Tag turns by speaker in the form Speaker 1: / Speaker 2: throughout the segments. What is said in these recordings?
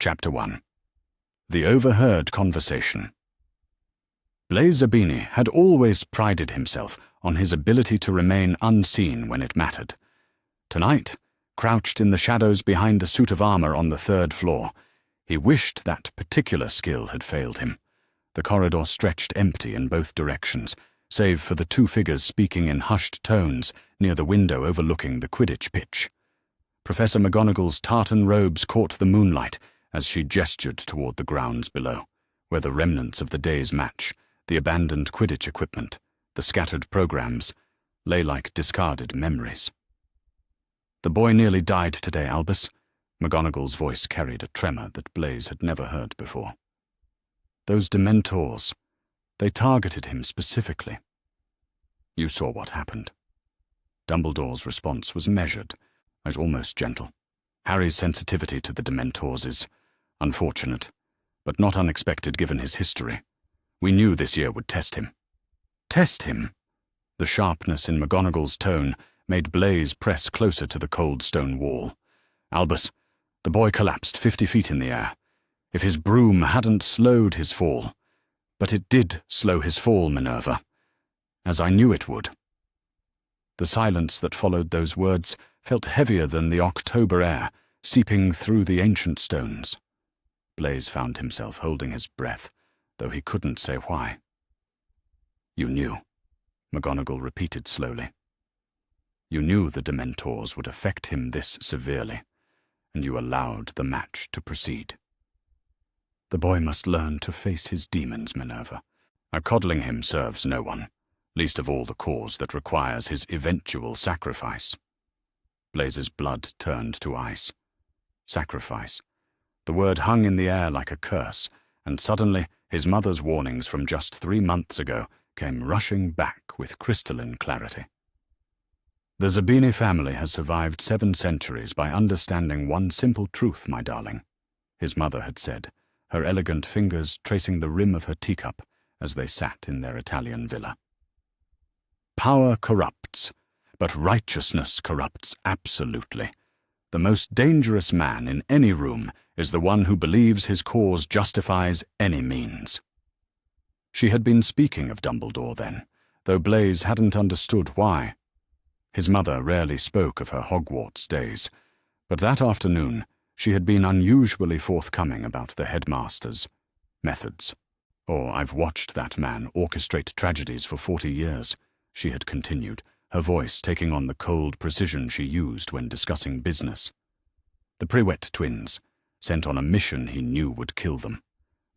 Speaker 1: Chapter 1. The Overheard Conversation. Blaise Zabini had always prided himself on his ability to remain unseen when it mattered. Tonight, crouched in the shadows behind a suit of armor on the 3rd floor, he wished that particular skill had failed him. The corridor stretched empty in both directions, save for the 2 figures speaking in hushed tones near the window overlooking the Quidditch pitch. Professor McGonagall's tartan robes caught the moonlight as she gestured toward the grounds below, where the remnants of the day's match, the abandoned Quidditch equipment, the scattered programs, lay like discarded memories. "The boy nearly died today, Albus." McGonagall's voice carried a tremor that Blaise had never heard before. "Those Dementors, they targeted him specifically. You saw what happened." Dumbledore's response was measured, and almost gentle. Harry's sensitivity to the Dementors is unfortunate, but not unexpected given his history. We knew this year would test him. Test him? The sharpness in McGonagall's tone made Blaise press closer to the cold stone wall. "Albus, the boy collapsed 50 feet in the air. If his broom hadn't slowed his fall. But it did slow his fall, Minerva, as I knew it would." The silence that followed those words felt heavier than the October air, seeping through the ancient stones. Blaise found himself holding his breath, though he couldn't say why. "You knew," McGonagall repeated slowly. "You knew the Dementors would affect him this severely, and you allowed the match to proceed. The boy must learn to face his demons, Minerva. Coddling him serves no one, least of all the cause that requires his eventual sacrifice." Blaise's blood turned to ice. Sacrifice. The word hung in the air like a curse, and suddenly his mother's warnings from just 3 months ago came rushing back with crystalline clarity. "The Zabini family has survived 7 centuries by understanding one simple truth, my darling," his mother had said, her elegant fingers tracing the rim of her teacup as they sat in their Italian villa. "Power corrupts, but righteousness corrupts absolutely. The most dangerous man in any room is the one who believes his cause justifies any means." She had been speaking of Dumbledore then, though Blaise hadn't understood why. His mother rarely spoke of her Hogwarts days, but that afternoon she had been unusually forthcoming about the headmaster's methods. "I've watched that man orchestrate tragedies for 40 years, she had continued, her voice taking on the cold precision she used when discussing business. "The Prewett twins, sent on a mission he knew would kill them.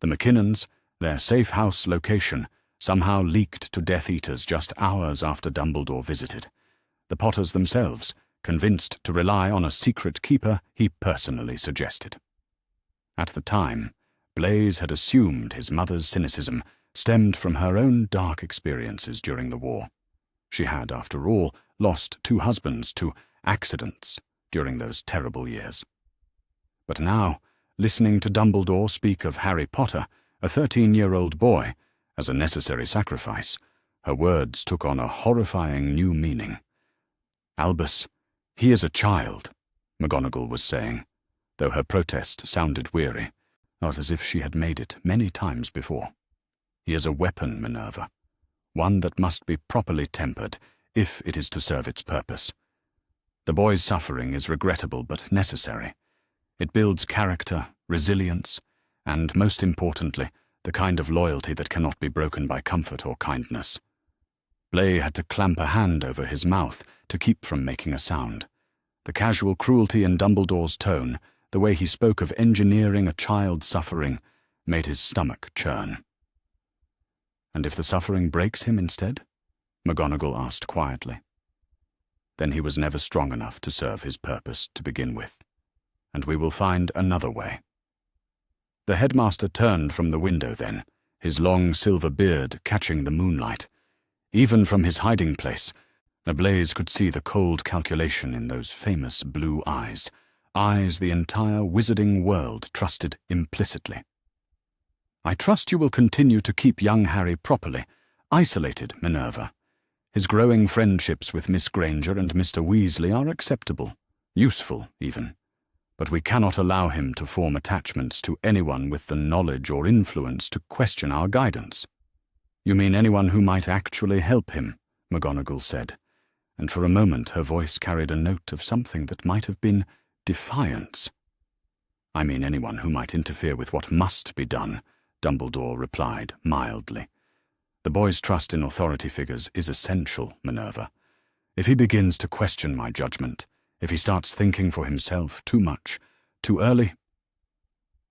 Speaker 1: The McKinnons, their safe house location, somehow leaked to Death Eaters just hours after Dumbledore visited. The Potters themselves, convinced to rely on a secret keeper he personally suggested." At the time, Blaise had assumed his mother's cynicism stemmed from her own dark experiences during the war. She had, after all, lost 2 husbands to accidents during those terrible years. But now, listening to Dumbledore speak of Harry Potter, a 13-year-old boy, as a necessary sacrifice, her words took on a horrifying new meaning. "Albus, he is a child," McGonagall was saying, though her protest sounded weary, not as if she had made it many times before. "He is a weapon, Minerva. One that must be properly tempered, if it is to serve its purpose. The boy's suffering is regrettable but necessary. It builds character, resilience, and, most importantly, the kind of loyalty that cannot be broken by comfort or kindness." Blaise had to clamp a hand over his mouth to keep from making a sound. The casual cruelty in Dumbledore's tone, the way he spoke of engineering a child's suffering, made his stomach churn. "And if the suffering breaks him instead?" McGonagall asked quietly. "Then he was never strong enough to serve his purpose to begin with, and we will find another way." The headmaster turned from the window then, his long silver beard catching the moonlight. Even from his hiding place, Blaise could see the cold calculation in those famous blue eyes, eyes the entire wizarding world trusted implicitly. "I trust you will continue to keep young Harry properly isolated, Minerva. His growing friendships with Miss Granger and Mr. Weasley are acceptable, useful even. But we cannot allow him to form attachments to anyone with the knowledge or influence to question our guidance." "You mean anyone who might actually help him," McGonagall said, and for a moment her voice carried a note of something that might have been defiance. "I mean anyone who might interfere with what must be done," Dumbledore replied mildly. "The boy's trust in authority figures is essential, Minerva. If he begins to question my judgment, if he starts thinking for himself too much, too early,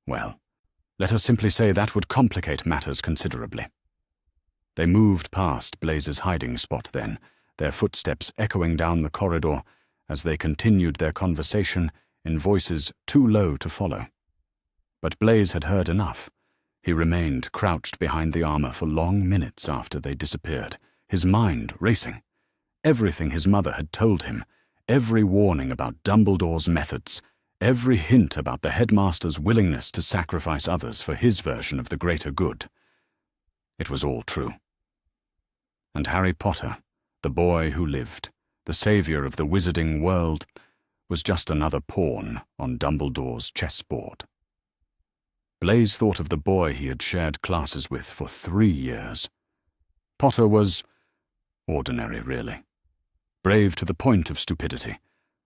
Speaker 1: well, let us simply say that would complicate matters considerably." They moved past Blaze's hiding spot then, their footsteps echoing down the corridor as they continued their conversation in voices too low to follow. But Blaze had heard enough. He remained crouched behind the armor for long minutes after they disappeared, his mind racing. Everything his mother had told him, every warning about Dumbledore's methods, every hint about the headmaster's willingness to sacrifice others for his version of the greater good. It was all true. And Harry Potter, the boy who lived, the savior of the wizarding world, was just another pawn on Dumbledore's chessboard. Blaze thought of the boy he had shared classes with for 3 years. Potter was ordinary, really. Brave to the point of stupidity,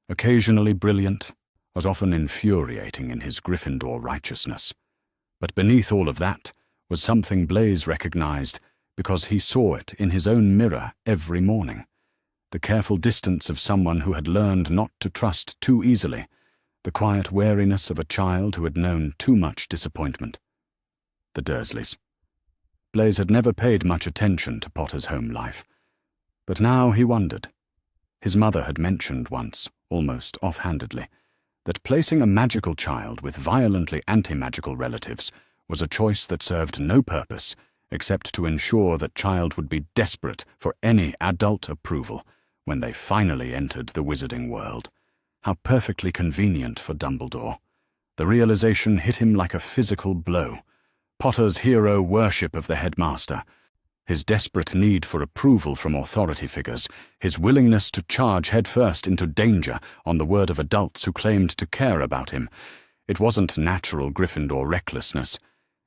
Speaker 1: occasionally brilliant, as often infuriating in his Gryffindor righteousness. But beneath all of that was something Blaze recognized because he saw it in his own mirror every morning. The careful distance of someone who had learned not to trust too easily, the quiet wariness of a child who had known too much disappointment. The Dursleys. Blaze had never paid much attention to Potter's home life, but now he wondered. His mother had mentioned once, almost offhandedly, that placing a magical child with violently anti-magical relatives was a choice that served no purpose except to ensure that child would be desperate for any adult approval when they finally entered the wizarding world. How perfectly convenient for Dumbledore. The realization hit him like a physical blow. Potter's hero worship of the headmaster, his desperate need for approval from authority figures, his willingness to charge headfirst into danger on the word of adults who claimed to care about him. It wasn't natural Gryffindor recklessness.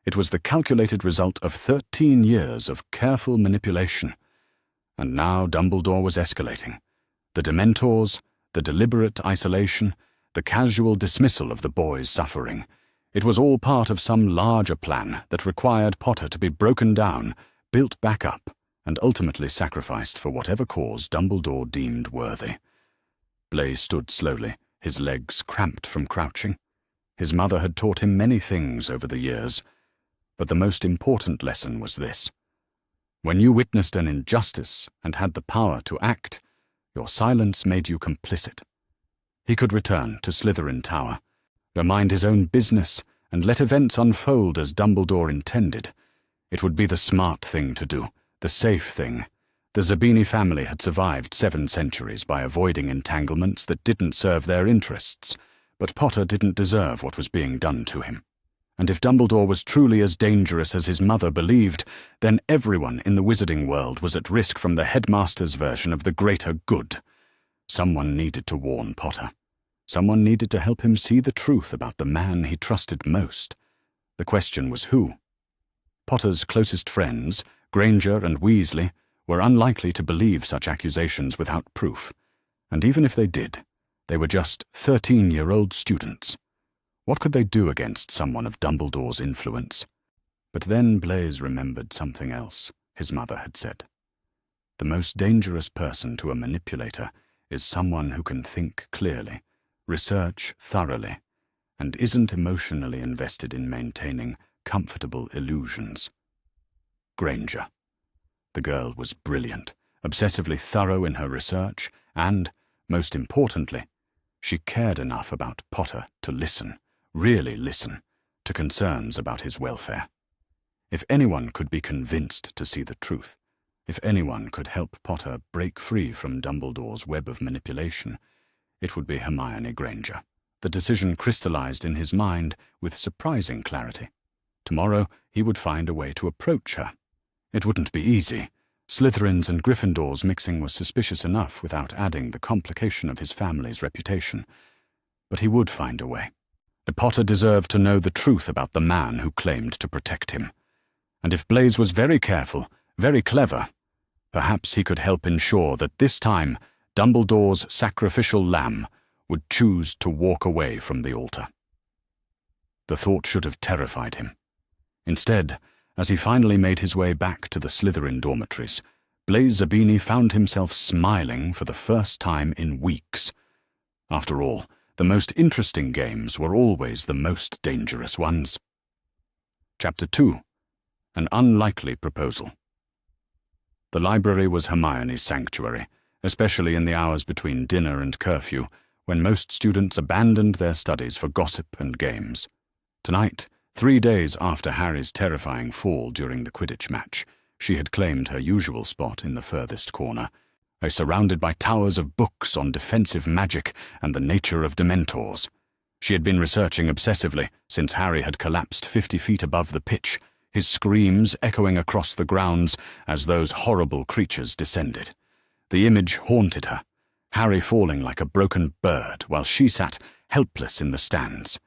Speaker 1: It was the calculated result of 13 years of careful manipulation. And now Dumbledore was escalating. The Dementors, the deliberate isolation, the casual dismissal of the boy's suffering. It was all part of some larger plan that required Potter to be broken down, built back up, and ultimately sacrificed for whatever cause Dumbledore deemed worthy. Blaze stood slowly, his legs cramped from crouching. His mother had taught him many things over the years, but the most important lesson was this. When you witnessed an injustice and had the power to act, your silence made you complicit. He could return to Slytherin Tower, mind his own business, and let events unfold as Dumbledore intended. It would be the smart thing to do, the safe thing. The Zabini family had survived 7 centuries by avoiding entanglements that didn't serve their interests, but Potter didn't deserve what was being done to him. And if Dumbledore was truly as dangerous as his mother believed, then everyone in the wizarding world was at risk from the headmaster's version of the greater good. Someone needed to warn Potter. Someone needed to help him see the truth about the man he trusted most. The question was who? Potter's closest friends, Granger and Weasley, were unlikely to believe such accusations without proof. And even if they did, they were just 13-year-old students. What could they do against someone of Dumbledore's influence? But then Blaze remembered something else his mother had said. The most dangerous person to a manipulator is someone who can think clearly, research thoroughly, and isn't emotionally invested in maintaining comfortable illusions. Granger. The girl was brilliant, obsessively thorough in her research, and, most importantly, she cared enough about Potter to listen. Really listen, to concerns about his welfare. If anyone could be convinced to see the truth, if anyone could help Potter break free from Dumbledore's web of manipulation, it would be Hermione Granger. The decision crystallized in his mind with surprising clarity. Tomorrow he would find a way to approach her. It wouldn't be easy. Slytherins and Gryffindors mixing was suspicious enough without adding the complication of his family's reputation. But he would find a way. Potter deserved to know the truth about the man who claimed to protect him. And if Blaise was very careful, very clever, perhaps he could help ensure that this time Dumbledore's sacrificial lamb would choose to walk away from the altar. The thought should have terrified him. Instead, as he finally made his way back to the Slytherin dormitories, Blaise Zabini found himself smiling for the first time in weeks. After all, the most interesting games were always the most dangerous ones. Chapter 2. An Unlikely Proposal. The library was Hermione's sanctuary, especially in the hours between dinner and curfew, when most students abandoned their studies for gossip and games. Tonight, 3 days after Harry's terrifying fall during the Quidditch match, she had claimed her usual spot in the furthest corner, surrounded by towers of books on defensive magic and the nature of Dementors. She had been researching obsessively since Harry had collapsed 50 feet above the pitch, his screams echoing across the grounds as those horrible creatures descended. The image haunted her, Harry falling like a broken bird while she sat helpless in the stands.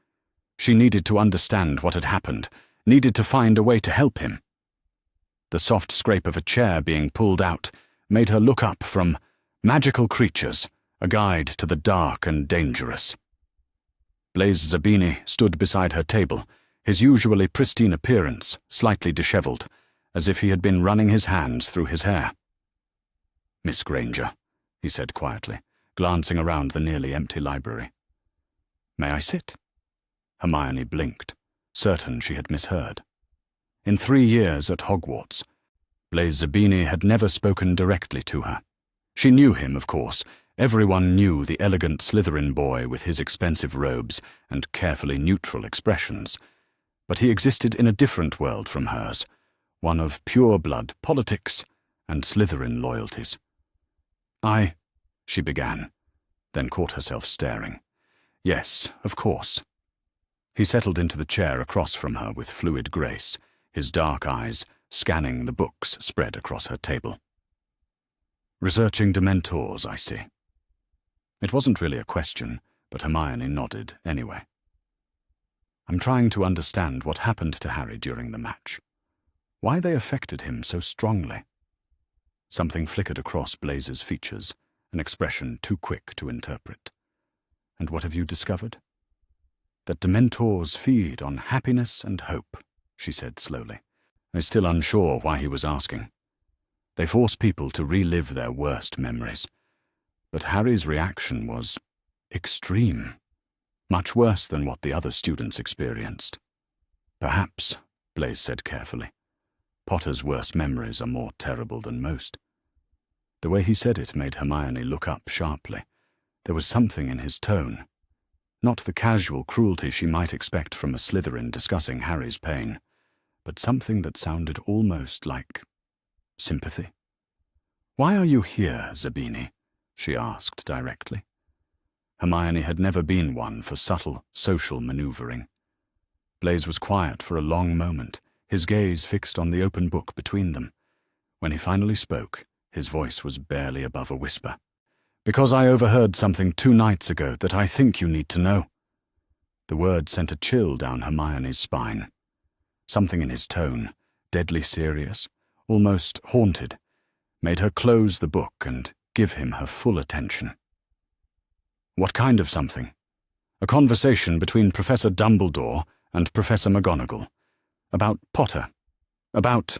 Speaker 1: She needed to understand what had happened, needed to find a way to help him. The soft scrape of a chair being pulled out made her look up from Magical Creatures, a guide to the dark and dangerous. Blaise Zabini stood beside her table, his usually pristine appearance slightly disheveled, as if he had been running his hands through his hair. "Miss Granger," he said quietly, glancing around the nearly empty library. "May I sit?" Hermione blinked, certain she had misheard. In 3 years at Hogwarts, Blaise Zabini had never spoken directly to her. She knew him, of course. Everyone knew the elegant Slytherin boy with his expensive robes and carefully neutral expressions. But he existed in a different world from hers, one of pure-blood politics and Slytherin loyalties. She began, then caught herself staring. "Yes, of course." He settled into the chair across from her with fluid grace, his dark eyes scanning the books spread across her table. "Researching Dementors, I see." It wasn't really a question, but Hermione nodded anyway. "I'm trying to understand what happened to Harry during the match. Why they affected him so strongly." Something flickered across Blaise's features, an expression too quick to interpret. "And what have you discovered?" "That Dementors feed on happiness and hope," she said slowly, still unsure why he was asking. "They force people to relive their worst memories. But Harry's reaction was extreme, much worse than what the other students experienced." "Perhaps," Blaise said carefully, "Potter's worst memories are more terrible than most." The way he said it made Hermione look up sharply. There was something in his tone. Not the casual cruelty she might expect from a Slytherin discussing Harry's pain, but something that sounded almost like sympathy. "Why are you here, Zabini?" she asked directly. Hermione had never been one for subtle social maneuvering. Blaise was quiet for a long moment, his gaze fixed on the open book between them. When he finally spoke, his voice was barely above a whisper. "Because I overheard something 2 nights ago that I think you need to know." The word sent a chill down Hermione's spine. Something in his tone, deadly serious, almost haunted, made her close the book and give him her full attention. "What kind of something?" "A conversation between Professor Dumbledore and Professor McGonagall. About Potter. About—"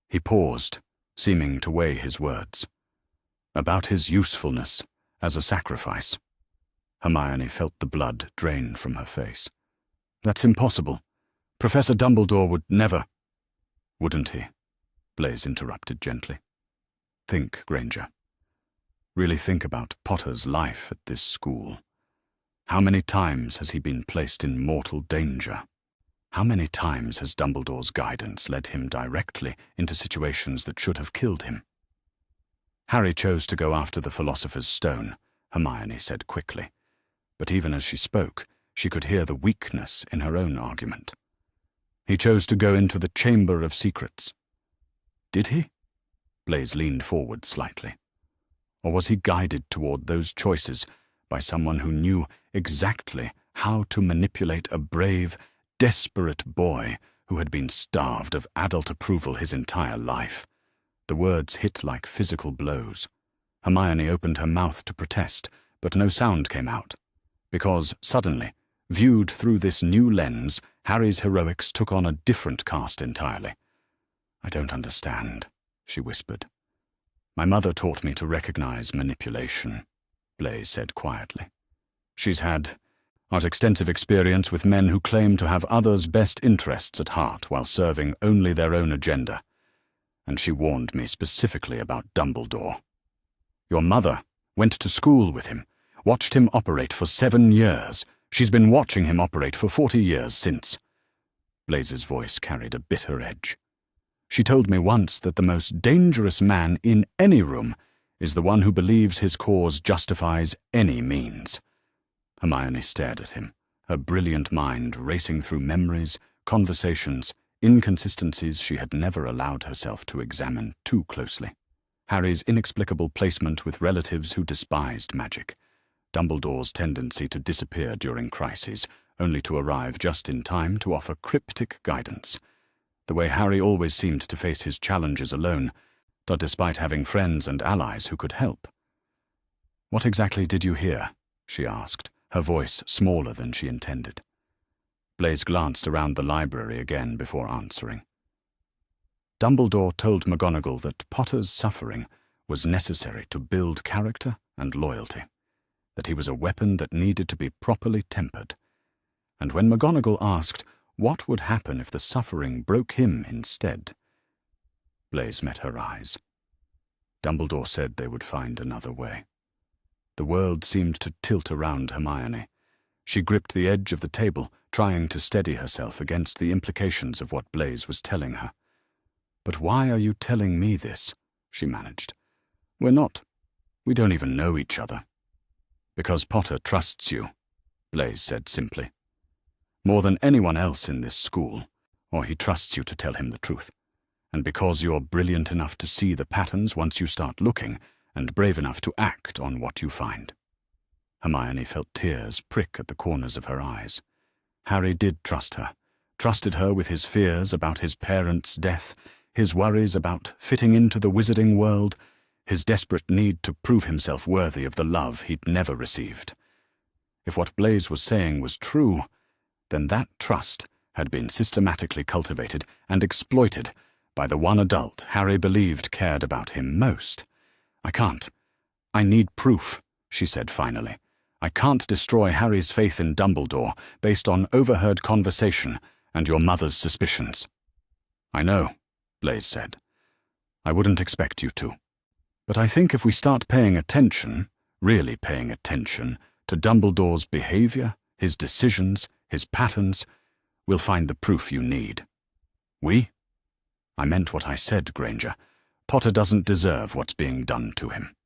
Speaker 1: He paused, seeming to weigh his words. "About his usefulness as a sacrifice." Hermione felt the blood drain from her face. "That's impossible. Professor Dumbledore would never—" "Wouldn't he?" Blaise interrupted gently. "Think, Granger. Really think about Potter's life at this school. How many times has he been placed in mortal danger? How many times has Dumbledore's guidance led him directly into situations that should have killed him?" "Harry chose to go after the Philosopher's Stone," Hermione said quickly. But even as she spoke, she could hear the weakness in her own argument. "He chose to go into the Chamber of Secrets." "Did he?" Blaise leaned forward slightly. "Or was he guided toward those choices by someone who knew exactly how to manipulate a brave, desperate boy who had been starved of adult approval his entire life. The words hit like physical blows. Hermione opened her mouth to protest, but no sound came out. Because, suddenly, viewed through this new lens, Harry's heroics took on a different cast entirely. "I don't understand," she whispered. "My mother taught me to recognize manipulation," Blaise said quietly. "She's had extensive experience with men who claim to have others' best interests at heart while serving only their own agenda. And she warned me specifically about Dumbledore. Your mother went to school with him, watched him operate for 7 years. She's been watching him operate for 40 years since." Blaise's voice carried a bitter edge. "She told me once that the most dangerous man in any room is the one who believes his cause justifies any means." Hermione stared at him, her brilliant mind racing through memories, conversations, inconsistencies she had never allowed herself to examine too closely. Harry's inexplicable placement with relatives who despised magic, Dumbledore's tendency to disappear during crises, only to arrive just in time to offer cryptic guidance, the way Harry always seemed to face his challenges alone, despite having friends and allies who could help. "What exactly did you hear?" she asked, her voice smaller than she intended. Blaise glanced around the library again before answering. Dumbledore told McGonagall that Potter's suffering was necessary to build character and loyalty, that he was a weapon that needed to be properly tempered. And when McGonagall asked what would happen if the suffering broke him instead, Blaise met her eyes. Dumbledore said they would find another way. The world seemed to tilt around Hermione. She gripped the edge of the table, trying to steady herself against the implications of what Blaise was telling her. "But why are you telling me this?" she managed. We don't even know each other." "Because Potter trusts you," Blaise said simply. "More than anyone else in this school, or he trusts you to tell him the truth. And because you're brilliant enough to see the patterns once you start looking, and brave enough to act on what you find." Hermione felt tears prick at the corners of her eyes. Harry did trust her, trusted her with his fears about his parents' death, his worries about fitting into the wizarding world, his desperate need to prove himself worthy of the love he'd never received. If what Blaise was saying was true, then that trust had been systematically cultivated and exploited by the one adult Harry believed cared about him most. I need proof," she said finally. "I can't destroy Harry's faith in Dumbledore based on overheard conversation and your mother's suspicions." "I know," Blaise said. "I wouldn't expect you to. But I think if we start paying attention, really paying attention, to Dumbledore's behavior, his decisions, his patterns, we'll find the proof you need." "We?" "I meant what I said, Granger. Potter doesn't deserve what's being done to him.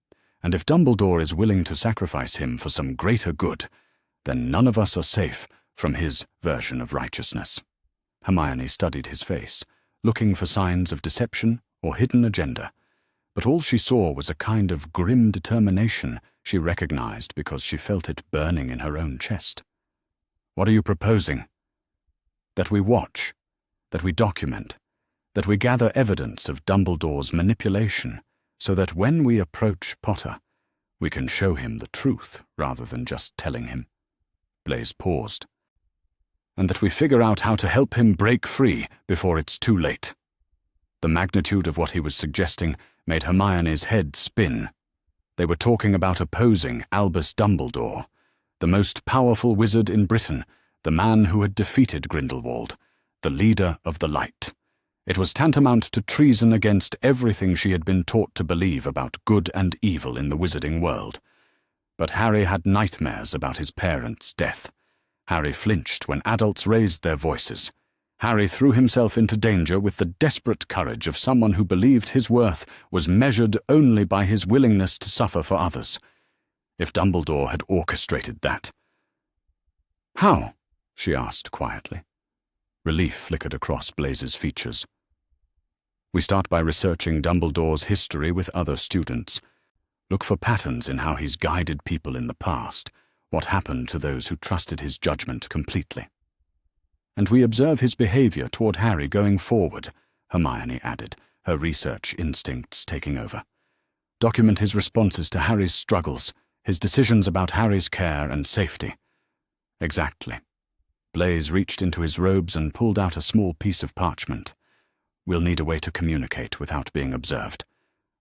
Speaker 1: And if Dumbledore is willing to sacrifice him for some greater good, then none of us are safe from his version of righteousness." Hermione studied his face, looking for signs of deception or hidden agenda, but all she saw was a kind of grim determination she recognized because she felt it burning in her own chest. "What are you proposing?" "That we watch, that we document, that we gather evidence of Dumbledore's manipulation, so that when we approach Potter, we can show him the truth rather than just telling him." Blaise paused. "And that we figure out how to help him break free before it's too late." The magnitude of what he was suggesting made Hermione's head spin. They were talking about opposing Albus Dumbledore, the most powerful wizard in Britain, the man who had defeated Grindelwald, the leader of the light. It was tantamount to treason against everything she had been taught to believe about good and evil in the wizarding world. But Harry had nightmares about his parents' death. Harry flinched when adults raised their voices. Harry threw himself into danger with the desperate courage of someone who believed his worth was measured only by his willingness to suffer for others. If Dumbledore had orchestrated that. "How?" she asked quietly. Relief flickered across Blaise's features. "We start by researching Dumbledore's history with other students. Look for patterns in how he's guided people in the past, What happened to those who trusted his judgment completely? And we observe his behavior toward Harry going forward, Hermione added, her research instincts taking over. Document his responses to Harry's struggles, his decisions about Harry's care and safety. Exactly. Blaise reached into his robes and pulled out a small piece of parchment. We'll need a way to communicate without being observed.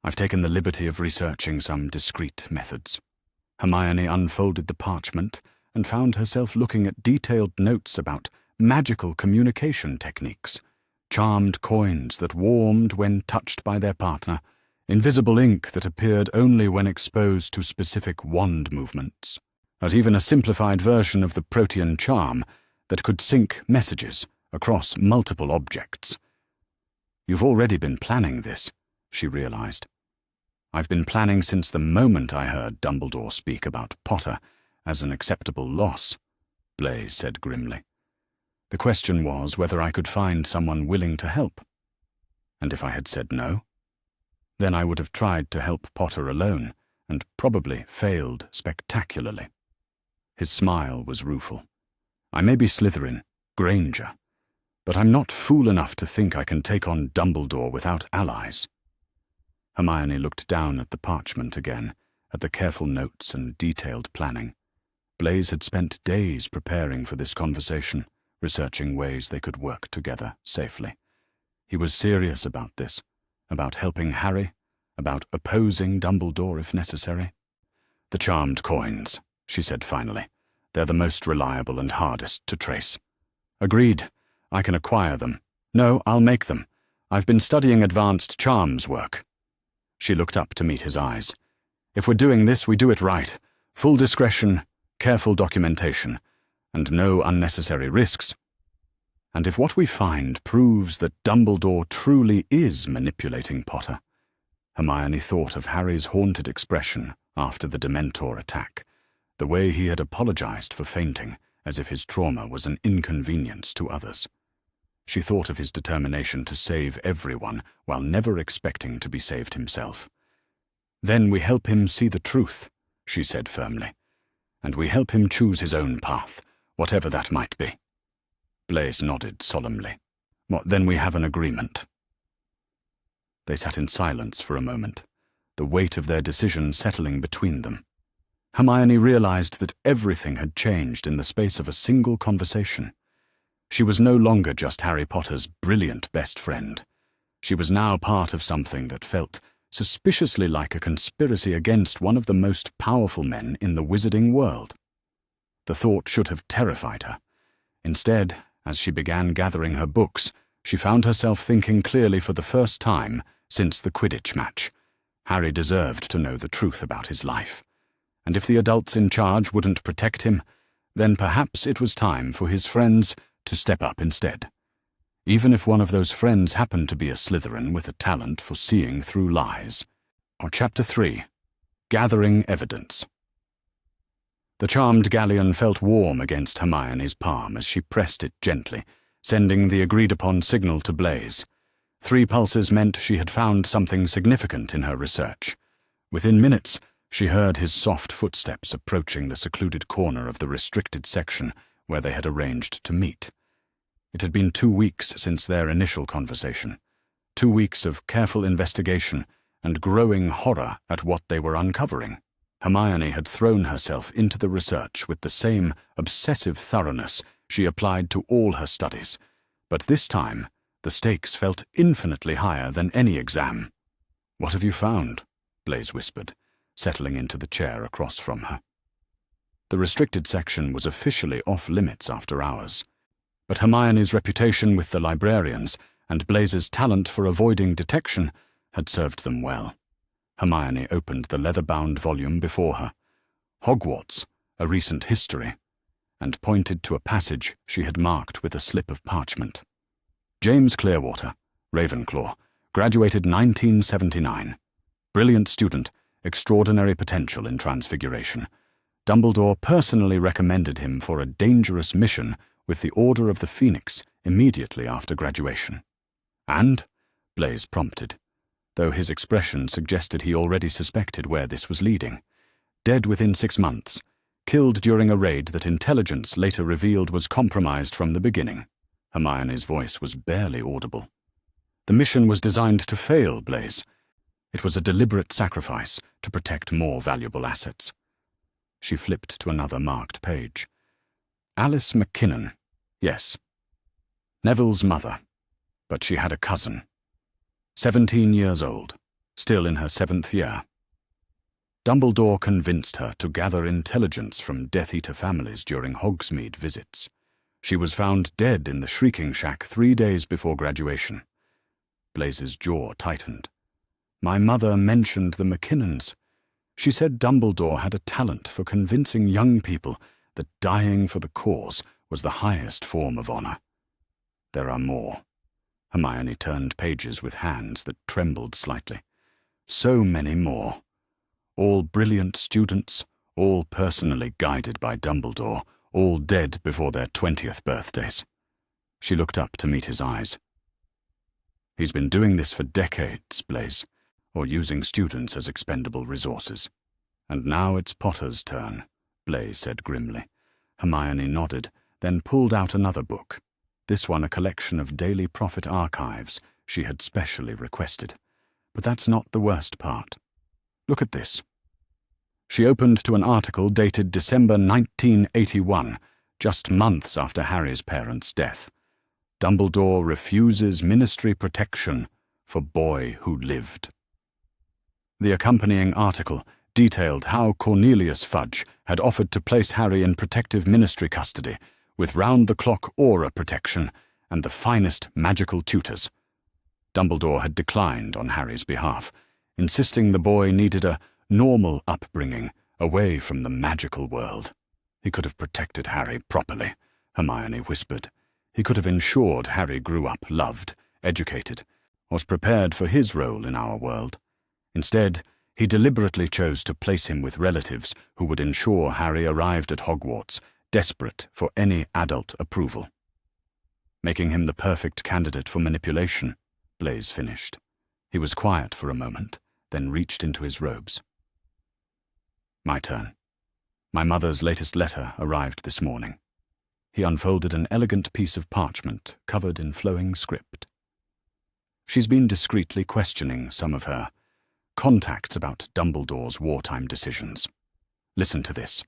Speaker 1: I've taken the liberty of researching some discreet methods. Hermione unfolded the parchment and found herself looking at detailed notes about magical communication techniques, charmed coins that warmed when touched by their partner, invisible ink that appeared only when exposed to specific wand movements, as even a simplified version of the Protean charm that could sync messages across multiple objects. You've already been planning this, she realized. I've been planning since the moment I heard Dumbledore speak about Potter as an acceptable loss, Blaise said grimly. The question was whether I could find someone willing to help. And if I had said no, then I would have tried to help Potter alone, and probably failed spectacularly. His smile was rueful. I may be Slytherin, Granger, but I'm not fool enough to think I can take on Dumbledore without allies. Hermione looked down at the parchment again, at the careful notes and detailed planning. Blaise had spent days preparing for this conversation, researching ways they could work together safely. He was serious about this, about helping Harry, about opposing Dumbledore if necessary. The charmed coins, she said finally. They're the most reliable and hardest to trace. Agreed. I can acquire them. No, I'll make them. I've been studying advanced charms work. She looked up to meet his eyes. If we're doing this, we do it right. Full discretion, careful documentation, and no unnecessary risks. And if what we find proves that Dumbledore truly is manipulating Potter, Hermione thought of Harry's haunted expression after the Dementor attack, the way he had apologized for fainting, as if his trauma was an inconvenience to others. She thought of his determination to save everyone while never expecting to be saved himself. Then we help him see the truth, she said firmly, and we help him choose his own path, whatever that might be. Blaise nodded solemnly. Then we have an agreement. They sat in silence for a moment, the weight of their decision settling between them. Hermione realized that everything had changed in the space of a single conversation. She was no longer just Harry Potter's brilliant best friend. She was now part of something that felt suspiciously like a conspiracy against one of the most powerful men in the wizarding world. The thought should have terrified her. Instead, as she began gathering her books, she found herself thinking clearly for the first time since the Quidditch match. Harry deserved to know the truth about his life. And if the adults in charge wouldn't protect him, then perhaps it was time for his friends to step up instead. Even if one of those friends happened to be a Slytherin with a talent for seeing through lies. Or Chapter 3, Gathering Evidence. The charmed galleon felt warm against Hermione's palm as she pressed it gently, sending the agreed-upon signal to Blaise. 3 pulses meant she had found something significant in her research. Within minutes, she heard his soft footsteps approaching the secluded corner of the restricted section where they had arranged to meet. It had been 2 weeks since their initial conversation, 2 weeks of careful investigation and growing horror at what they were uncovering. Hermione had thrown herself into the research with the same obsessive thoroughness she applied to all her studies, but this time the stakes felt infinitely higher than any exam. "What have you found?" Blaise whispered, settling into the chair across from her. The restricted section was officially off-limits after hours, but Hermione's reputation with the librarians and Blaise's talent for avoiding detection had served them well. Hermione opened the leather-bound volume before her, Hogwarts, a recent history, and pointed to a passage she had marked with a slip of parchment. James Clearwater, Ravenclaw, graduated 1979. Brilliant student, extraordinary potential in transfiguration. Dumbledore personally recommended him for a dangerous mission with the Order of the Phoenix immediately after graduation. And, Blaise prompted, though his expression suggested he already suspected where this was leading. Dead within 6 months, killed during a raid that intelligence later revealed was compromised from the beginning. Hermione's voice was barely audible. The mission was designed to fail, Blaise. It was a deliberate sacrifice to protect more valuable assets. She flipped to another marked page. Alice McKinnon. Yes. Neville's mother. But she had a cousin. 17 years old, still in her 7th year. Dumbledore convinced her to gather intelligence from Death Eater families during Hogsmeade visits. She was found dead in the Shrieking Shack 3 days before graduation. Blaise's jaw tightened. My mother mentioned the McKinnons. She said Dumbledore had a talent for convincing young people that dying for the cause was the highest form of honor. There are more. Hermione turned pages with hands that trembled slightly. So many more. All brilliant students, all personally guided by Dumbledore, all dead before their 20th birthdays. She looked up to meet his eyes. He's been doing this for decades, Blaise, or using students as expendable resources. And now it's Potter's turn, Blaise said grimly. Hermione nodded, then pulled out another book, this one a collection of Daily Prophet archives she had specially requested. But that's not the worst part. Look at this. She opened to an article dated December 1981, just months after Harry's parents' death. Dumbledore refuses ministry protection for boy who lived. The accompanying article detailed how Cornelius Fudge had offered to place Harry in protective ministry custody with round-the-clock aura protection and the finest magical tutors. Dumbledore had declined on Harry's behalf, insisting the boy needed a normal upbringing away from the magical world. He could have protected Harry properly, Hermione whispered. He could have ensured Harry grew up loved, educated, was prepared for his role in our world. Instead, he deliberately chose to place him with relatives who would ensure Harry arrived at Hogwarts, desperate for any adult approval. Making him the perfect candidate for manipulation, Blaise finished. He was quiet for a moment, then reached into his robes. My turn. My mother's latest letter arrived this morning. He unfolded an elegant piece of parchment covered in flowing script. She's been discreetly questioning some of her contacts about Dumbledore's wartime decisions. Listen to this.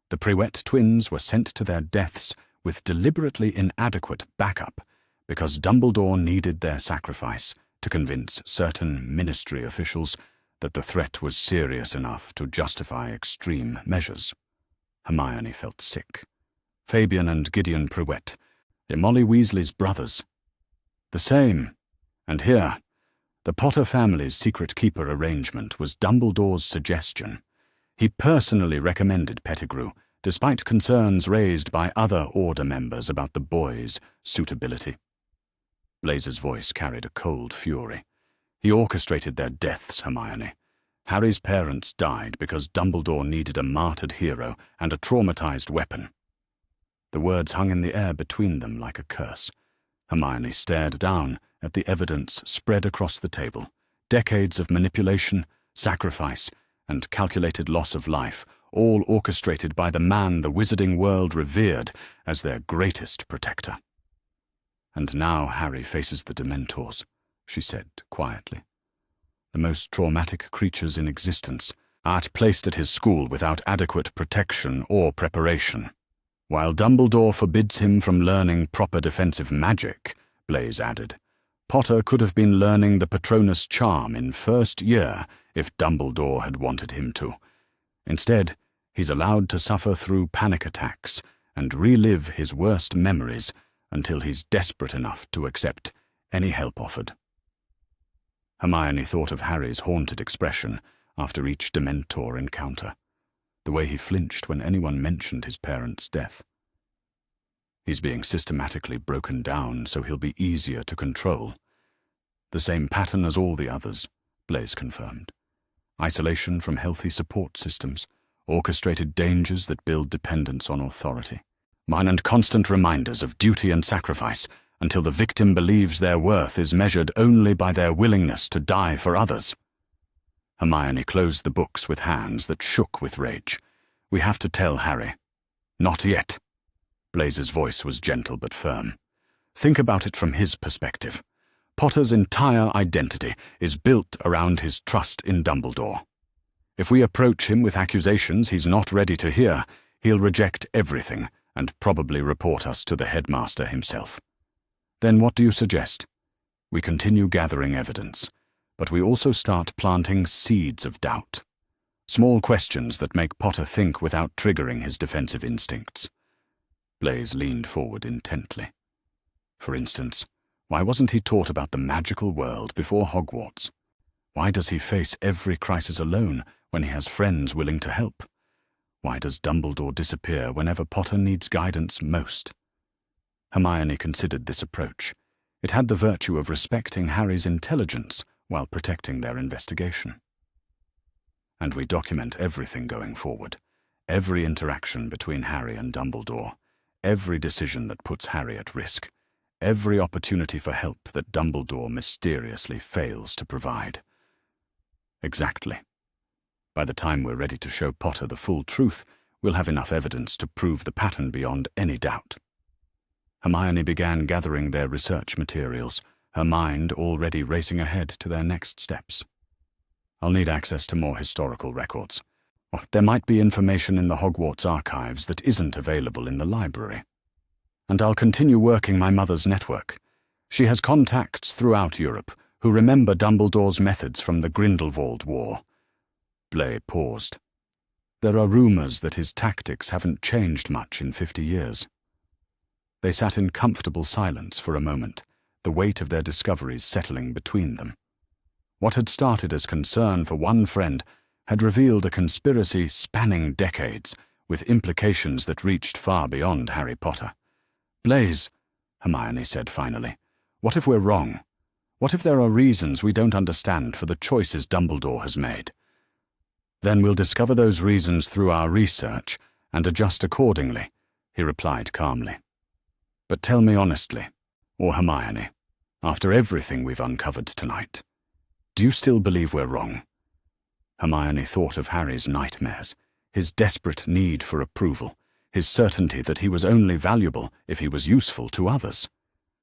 Speaker 1: The Prewett twins were sent to their deaths with deliberately inadequate backup because Dumbledore needed their sacrifice to convince certain ministry officials that the threat was serious enough to justify extreme measures. Hermione felt sick. Fabian and Gideon Prewett, they're Molly Weasley's brothers. The same. And here, the Potter family's secret keeper arrangement was Dumbledore's suggestion. He personally recommended Pettigrew, despite concerns raised by other Order members about the boy's suitability. Blaise's voice carried a cold fury. He orchestrated their deaths, Hermione. Harry's parents died because Dumbledore needed a martyred hero and a traumatized weapon. The words hung in the air between them like a curse. Hermione stared down at the evidence spread across the table. Decades of manipulation, sacrifice, and calculated loss of life, all orchestrated by the man the wizarding world revered as their greatest protector. And now Harry faces the Dementors, she said quietly. The most traumatic creatures in existence, art placed at his school without adequate protection or preparation. While Dumbledore forbids him from learning proper defensive magic, Blaise added, Potter could have been learning the Patronus charm in first year if Dumbledore had wanted him to. Instead, he's allowed to suffer through panic attacks and relive his worst memories until he's desperate enough to accept any help offered. Hermione thought of Harry's haunted expression after each Dementor encounter, the way he flinched when anyone mentioned his parents' death. He's being systematically broken down so he'll be easier to control. The same pattern as all the others, Blaise confirmed. Isolation from healthy support systems, orchestrated dangers that build dependence on authority. And constant reminders of duty and sacrifice until the victim believes their worth is measured only by their willingness to die for others. Hermione closed the books with hands that shook with rage. We have to tell Harry. Not yet. Blaze's voice was gentle but firm. Think about it from his perspective. Potter's entire identity is built around his trust in Dumbledore. If we approach him with accusations he's not ready to hear, he'll reject everything and probably report us to the headmaster himself. Then what do you suggest? We continue gathering evidence, but we also start planting seeds of doubt. Small questions that make Potter think without triggering his defensive instincts. Blaze leaned forward intently. For instance, why wasn't he taught about the magical world before Hogwarts? Why does he face every crisis alone when he has friends willing to help? Why does Dumbledore disappear whenever Potter needs guidance most? Hermione considered this approach. It had the virtue of respecting Harry's intelligence while protecting their investigation. And we document everything going forward, every interaction between Harry and Dumbledore, every decision that puts Harry at risk, every opportunity for help that Dumbledore mysteriously fails to provide. Exactly. By the time we're ready to show Potter the full truth, we'll have enough evidence to prove the pattern beyond any doubt. Hermione began gathering their research materials, her mind already racing ahead to their next steps. I'll need access to more historical records. There might be information in the Hogwarts archives that isn't available in the library. And I'll continue working my mother's network. She has contacts throughout Europe who remember Dumbledore's methods from the Grindelwald War. Blaise paused. There are rumors that his tactics haven't changed much in 50 years. They sat in comfortable silence for a moment, the weight of their discoveries settling between them. What had started as concern for one friend had revealed a conspiracy spanning decades, with implications that reached far beyond Harry Potter. Blaise, Hermione said finally, what if we're wrong? What if there are reasons we don't understand for the choices Dumbledore has made? Then we'll discover those reasons through our research and adjust accordingly, he replied calmly. But tell me honestly, or Hermione, after everything we've uncovered tonight, do you still believe we're wrong? Hermione thought of Harry's nightmares, his desperate need for approval, his certainty that he was only valuable if he was useful to others.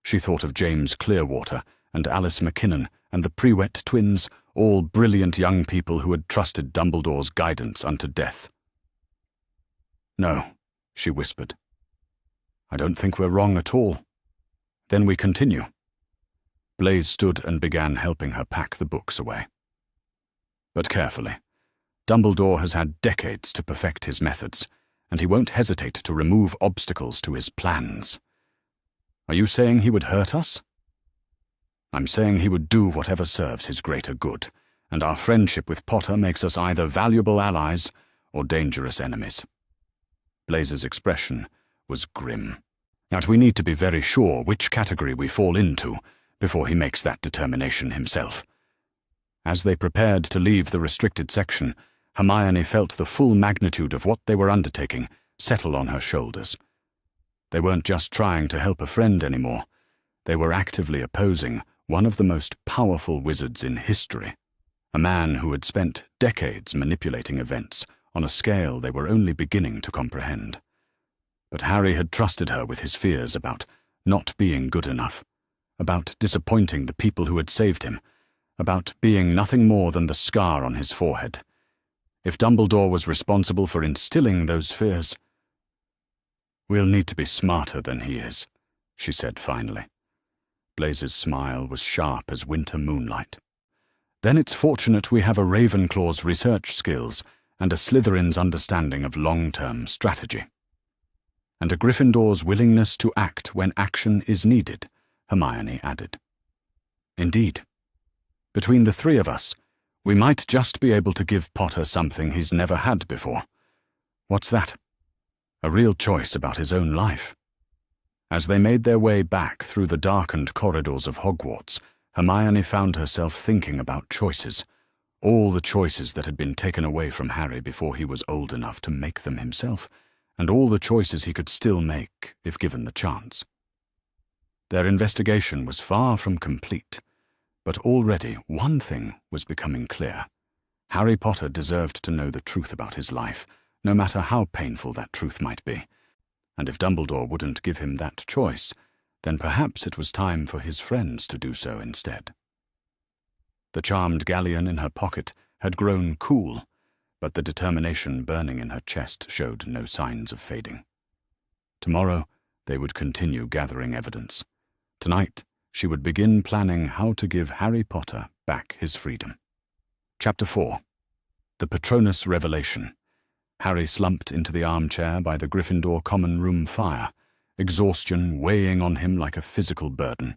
Speaker 1: She thought of James Clearwater and Alice McKinnon and the Prewett twins, all brilliant young people who had trusted Dumbledore's guidance unto death. No, she whispered. I don't think we're wrong at all. Then we continue. Blaise stood and began helping her pack the books away. But carefully. Dumbledore has had decades to perfect his methods, and he won't hesitate to remove obstacles to his plans. Are you saying he would hurt us? I'm saying he would do whatever serves his greater good, and our friendship with Potter makes us either valuable allies or dangerous enemies. Blaise's expression was grim. Yet we need to be very sure which category we fall into before he makes that determination himself. As they prepared to leave the restricted section, Hermione felt the full magnitude of what they were undertaking settle on her shoulders. They weren't just trying to help a friend anymore. They were actively opposing one of the most powerful wizards in history, a man who had spent decades manipulating events on a scale they were only beginning to comprehend. But Harry had trusted her with his fears about not being good enough, about disappointing the people who had saved him, about being nothing more than the scar on his forehead. If Dumbledore was responsible for instilling those fears, we'll need to be smarter than he is, she said finally. Blaise's smile was sharp as winter moonlight. Then it's fortunate we have a Ravenclaw's research skills and a Slytherin's understanding of long-term strategy. And a Gryffindor's willingness to act when action is needed, Hermione added. Indeed. Between the three of us, we might just be able to give Potter something he's never had before. What's that? A real choice about his own life. As they made their way back through the darkened corridors of Hogwarts, Hermione found herself thinking about choices, all the choices that had been taken away from Harry before he was old enough to make them himself, and all the choices he could still make if given the chance. Their investigation was far from complete, but already one thing was becoming clear. Harry Potter deserved to know the truth about his life, no matter how painful that truth might be. And if Dumbledore wouldn't give him that choice, then perhaps it was time for his friends to do so instead. The charmed galleon in her pocket had grown cool, but the determination burning in her chest showed no signs of fading. Tomorrow, they would continue gathering evidence. Tonight, she would begin planning how to give Harry Potter back his freedom. Chapter 4. The Patronus Revelation. Harry slumped into the armchair by the Gryffindor common room fire, exhaustion weighing on him like a physical burden.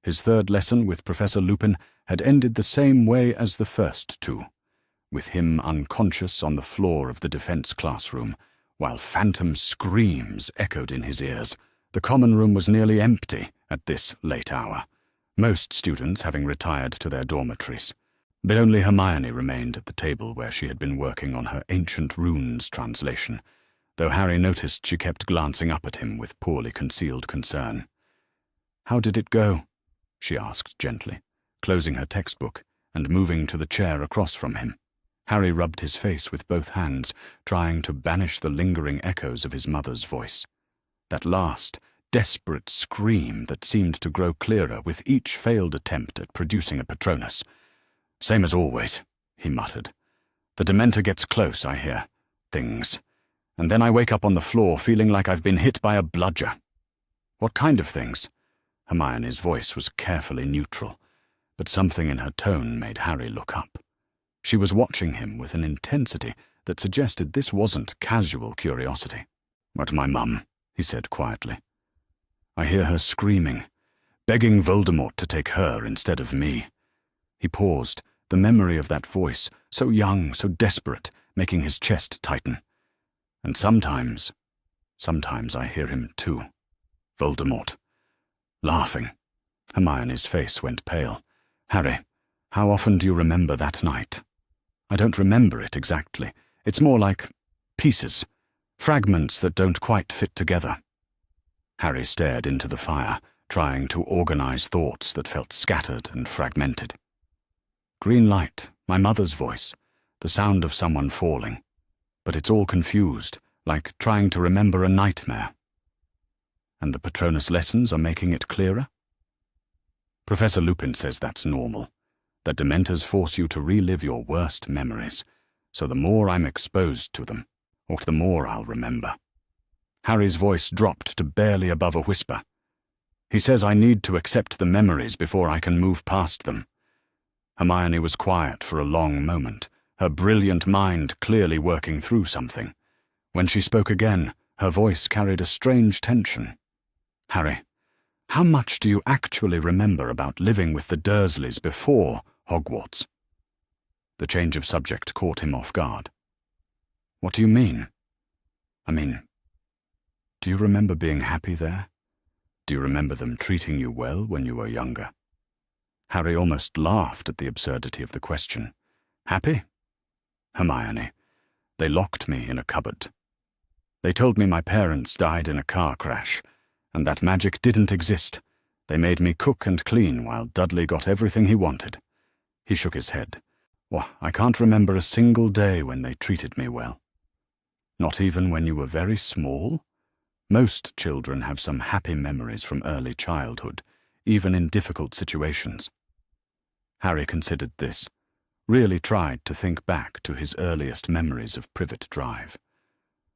Speaker 1: His third lesson with Professor Lupin had ended the same way as the first two, with him unconscious on the floor of the defense classroom, while phantom screams echoed in his ears. The common room was nearly empty at this late hour, most students having retired to their dormitories. But only Hermione remained at the table where she had been working on her ancient runes translation, though Harry noticed she kept glancing up at him with poorly concealed concern. "How did it go?" she asked gently, closing her textbook and moving to the chair across from him. Harry rubbed his face with both hands, trying to banish the lingering echoes of his mother's voice. That last, desperate scream that seemed to grow clearer with each failed attempt at producing a Patronus. "Same as always," he muttered. "The Dementor gets close, I hear. Things. And then I wake up on the floor feeling like I've been hit by a bludger." "What kind of things?" Hermione's voice was carefully neutral, but something in her tone made Harry look up. She was watching him with an intensity that suggested this wasn't casual curiosity. "At my mum," he said quietly. "I hear her screaming, begging Voldemort to take her instead of me." He paused, the memory of that voice, so young, so desperate, making his chest tighten. "And sometimes I hear him too. Voldemort." Laughing. Hermione's face went pale. "Harry, how often do you remember that night?" "I don't remember it exactly. It's more like pieces, fragments that don't quite fit together." Harry stared into the fire, trying to organize thoughts that felt scattered and fragmented. "Green light, my mother's voice, the sound of someone falling. But it's all confused, like trying to remember a nightmare." "And the Patronus lessons are making it clearer?" "Professor Lupin says that's normal, that Dementors force you to relive your worst memories, so the more I'm exposed to them, or the more I'll remember." Harry's voice dropped to barely above a whisper. "He says I need to accept the memories before I can move past them." Hermione was quiet for a long moment, her brilliant mind clearly working through something. When she spoke again, her voice carried a strange tension. "Harry, how much do you actually remember about living with the Dursleys before Hogwarts?" The change of subject caught him off guard. "What do you mean?" "I mean, do you remember being happy there? Do you remember them treating you well when you were younger?" Harry almost laughed at the absurdity of the question. "Happy? Hermione, they locked me in a cupboard. They told me my parents died in a car crash, and that magic didn't exist. They made me cook and clean while Dudley got everything he wanted." He shook his head. "Well, I can't remember a single day when they treated me well." "Not even when you were very small?" Most children have some happy memories from early childhood, even in difficult situations. Harry considered this, really tried to think back to his earliest memories of Privet Drive.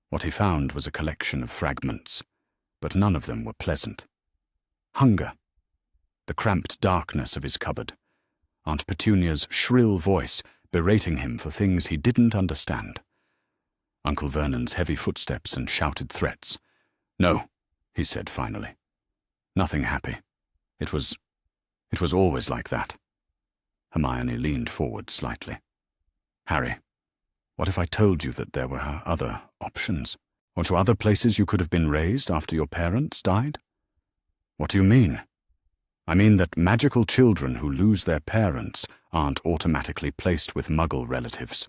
Speaker 1: What he found was a collection of fragments, but none of them were pleasant. Hunger, the cramped darkness of his cupboard, Aunt Petunia's shrill voice berating him for things he didn't understand, Uncle Vernon's heavy footsteps and shouted threats. "No," he said finally. "Nothing happy. It was always like that." Hermione leaned forward slightly. "Harry, what if I told you that there were other options, or to other places you could have been raised after your parents died?" "What do you mean?" "I mean that magical children who lose their parents aren't automatically placed with Muggle relatives.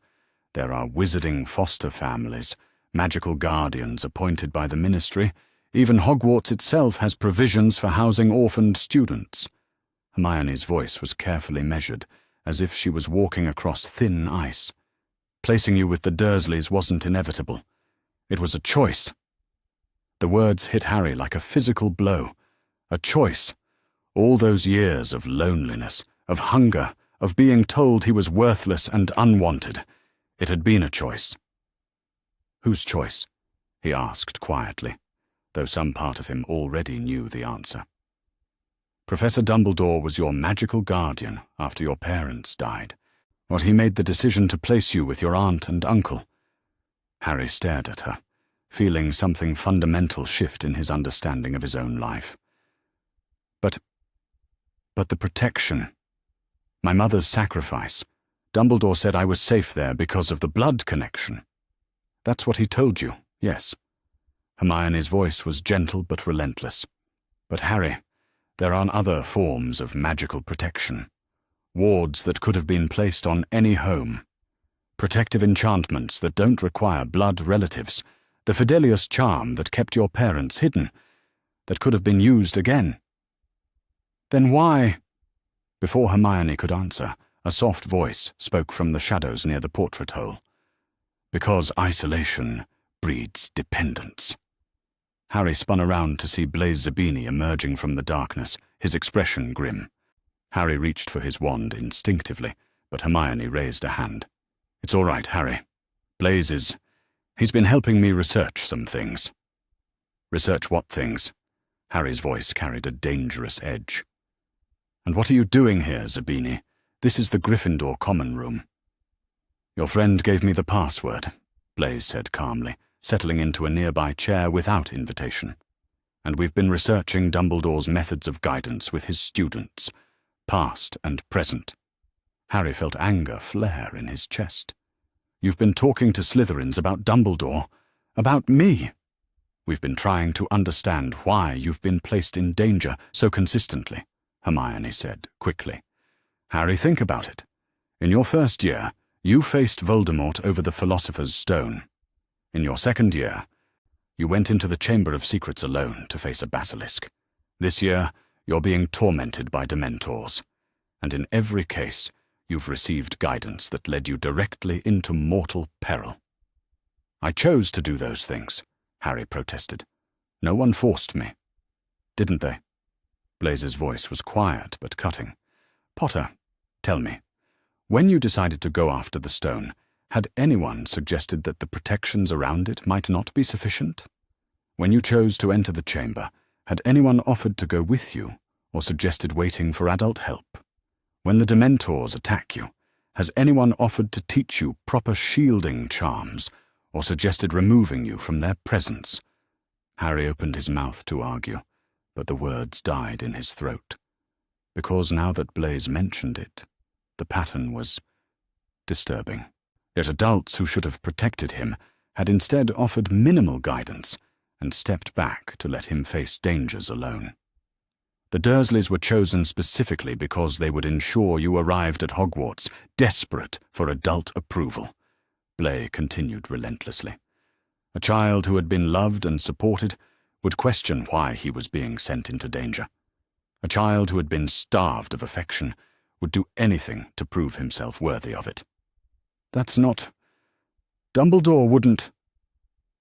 Speaker 1: There are wizarding foster families, magical guardians appointed by the Ministry. Even Hogwarts itself has provisions for housing orphaned students." Hermione's voice was carefully measured, as if she was walking across thin ice. "Placing you with the Dursleys wasn't inevitable. It was a choice. The words hit Harry like a physical blow. A choice. All those years of loneliness, of hunger, of being told he was worthless and unwanted. It had been a choice. Whose choice? He asked quietly, though some part of him already knew the answer. Professor Dumbledore was your magical guardian after your parents died, or he made the decision to place you with your aunt and uncle. Harry stared at her, feeling something fundamental shift in his understanding of his own life. But the protection. My mother's sacrifice. Dumbledore said I was safe there because of the blood connection. That's what he told you, yes. Hermione's voice was gentle but relentless. But Harry, there are other forms of magical protection. Wards that could have been placed on any home. Protective enchantments that don't require blood relatives. The Fidelius charm that kept your parents hidden. That could have been used again. Then why? Before Hermione could answer, a soft voice spoke from the shadows near the portrait hole. Because isolation breeds dependence. Harry spun around to see Blaise Zabini emerging from the darkness, his expression grim. Harry reached for his wand instinctively, but Hermione raised a hand. It's all right, Harry. Blaise he's been helping me research some things. Research what things? Harry's voice carried a dangerous edge. And what are you doing here, Zabini? This is the Gryffindor common room. Your friend gave me the password, Blaise said calmly, settling into a nearby chair without invitation. And we've been researching Dumbledore's methods of guidance with his students, past and present. Harry felt anger flare in his chest. You've been talking to Slytherins about Dumbledore, about me. We've been trying to understand why you've been placed in danger so consistently, Hermione said quickly. Harry, think about it. In your first year, you faced Voldemort over the Philosopher's Stone. In your second year, you went into the Chamber of Secrets alone to face a basilisk. This year, you're being tormented by Dementors. And in every case, you've received guidance that led you directly into mortal peril. I chose to do those things, Harry protested. No one forced me. Didn't they? Blaise's voice was quiet but cutting. Potter, tell me, when you decided to go after the stone, had anyone suggested that the protections around it might not be sufficient? When you chose to enter the chamber, had anyone offered to go with you, or suggested waiting for adult help? When the Dementors attack you, has anyone offered to teach you proper shielding charms, or suggested removing you from their presence? Harry opened his mouth to argue, but the words died in his throat. Because now that Blaise mentioned it, the pattern was disturbing. Yet adults who should have protected him had instead offered minimal guidance and stepped back to let him face dangers alone. The Dursleys were chosen specifically because they would ensure you arrived at Hogwarts desperate for adult approval, Blaise continued relentlessly. A child who had been loved and supported would question why he was being sent into danger. A child who had been starved of affection would do anything to prove himself worthy of it. That's not... Dumbledore wouldn't...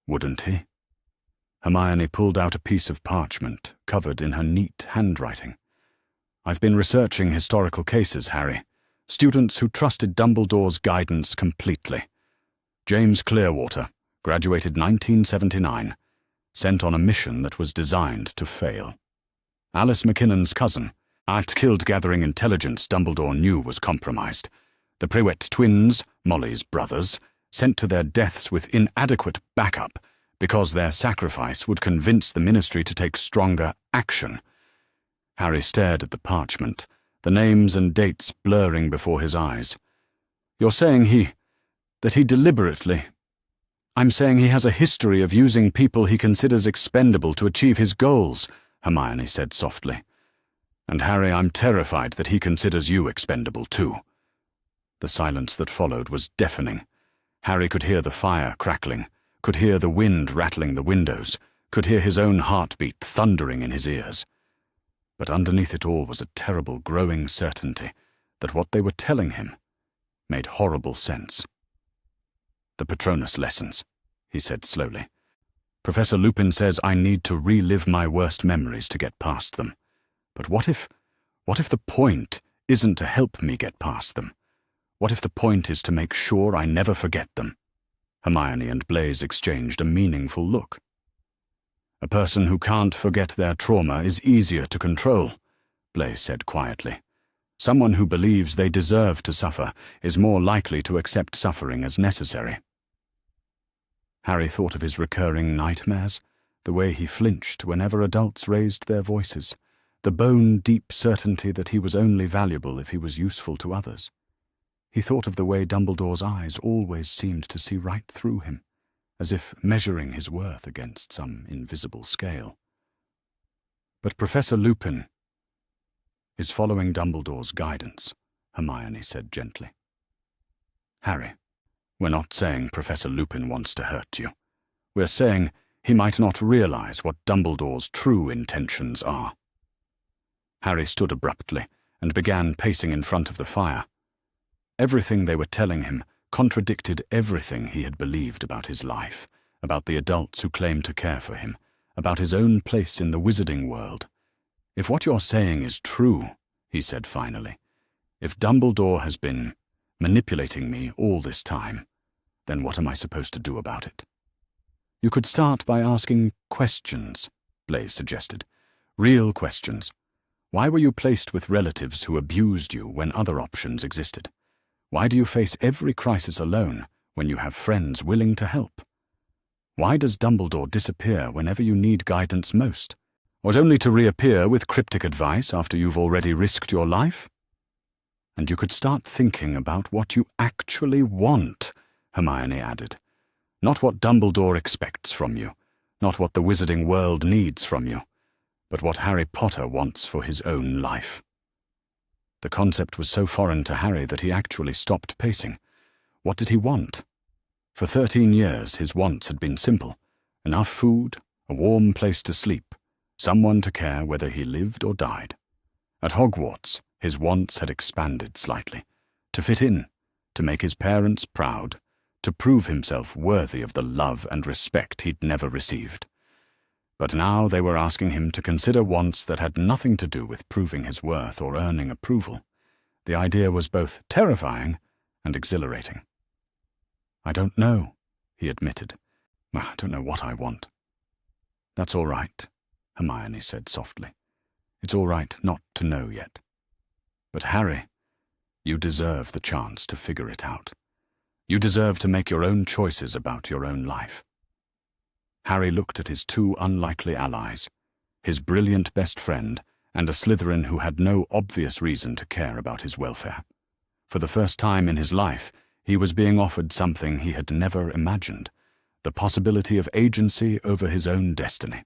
Speaker 1: Wouldn't he? Hermione pulled out a piece of parchment covered in her neat handwriting. I've been researching historical cases, Harry. Students who trusted Dumbledore's guidance completely. James Clearwater, graduated 1979, sent on a mission that was designed to fail. Alice McKinnon's cousin, killed gathering intelligence Dumbledore knew was compromised. The Prewett twins, Molly's brothers, sent to their deaths with inadequate backup because their sacrifice would convince the Ministry to take stronger action. Harry stared at the parchment, the names and dates blurring before his eyes. You're saying that he deliberately... I'm saying he has a history of using people he considers expendable to achieve his goals, Hermione said softly. And Harry, I'm terrified that he considers you expendable too. The silence that followed was deafening. Harry could hear the fire crackling, could hear the wind rattling the windows, could hear his own heartbeat thundering in his ears. But underneath it all was a terrible growing certainty that what they were telling him made horrible sense. The Patronus lessons, he said slowly. Professor Lupin says I need to relive my worst memories to get past them. But what if the point isn't to help me get past them? What if the point is to make sure I never forget them? Hermione and Blaise exchanged a meaningful look. A person who can't forget their trauma is easier to control, Blaise said quietly. Someone who believes they deserve to suffer is more likely to accept suffering as necessary. Harry thought of his recurring nightmares, the way he flinched whenever adults raised their voices, the bone-deep certainty that he was only valuable if he was useful to others. He thought of the way Dumbledore's eyes always seemed to see right through him, as if measuring his worth against some invisible scale. But Professor Lupin is following Dumbledore's guidance, Hermione said gently. Harry, we're not saying Professor Lupin wants to hurt you. We're saying he might not realize what Dumbledore's true intentions are. Harry stood abruptly and began pacing in front of the fire. Everything they were telling him contradicted everything he had believed about his life, about the adults who claimed to care for him, about his own place in the wizarding world. If what you're saying is true, he said finally, if Dumbledore has been manipulating me all this time, then what am I supposed to do about it? You could start by asking questions, Blaise suggested. Real questions. Why were you placed with relatives who abused you when other options existed? Why do you face every crisis alone when you have friends willing to help? Why does Dumbledore disappear whenever you need guidance most? Or only to reappear with cryptic advice after you've already risked your life? And you could start thinking about what you actually want, Hermione added. Not what Dumbledore expects from you, not what the wizarding world needs from you, but what Harry Potter wants for his own life. The concept was so foreign to Harry that he actually stopped pacing. What did he want? For 13 years his wants had been simple. Enough food, a warm place to sleep, someone to care whether he lived or died. At Hogwarts, his wants had expanded slightly. To fit in, to make his parents proud, to prove himself worthy of the love and respect he'd never received. But now they were asking him to consider wants that had nothing to do with proving his worth or earning approval. The idea was both terrifying and exhilarating. I don't know, he admitted. I don't know what I want. That's all right, Hermione said softly. It's all right not to know yet. But Harry, you deserve the chance to figure it out. You deserve to make your own choices about your own life. Harry looked at his two unlikely allies, his brilliant best friend and a Slytherin who had no obvious reason to care about his welfare. For the first time in his life, he was being offered something he had never imagined, the possibility of agency over his own destiny.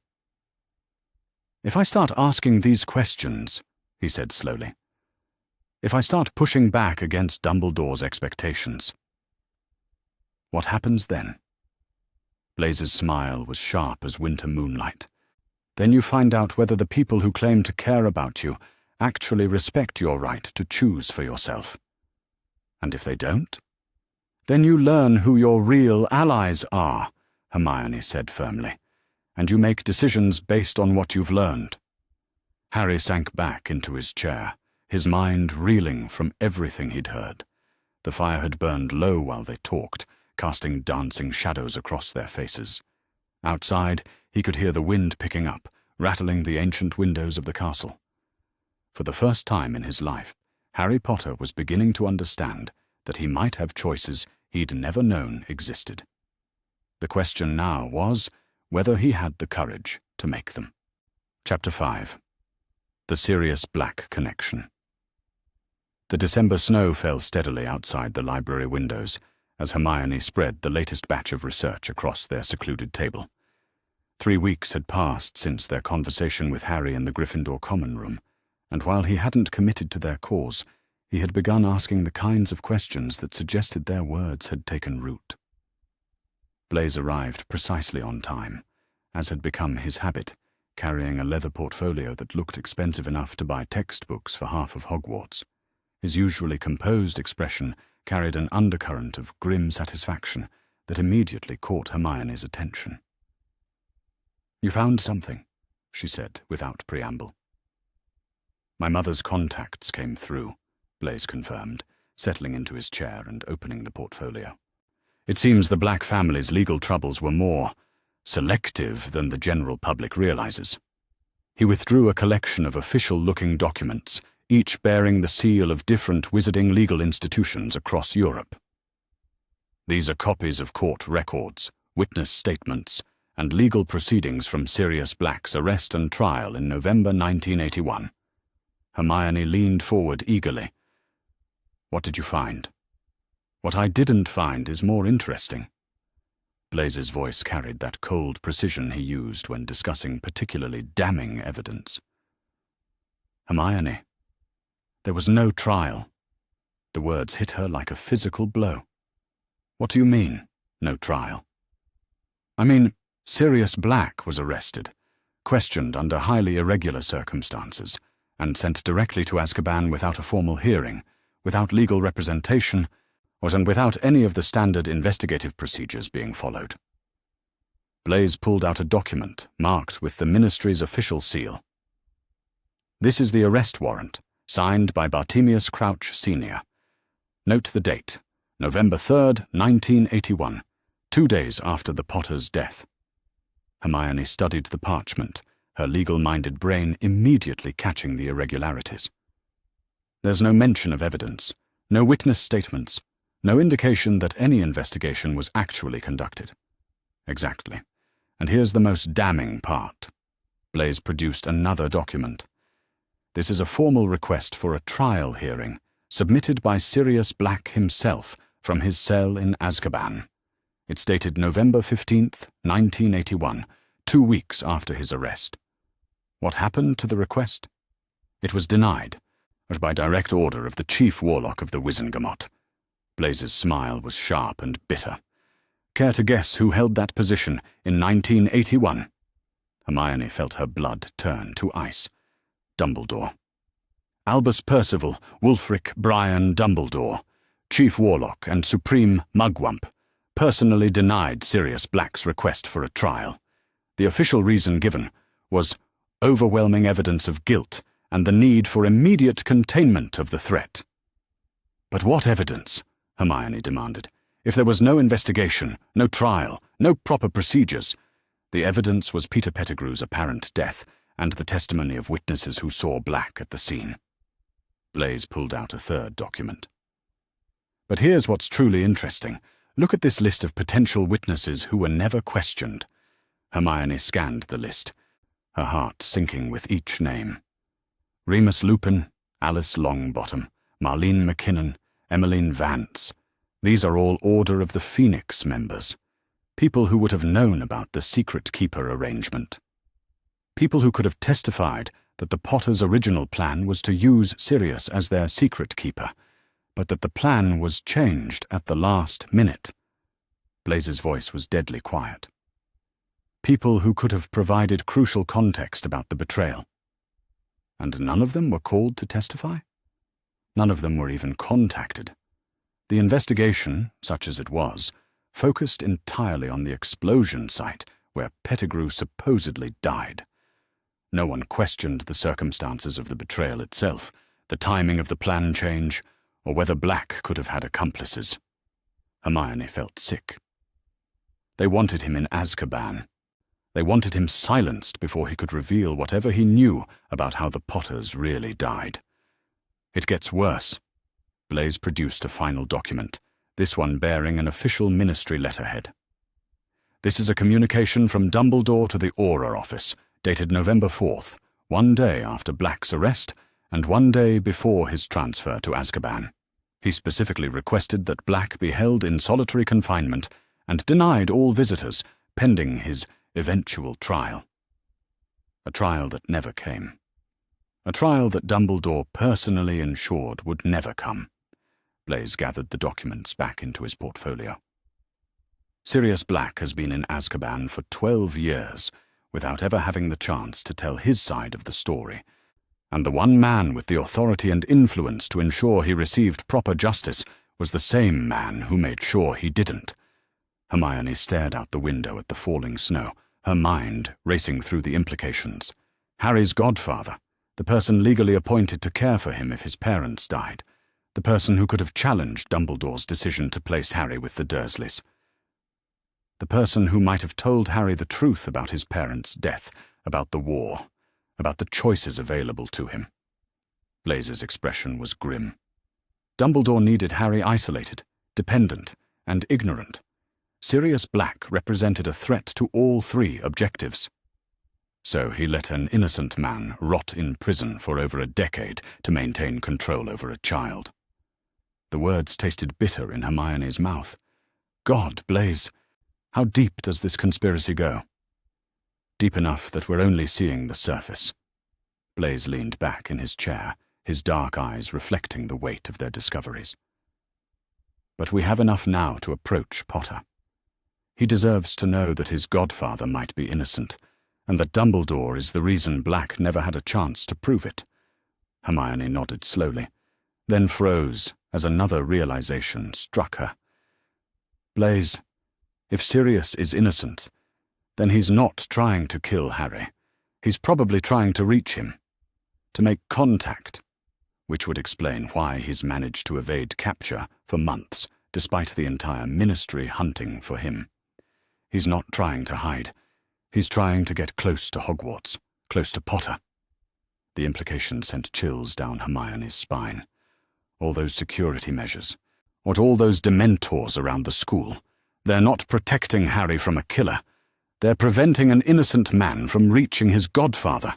Speaker 1: If I start asking these questions, he said slowly, if I start pushing back against Dumbledore's expectations, what happens then? Blaise's smile was sharp as winter moonlight. Then you find out whether the people who claim to care about you actually respect your right to choose for yourself. And if they don't? Then you learn who your real allies are, Hermione said firmly, and you make decisions based on what you've learned. Harry sank back into his chair, his mind reeling from everything he'd heard. The fire had burned low while they talked, casting dancing shadows across their faces. Outside, he could hear the wind picking up, rattling the ancient windows of the castle. For the first time in his life, Harry Potter was beginning to understand that he might have choices he'd never known existed. The question now was whether he had the courage to make them. Chapter 5. The Sirius Black Connection. The December snow fell steadily outside the library windows, as Hermione spread the latest batch of research across their secluded table. 3 weeks had passed since their conversation with Harry in the Gryffindor common room, and while he hadn't committed to their cause, he had begun asking the kinds of questions that suggested their words had taken root. Blaise arrived precisely on time, as had become his habit, carrying a leather portfolio that looked expensive enough to buy textbooks for half of Hogwarts. His usually composed expression carried an undercurrent of grim satisfaction that immediately caught Hermione's attention. "You found something," she said without preamble. "My mother's contacts came through," Blaze confirmed, settling into his chair and opening the portfolio. "It seems the Black family's legal troubles were more selective than the general public realizes." He withdrew a collection of official-looking documents, each bearing the seal of different wizarding legal institutions across Europe. "These are copies of court records, witness statements, and legal proceedings from Sirius Black's arrest and trial in November 1981. Hermione leaned forward eagerly. "What did you find?" "What I didn't find is more interesting." Blaze's voice carried that cold precision he used when discussing particularly damning evidence. "Hermione, there was no trial." The words hit her like a physical blow. "What do you mean, no trial?" "I mean, Sirius Black was arrested, questioned under highly irregular circumstances, and sent directly to Azkaban without a formal hearing, without legal representation, and without any of the standard investigative procedures being followed." Blaze pulled out a document marked with the Ministry's official seal. "This is the arrest warrant, signed by Bartemius Crouch Sr. Note the date, November 3rd, 1981, 2 days after the Potter's death." Hermione studied the parchment, her legal-minded brain immediately catching the irregularities. "There's no mention of evidence, no witness statements, no indication that any investigation was actually conducted." "Exactly. And here's the most damning part." Blaze produced another document. "This is a formal request for a trial hearing, submitted by Sirius Black himself from his cell in Azkaban. It's dated November 15th, 1981, 2 weeks after his arrest." "What happened to the request?" "It was denied, but by direct order of the chief warlock of the Wizengamot." Blaze's smile was sharp and bitter. "Care to guess who held that position in 1981? Hermione felt her blood turn to ice. "Dumbledore. Albus Percival Wulfric Brian Dumbledore, Chief Warlock and Supreme Mugwump, personally denied Sirius Black's request for a trial. The official reason given was overwhelming evidence of guilt and the need for immediate containment of the threat." "But what evidence?" Hermione demanded. "If there was no investigation, no trial, no proper procedures." "The evidence was Peter Pettigrew's apparent death and the testimony of witnesses who saw Black at the scene." Blaze pulled out a third document. "But here's what's truly interesting. Look at this list of potential witnesses who were never questioned." Hermione scanned the list, her heart sinking with each name. Remus Lupin, Alice Longbottom, Marlene McKinnon, Emmeline Vance. These are all Order of the Phoenix members. People who would have known about the Secret Keeper arrangement. People who could have testified that the Potters' original plan was to use Sirius as their secret keeper, but that the plan was changed at the last minute. Blaze's voice was deadly quiet. People who could have provided crucial context about the betrayal. And none of them were called to testify? None of them were even contacted. The investigation, such as it was, focused entirely on the explosion site where Pettigrew supposedly died. No one questioned the circumstances of the betrayal itself, the timing of the plan change, or whether Black could have had accomplices. Hermione felt sick. They wanted him in Azkaban. They wanted him silenced before he could reveal whatever he knew about how the Potters really died. It gets worse. Blaze produced a final document, this one bearing an official ministry letterhead. "This is a communication from Dumbledore to the Aura office, dated November 4th, 1 day after Black's arrest and 1 day before his transfer to Azkaban. He specifically requested that Black be held in solitary confinement and denied all visitors pending his eventual trial." A trial that never came. A trial that Dumbledore personally ensured would never come. Blaze gathered the documents back into his portfolio. Sirius Black has been in Azkaban for 12 years, without ever having the chance to tell his side of the story, and the one man with the authority and influence to ensure he received proper justice was the same man who made sure he didn't. Hermione stared out the window at the falling snow, her mind racing through the implications. Harry's godfather, the person legally appointed to care for him if his parents died, the person who could have challenged Dumbledore's decision to place Harry with the Dursleys, the person who might have told Harry the truth about his parents' death, about the war, about the choices available to him. Blaze's expression was grim. Dumbledore needed Harry isolated, dependent, and ignorant. Sirius Black represented a threat to all three objectives. So he let an innocent man rot in prison for over a decade to maintain control over a child. The words tasted bitter in Hermione's mouth. God, Blaze, how deep does this conspiracy go? Deep enough that we're only seeing the surface. Blaze leaned back in his chair, his dark eyes reflecting the weight of their discoveries. But we have enough now to approach Potter. He deserves to know that his godfather might be innocent, and that Dumbledore is the reason Black never had a chance to prove it. Hermione nodded slowly, then froze as another realization struck her. Blaze, if Sirius is innocent, then he's not trying to kill Harry. He's probably trying to reach him, to make contact, which would explain why he's managed to evade capture for months, despite the entire Ministry hunting for him. He's not trying to hide. He's trying to get close to Hogwarts, close to Potter. The implication sent chills down Hermione's spine. All those security measures, what all those Dementors around the school, they're not protecting Harry from a killer. They're preventing an innocent man from reaching his godfather.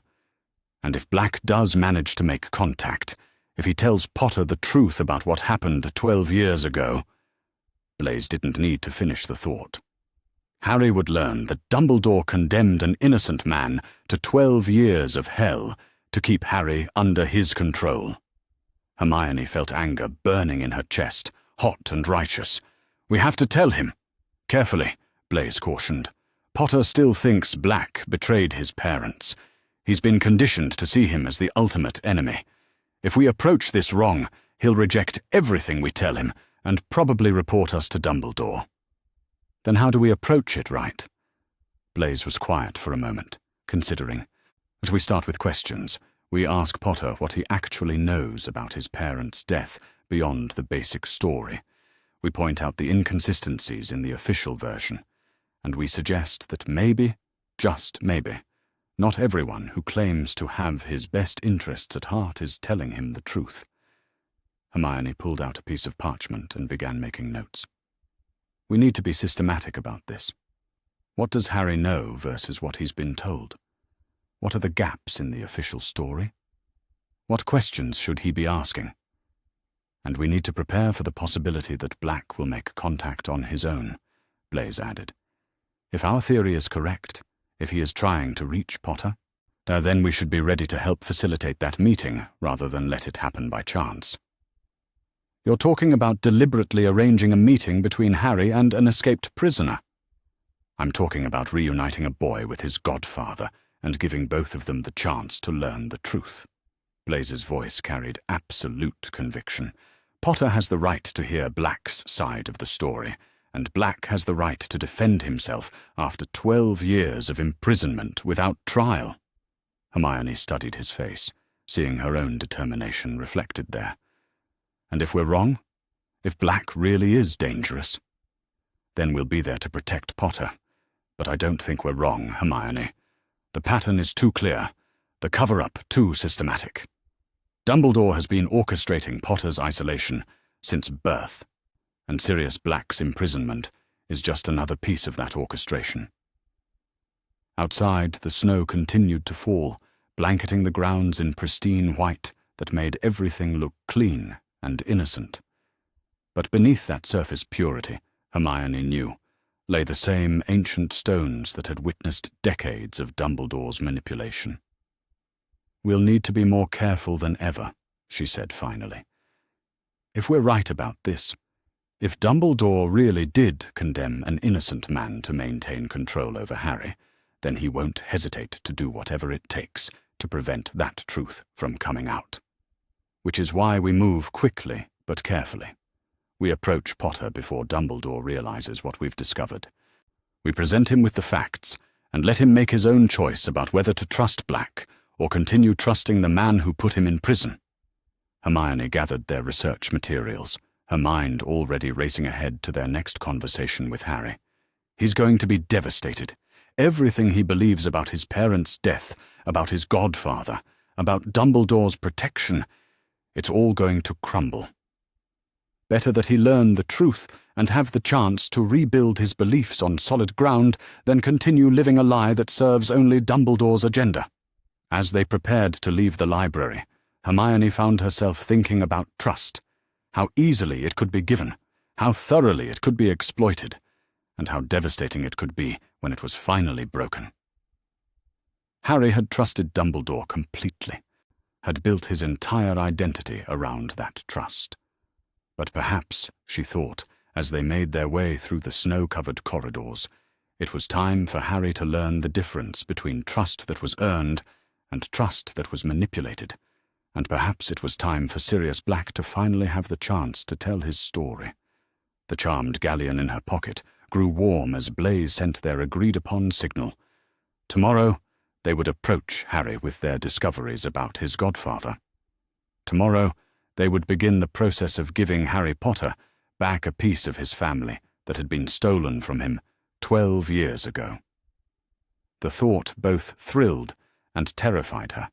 Speaker 1: And if Black does manage to make contact, if he tells Potter the truth about what happened 12 years ago, Blaze didn't need to finish the thought. Harry would learn that Dumbledore condemned an innocent man to 12 years of hell to keep Harry under his control. Hermione felt anger burning in her chest, hot and righteous. We have to tell him. Carefully, Blaze cautioned. Potter still thinks Black betrayed his parents. He's been conditioned to see him as the ultimate enemy. If we approach this wrong, he'll reject everything we tell him and probably report us to Dumbledore. Then how do we approach it right? Blaze was quiet for a moment, considering. As we start with questions, we ask Potter what he actually knows about his parents' death beyond the basic story. We point out the inconsistencies in the official version, and we suggest that maybe, just maybe, not everyone who claims to have his best interests at heart is telling him the truth. Hermione pulled out a piece of parchment and began making notes. We need to be systematic about this. What does Harry know versus what he's been told? What are the gaps in the official story? What questions should he be asking? And we need to prepare for the possibility that Black will make contact on his own, Blaze added. If our theory is correct, if he is trying to reach Potter, then we should be ready to help facilitate that meeting rather than let it happen by chance. You're talking about deliberately arranging a meeting between Harry and an escaped prisoner. I'm talking about reuniting a boy with his godfather and giving both of them the chance to learn the truth. Blaze's voice carried absolute conviction. Potter has the right to hear Black's side of the story, and Black has the right to defend himself after 12 years of imprisonment without trial. Hermione studied his face, seeing her own determination reflected there. And if we're wrong, if Black really is dangerous, then we'll be there to protect Potter. But I don't think we're wrong, Hermione. The pattern is too clear, the cover-up too systematic. Dumbledore has been orchestrating Potter's isolation since birth, and Sirius Black's imprisonment is just another piece of that orchestration. Outside, the snow continued to fall, blanketing the grounds in pristine white that made everything look clean and innocent. But beneath that surface purity, Hermione knew, lay the same ancient stones that had witnessed decades of Dumbledore's manipulation. We'll need to be more careful than ever, she said finally. If we're right about this, if Dumbledore really did condemn an innocent man to maintain control over Harry, then he won't hesitate to do whatever it takes to prevent that truth from coming out. Which is why we move quickly but carefully. We approach Potter before Dumbledore realizes what we've discovered. We present him with the facts and let him make his own choice about whether to trust Black or continue trusting the man who put him in prison. Hermione gathered their research materials, her mind already racing ahead to their next conversation with Harry. He's going to be devastated. Everything he believes about his parents' death, about his godfather, about Dumbledore's protection, it's all going to crumble. Better that he learn the truth and have the chance to rebuild his beliefs on solid ground than continue living a lie that serves only Dumbledore's agenda. As they prepared to leave the library, Hermione found herself thinking about trust, how easily it could be given, how thoroughly it could be exploited, and how devastating it could be when it was finally broken. Harry had trusted Dumbledore completely, had built his entire identity around that trust. But perhaps, she thought, as they made their way through the snow-covered corridors, it was time for Harry to learn the difference between trust that was earned and trust that was manipulated, and perhaps it was time for Sirius Black to finally have the chance to tell his story. The charmed galleon in her pocket grew warm as Blaise sent their agreed-upon signal. Tomorrow, they would approach Harry with their discoveries about his godfather. Tomorrow, they would begin the process of giving Harry Potter back a piece of his family that had been stolen from him 12 years ago. The thought both thrilled and terrified her.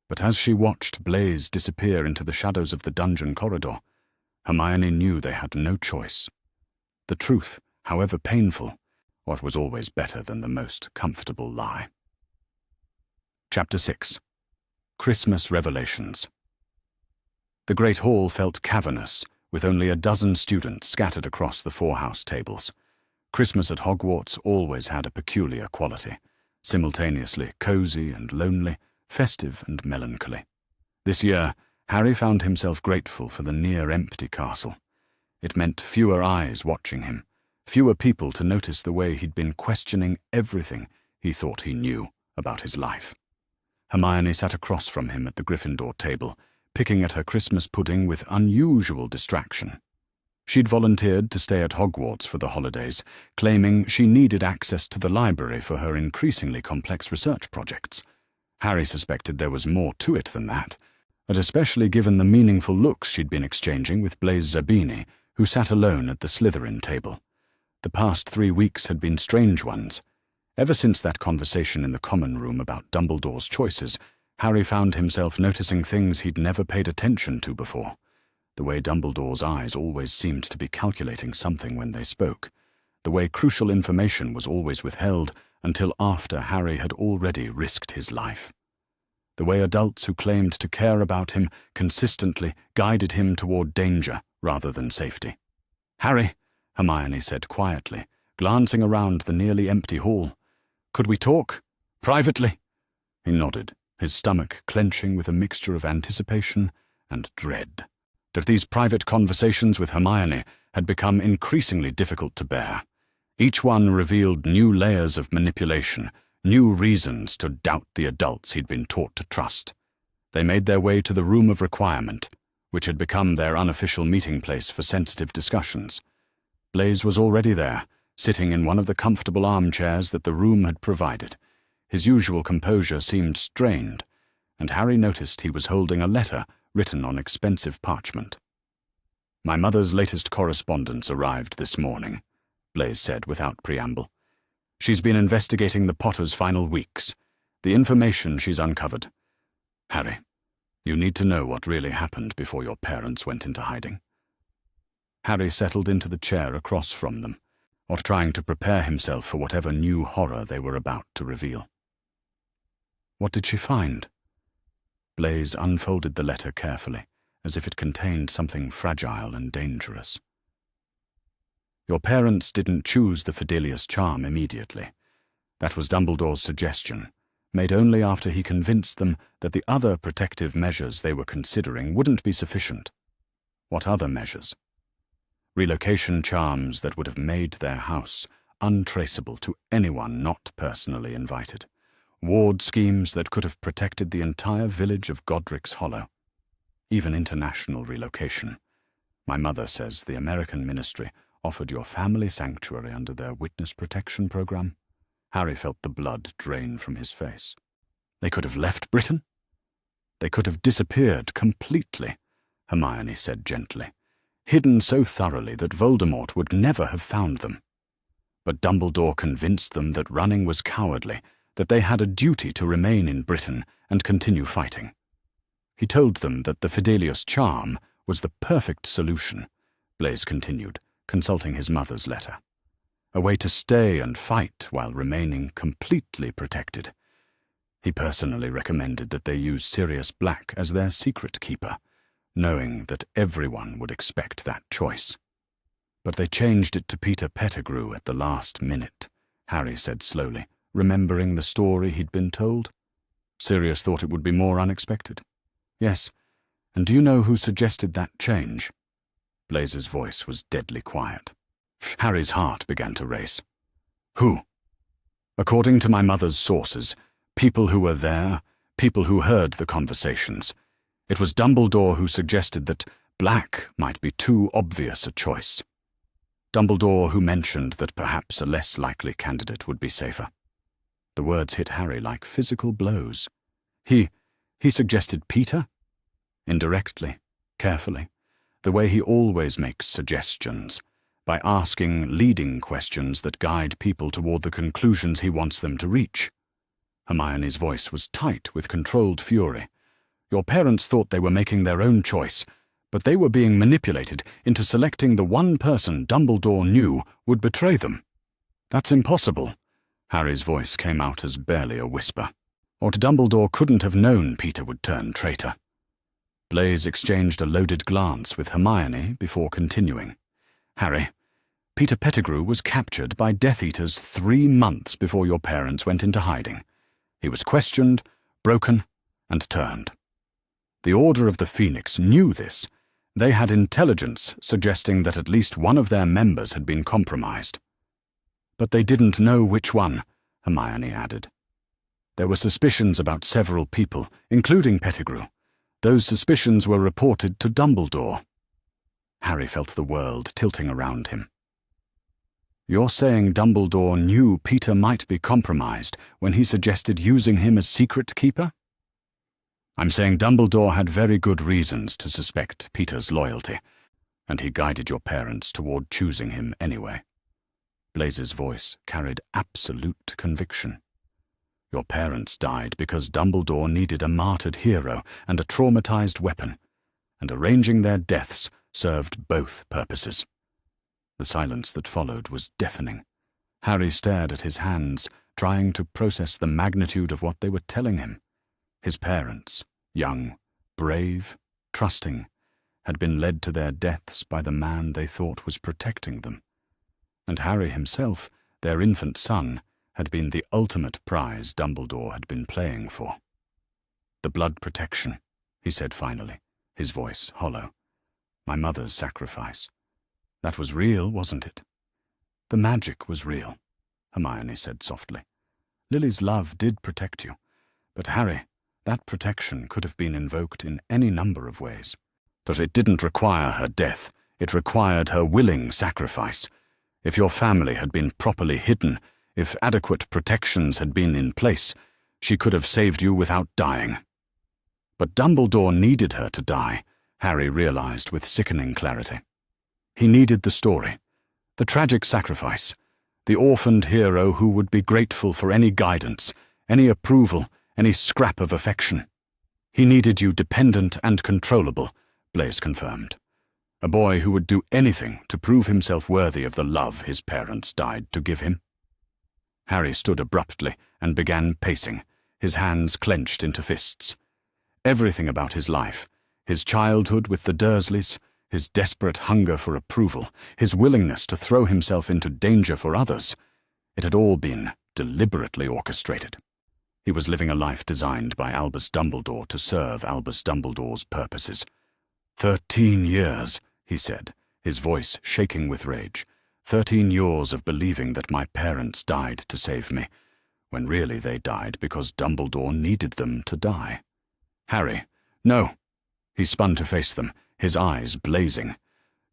Speaker 1: But as she watched Blaise disappear into the shadows of the dungeon corridor, Hermione knew they had no choice. The truth, however painful, what was always better than the most comfortable lie. Chapter 6. Christmas Revelations. The Great Hall felt cavernous, with only a dozen students scattered across the 4 house tables. Christmas at Hogwarts always had a peculiar quality, simultaneously cozy and lonely, festive and melancholy. This year, Harry found himself grateful for the near-empty castle. It meant fewer eyes watching him, fewer people to notice the way he'd been questioning everything he thought he knew about his life. Hermione sat across from him at the Gryffindor table, picking at her Christmas pudding with unusual distraction. She'd volunteered to stay at Hogwarts for the holidays, claiming she needed access to the library for her increasingly complex research projects. Harry suspected there was more to it than that, and especially given the meaningful looks she'd been exchanging with Blaise Zabini, who sat alone at the Slytherin table. The past 3 weeks had been strange ones. Ever since that conversation in the common room about Dumbledore's choices, Harry found himself noticing things he'd never paid attention to before. The way Dumbledore's eyes always seemed to be calculating something when they spoke. The way crucial information was always withheld until after Harry had already risked his life. The way adults who claimed to care about him consistently guided him toward danger rather than safety. "Harry," Hermione said quietly, glancing around the nearly empty hall. "Could we talk? Privately?" He nodded, his stomach clenching with a mixture of anticipation and dread. That these private conversations with Hermione had become increasingly difficult to bear. Each one revealed new layers of manipulation, new reasons to doubt the adults he'd been taught to trust. They made their way to the Room of Requirement, which had become their unofficial meeting place for sensitive discussions. Blaise was already there, sitting in one of the comfortable armchairs that the room had provided. His usual composure seemed strained, and Harry noticed he was holding a letter written on expensive parchment. "My mother's latest correspondence arrived this morning," Blaise said without preamble. "She's been investigating the Potter's final weeks, the information she's uncovered. Harry, you need to know what really happened before your parents went into hiding." Harry settled into the chair across from them, or trying to prepare himself for whatever new horror they were about to reveal. "What did she find?" Blaise unfolded the letter carefully, as if it contained something fragile and dangerous. "Your parents didn't choose the Fidelius charm immediately. That was Dumbledore's suggestion, made only after he convinced them that the other protective measures they were considering wouldn't be sufficient." "What other measures?" "Relocation charms that would have made their house untraceable to anyone not personally invited. Ward schemes that could have protected the entire village of Godric's Hollow. Even international relocation. My mother says the American ministry offered your family sanctuary under their witness protection program." Harry felt the blood drain from his face. They could have left Britain? They could have disappeared completely, Hermione said gently, hidden so thoroughly that Voldemort would never have found them. But Dumbledore convinced them that running was cowardly, that they had a duty to remain in Britain and continue fighting. He told them that the Fidelius charm was the perfect solution, Blaise continued, consulting his mother's letter. A way to stay and fight while remaining completely protected. He personally recommended that they use Sirius Black as their secret keeper, knowing that everyone would expect that choice. But they changed it to Peter Pettigrew at the last minute, Harry said slowly, remembering the story he'd been told. Sirius thought it would be more unexpected. Yes, and do you know who suggested that change? Blaise's voice was deadly quiet. Harry's heart began to race. Who? According to my mother's sources, people who were there, people who heard the conversations, it was Dumbledore who suggested that Black might be too obvious a choice. Dumbledore who mentioned that perhaps a less likely candidate would be safer. The words hit Harry like physical blows. He suggested Peter? Indirectly, carefully, the way he always makes suggestions, by asking leading questions that guide people toward the conclusions he wants them to reach. Hermione's voice was tight with controlled fury. Your parents thought they were making their own choice, but they were being manipulated into selecting the one person Dumbledore knew would betray them. That's impossible. Harry's voice came out as barely a whisper. Or Dumbledore couldn't have known Peter would turn traitor. Blaise exchanged a loaded glance with Hermione before continuing. Harry, Peter Pettigrew was captured by Death Eaters 3 months before your parents went into hiding. He was questioned, broken, and turned. The Order of the Phoenix knew this. They had intelligence suggesting that at least one of their members had been compromised. But they didn't know which one, Hermione added. There were suspicions about several people, including Pettigrew. Those suspicions were reported to Dumbledore. Harry felt the world tilting around him. You're saying Dumbledore knew Peter might be compromised when he suggested using him as secret keeper? I'm saying Dumbledore had very good reasons to suspect Peter's loyalty, and he guided your parents toward choosing him anyway. Blaise's voice carried absolute conviction. Your parents died because Dumbledore needed a martyred hero and a traumatized weapon, and arranging their deaths served both purposes. The silence that followed was deafening. Harry stared at his hands, trying to process the magnitude of what they were telling him. His parents, young, brave, trusting, had been led to their deaths by the man they thought was protecting them. And Harry himself, their infant son, had been the ultimate prize Dumbledore had been playing for. The blood protection, he said finally, his voice hollow. My mother's sacrifice. That was real, wasn't it? The magic was real, Hermione said softly. Lily's love did protect you, but Harry, that protection could have been invoked in any number of ways. But it didn't require her death, it required her willing sacrifice. If your family had been properly hidden, if adequate protections had been in place, she could have saved you without dying. But Dumbledore needed her to die, Harry realized with sickening clarity. He needed the story, the tragic sacrifice, the orphaned hero who would be grateful for any guidance, any approval, any scrap of affection. He needed you dependent and controllable, Blaise confirmed. A boy who would do anything to prove himself worthy of the love his parents died to give him. Harry stood abruptly and began pacing, his hands clenched into fists. Everything about his life, his childhood with the Dursleys, his desperate hunger for approval, his willingness to throw himself into danger for others, it had all been deliberately orchestrated. He was living a life designed by Albus Dumbledore to serve Albus Dumbledore's purposes. 13 years, he said, his voice shaking with rage. 13 years of believing that my parents died to save me, when really they died because Dumbledore needed them to die. Harry, no. He spun to face them, his eyes blazing.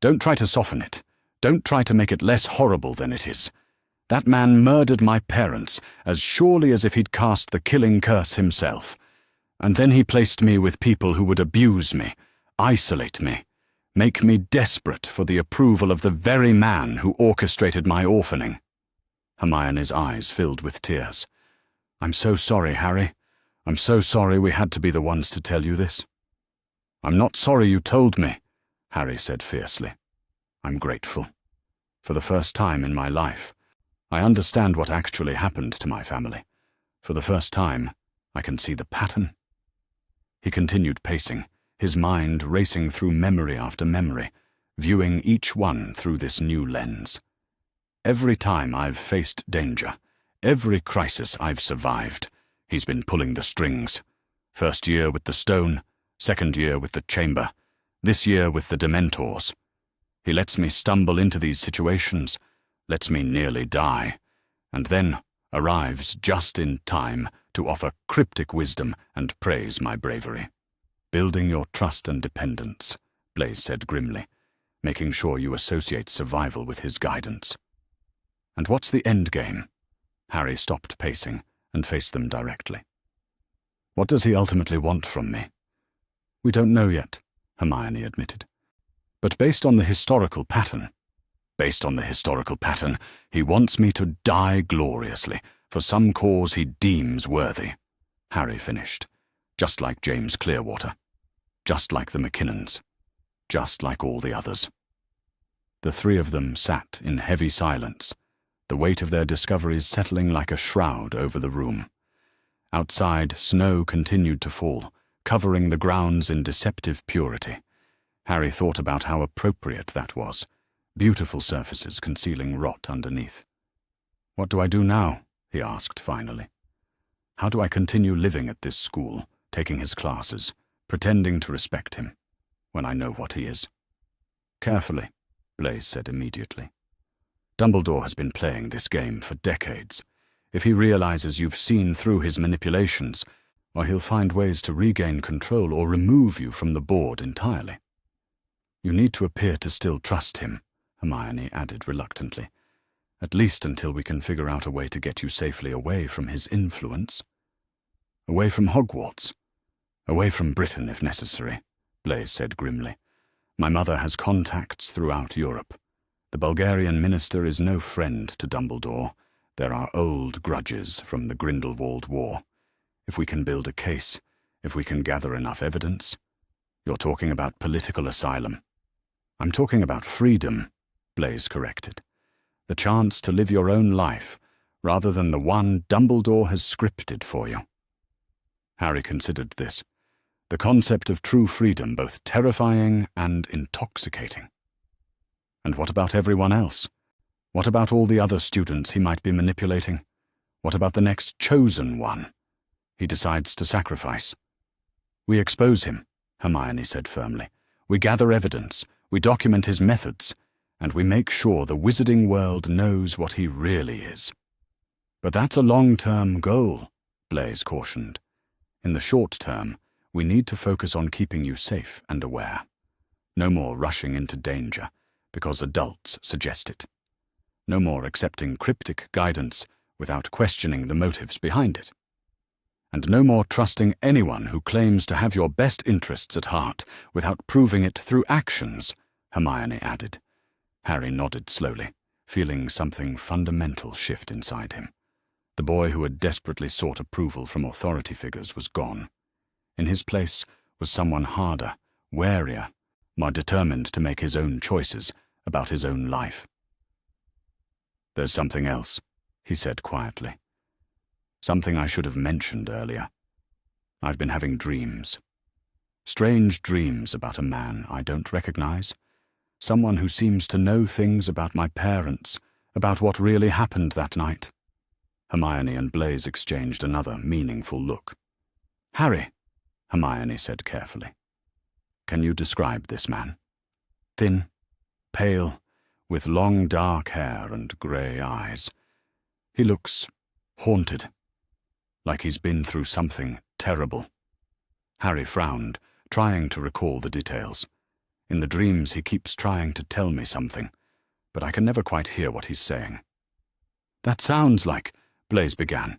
Speaker 1: Don't try to soften it. Don't try to make it less horrible than it is. That man murdered my parents as surely as if he'd cast the killing curse himself. And then he placed me with people who would abuse me, isolate me, make me desperate for the approval of the very man who orchestrated my orphaning." Hermione's eyes filled with tears. "I'm so sorry, Harry. I'm so sorry we had to be the ones to tell you this." "I'm not sorry you told me," Harry said fiercely. "I'm grateful. For the first time in my life, I understand what actually happened to my family. For the first time, I can see the pattern." He continued pacing, his mind racing through memory after memory, viewing each one through this new lens. "Every time I've faced danger, every crisis I've survived, he's been pulling the strings. First year with the stone, second year with the chamber, this year with the Dementors. He lets me stumble into these situations, lets me nearly die, and then arrives just in time to offer cryptic wisdom and praise my bravery." "Building your trust and dependence," Blaise said grimly, "making sure you associate survival with his guidance." "And what's the end game?" Harry stopped pacing and faced them directly. "What does he ultimately want from me?" "We don't know yet," Hermione admitted. "But based on the historical pattern, he wants me to die gloriously for some cause he deems worthy," Harry finished, "just like James Clearwater, just like the McKinnons, just like all the others." The three of them sat in heavy silence, the weight of their discoveries settling like a shroud over the room. Outside, snow continued to fall, covering the grounds in deceptive purity. Harry thought about how appropriate that was, beautiful surfaces concealing rot underneath. "What do I do now?" he asked finally. "How do I continue living at this school, taking his classes, pretending to respect him, when I know what he is?" "Carefully," Blaise said immediately. "Dumbledore has been playing this game for decades. If he realizes you've seen through his manipulations, or he'll find ways to regain control or remove you from the board entirely." "You need to appear to still trust him," Hermione added reluctantly, "at least until we can figure out a way to get you safely away from his influence." "Away from Hogwarts? Away from Britain, if necessary," Blaise said grimly. "My mother has contacts throughout Europe. The Bulgarian minister is no friend to Dumbledore. There are old grudges from the Grindelwald War. If we can build a case, if we can gather enough evidence—" "You're talking about political asylum." "I'm talking about freedom," Blaise corrected. "The chance to live your own life, rather than the one Dumbledore has scripted for you." Harry considered this, the concept of true freedom both terrifying and intoxicating. And what about everyone else? What about all the other students he might be manipulating? What about the next chosen one he decides to sacrifice? "We expose him," Hermione said firmly. "We gather evidence, we document his methods, and we make sure the wizarding world knows what he really is." "But that's a long-term goal," Blaise cautioned. "In the short term, we need to focus on keeping you safe and aware. No more rushing into danger because adults suggest it. No more accepting cryptic guidance without questioning the motives behind it. And no more trusting anyone who claims to have your best interests at heart without proving it through actions," Hermione added. Harry nodded slowly, feeling something fundamental shift inside him. The boy who had desperately sought approval from authority figures was gone. In his place was someone harder, warier, more determined to make his own choices about his own life. "There's something else," he said quietly. "Something I should have mentioned earlier. I've been having dreams. Strange dreams about a man I don't recognize. Someone who seems to know things about my parents, about what really happened that night." Hermione and Blaise exchanged another meaningful look. "Harry," Hermione said carefully, "can you describe this man? Thin, pale, with long dark hair and grey eyes. He looks haunted, like he's been through something terrible." Harry frowned, trying to recall the details. "In the dreams he keeps trying to tell me something, but I can never quite hear what he's saying." That sounds like, Blaise began,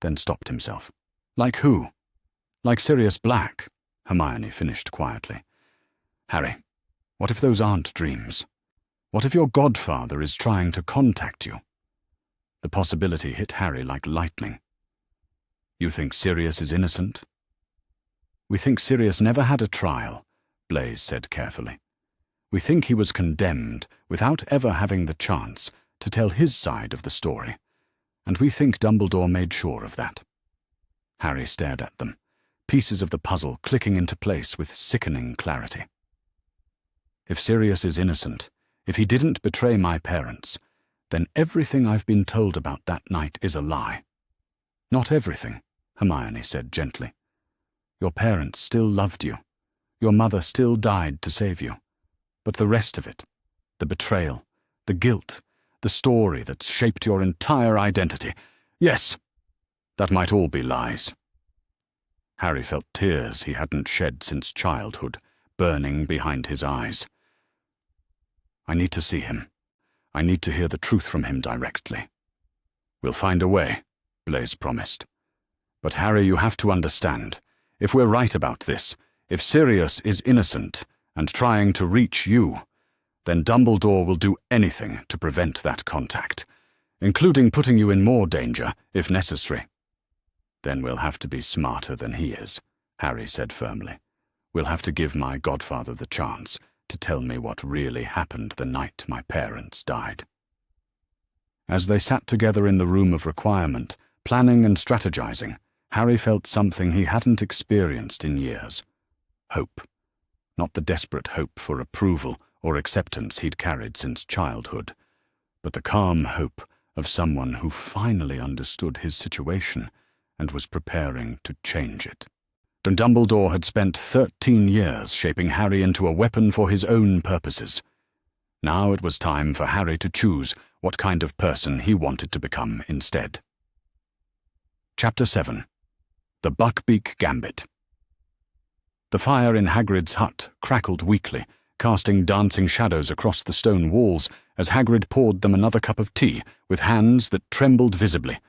Speaker 1: then stopped himself. Like who? Like Sirius Black, Hermione finished quietly. Harry, what if those aren't dreams? What if your godfather is trying to contact you? The possibility hit Harry like lightning. You think Sirius is innocent? We think Sirius never had a trial, Blaise said carefully. We think he was condemned without ever having the chance to tell his side of the story, and we think Dumbledore made sure of that. Harry stared at them, pieces of the puzzle clicking into place with sickening clarity. If Sirius is innocent, if he didn't betray my parents, then everything I've been told about that night is a lie. Not everything, Hermione said gently. Your parents still loved you. Your mother still died to save you. But the rest of it, the betrayal, the guilt, the story that's shaped your entire identity, yes, that might all be lies. Harry felt tears he hadn't shed since childhood, burning behind his eyes. I need to see him. I need to hear the truth from him directly. We'll find a way, Blaise promised. But Harry, you have to understand, if we're right about this, if Sirius is innocent and trying to reach you, then Dumbledore will do anything to prevent that contact, including putting you in more danger if necessary. Then we'll have to be smarter than he is, Harry said firmly. We'll have to give my godfather the chance to tell me what really happened the night my parents died. As they sat together in the room of requirement, planning and strategizing, Harry felt something he hadn't experienced in years. Hope. Not the desperate hope for approval or acceptance he'd carried since childhood, but the calm hope of someone who finally understood his situation and was preparing to change it. Dumbledore had spent 13 years shaping Harry into a weapon for his own purposes. Now it was time for Harry to choose what kind of person he wanted to become instead. Chapter 7. The Buckbeak Gambit. The fire in Hagrid's hut crackled weakly, casting dancing shadows across the stone walls as Hagrid poured them another cup of tea with hands that trembled visibly.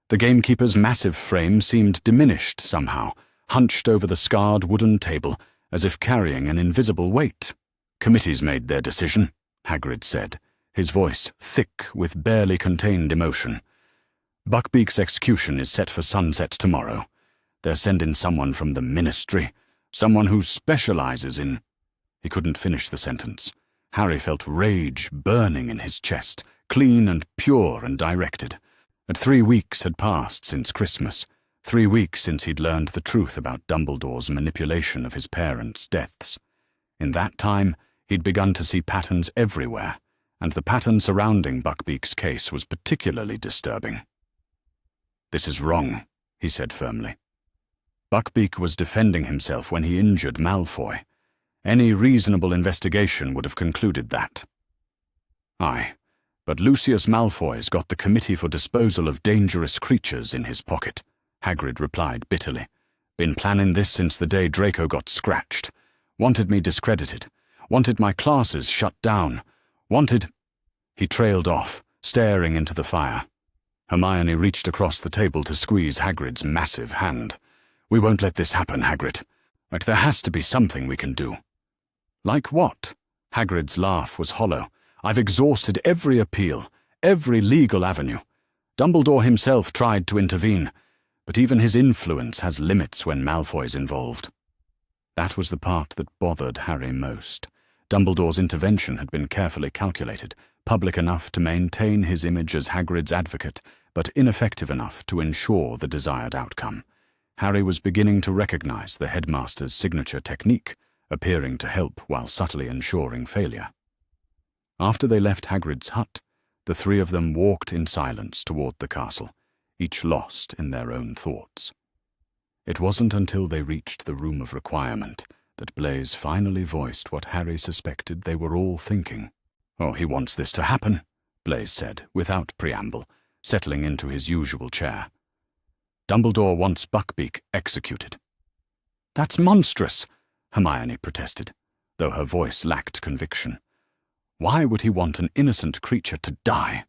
Speaker 1: The gamekeeper's massive frame seemed diminished somehow, hunched over the scarred wooden table, as if carrying an invisible weight. Committee's made their decision, Hagrid said, his voice thick with barely contained emotion. Buckbeak's execution is set for sunset tomorrow. They're sending someone from the Ministry, someone who specializes in... He couldn't finish the sentence. Harry felt rage burning in his chest, clean and pure and directed. 3 weeks had passed since Christmas, 3 weeks since he'd learned the truth about Dumbledore's manipulation of his parents' deaths. In that time, he'd begun to see patterns everywhere, and the pattern surrounding Buckbeak's case was particularly disturbing. This is wrong, he said firmly. Buckbeak was defending himself when he injured Malfoy. Any reasonable investigation would have concluded that. Aye, but Lucius Malfoy's got the Committee for Disposal of Dangerous Creatures in his pocket, Hagrid replied bitterly. Been planning this since the day Draco got scratched. Wanted me discredited. Wanted my classes shut down. Wanted... He trailed off, staring into the fire. Hermione reached across the table to squeeze Hagrid's massive hand. We won't let this happen, Hagrid. Like, there has to be something we can do. Like what? Hagrid's laugh was hollow. I've exhausted every appeal, every legal avenue. Dumbledore himself tried to intervene, but even his influence has limits when Malfoy's involved. That was the part that bothered Harry most. Dumbledore's intervention had been carefully calculated, public enough to maintain his image as Hagrid's advocate, but ineffective enough to ensure the desired outcome. Harry was beginning to recognize the headmaster's signature technique, appearing to help while subtly ensuring failure. After they left Hagrid's hut, the three of them walked in silence toward the castle, each lost in their own thoughts. It wasn't until they reached the room of requirement that Blaise finally voiced what Harry suspected they were all thinking. Oh, he wants this to happen, Blaise said, without preamble, settling into his usual chair. Dumbledore wants Buckbeak executed. That's monstrous, Hermione protested, though her voice lacked conviction. Why would he want an innocent creature to die?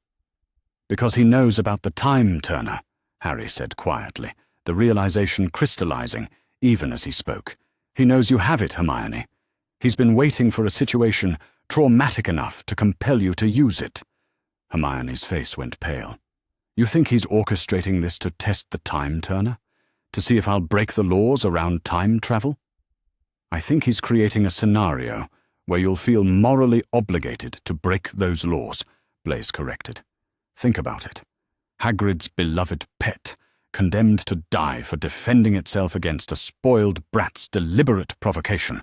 Speaker 1: Because he knows about the time turner, Harry said quietly, the realization crystallizing even as he spoke. He knows you have it, Hermione. He's been waiting for a situation traumatic enough to compel you to use it. Hermione's face went pale. You think he's orchestrating this to test the time turner? To see if I'll break the laws around time travel? I think he's creating a scenario where you'll feel morally obligated to break those laws, Blaise corrected. Think about it. Hagrid's beloved pet, condemned to die for defending itself against a spoiled brat's deliberate provocation.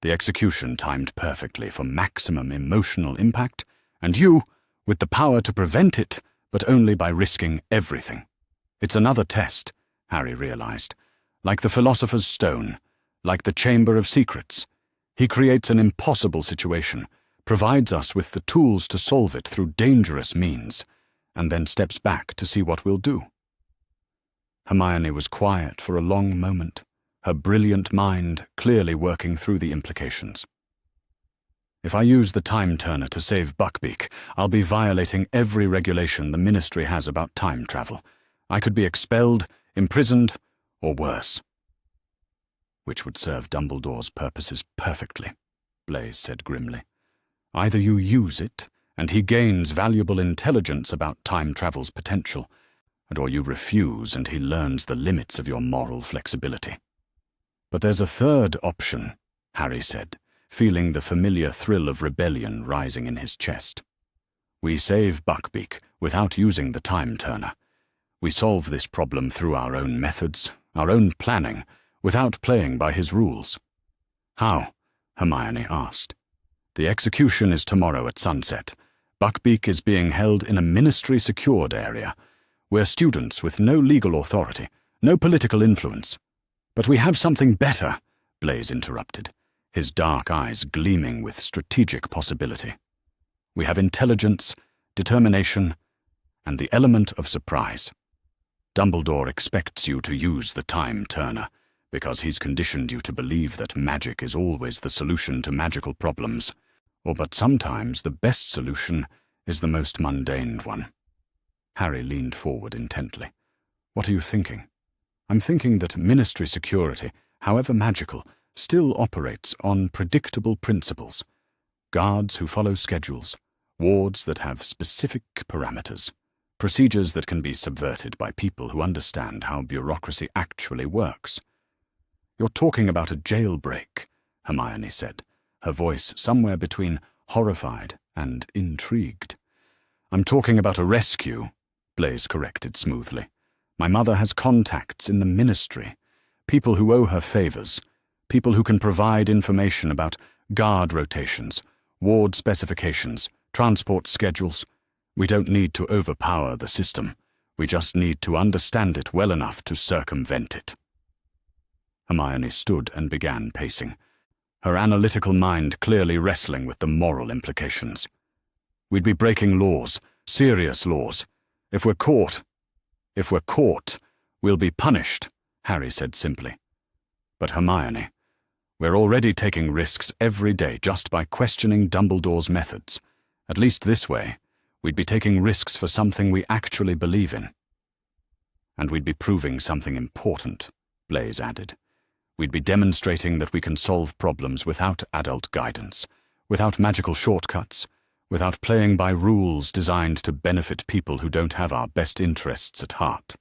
Speaker 1: The execution timed perfectly for maximum emotional impact, and you, with the power to prevent it, but only by risking everything. It's another test, Harry realized. Like the Philosopher's Stone, like the Chamber of Secrets. He creates an impossible situation, provides us with the tools to solve it through dangerous means, and then steps back to see what we'll do. Hermione was quiet for a long moment, her brilliant mind clearly working through the implications. If I use the time turner to save Buckbeak, I'll be violating every regulation the Ministry has about time travel. I could be expelled, imprisoned, or worse. Which would serve Dumbledore's purposes perfectly, Blaise said grimly. Either you use it, and he gains valuable intelligence about time travel's potential, or you refuse and he learns the limits of your moral flexibility. But there's a third option, Harry said, feeling the familiar thrill of rebellion rising in his chest. We save Buckbeak without using the time turner. We solve this problem through our own methods, our own planning, without playing by his rules. How? Hermione asked. The execution is tomorrow at sunset. Buckbeak is being held in a ministry-secured area. We're students with no legal authority, no political influence. But we have something better, Blaise interrupted, his dark eyes gleaming with strategic possibility. We have intelligence, determination, and the element of surprise. Dumbledore expects you to use the time turner, because he's conditioned you to believe that magic is always the solution to magical problems, but sometimes the best solution is the most mundane one. Harry leaned forward intently. What are you thinking? I'm thinking that Ministry security, however magical, still operates on predictable principles. Guards who follow schedules, wards that have specific parameters, procedures that can be subverted by people who understand how bureaucracy actually works. You're talking about a jailbreak, Hermione said, her voice somewhere between horrified and intrigued. I'm talking about a rescue, Blaise corrected smoothly. My mother has contacts in the Ministry, people who owe her favors, people who can provide information about guard rotations, ward specifications, transport schedules. We don't need to overpower the system. We just need to understand it well enough to circumvent it. Hermione stood and began pacing, her analytical mind clearly wrestling with the moral implications. We'd be breaking laws, serious laws. If we're caught, we'll be punished, Harry said simply. But Hermione, we're already taking risks every day just by questioning Dumbledore's methods. At least this way, we'd be taking risks for something we actually believe in. And we'd be proving something important, Blaise added. We'd be demonstrating that we can solve problems without adult guidance, without magical shortcuts, without playing by rules designed to benefit people who don't have our best interests at heart.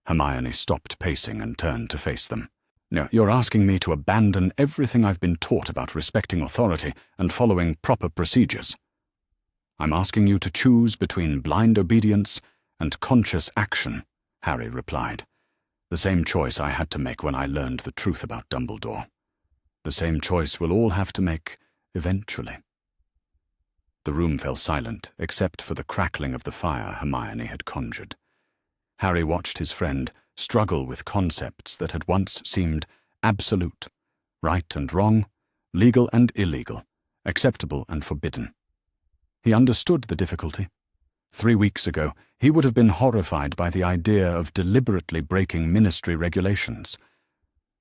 Speaker 1: Hermione stopped pacing and turned to face them. Now, you're asking me to abandon everything I've been taught about respecting authority and following proper procedures. I'm asking you to choose between blind obedience and conscious action, Harry replied. The same choice I had to make when I learned the truth about Dumbledore. The same choice we'll all have to make eventually. The room fell silent, except for the crackling of the fire Hermione had conjured. Harry watched his friend struggle with concepts that had once seemed absolute, right and wrong, legal and illegal, acceptable and forbidden. He understood the difficulty. 3 weeks ago, he would have been horrified by the idea of deliberately breaking Ministry regulations.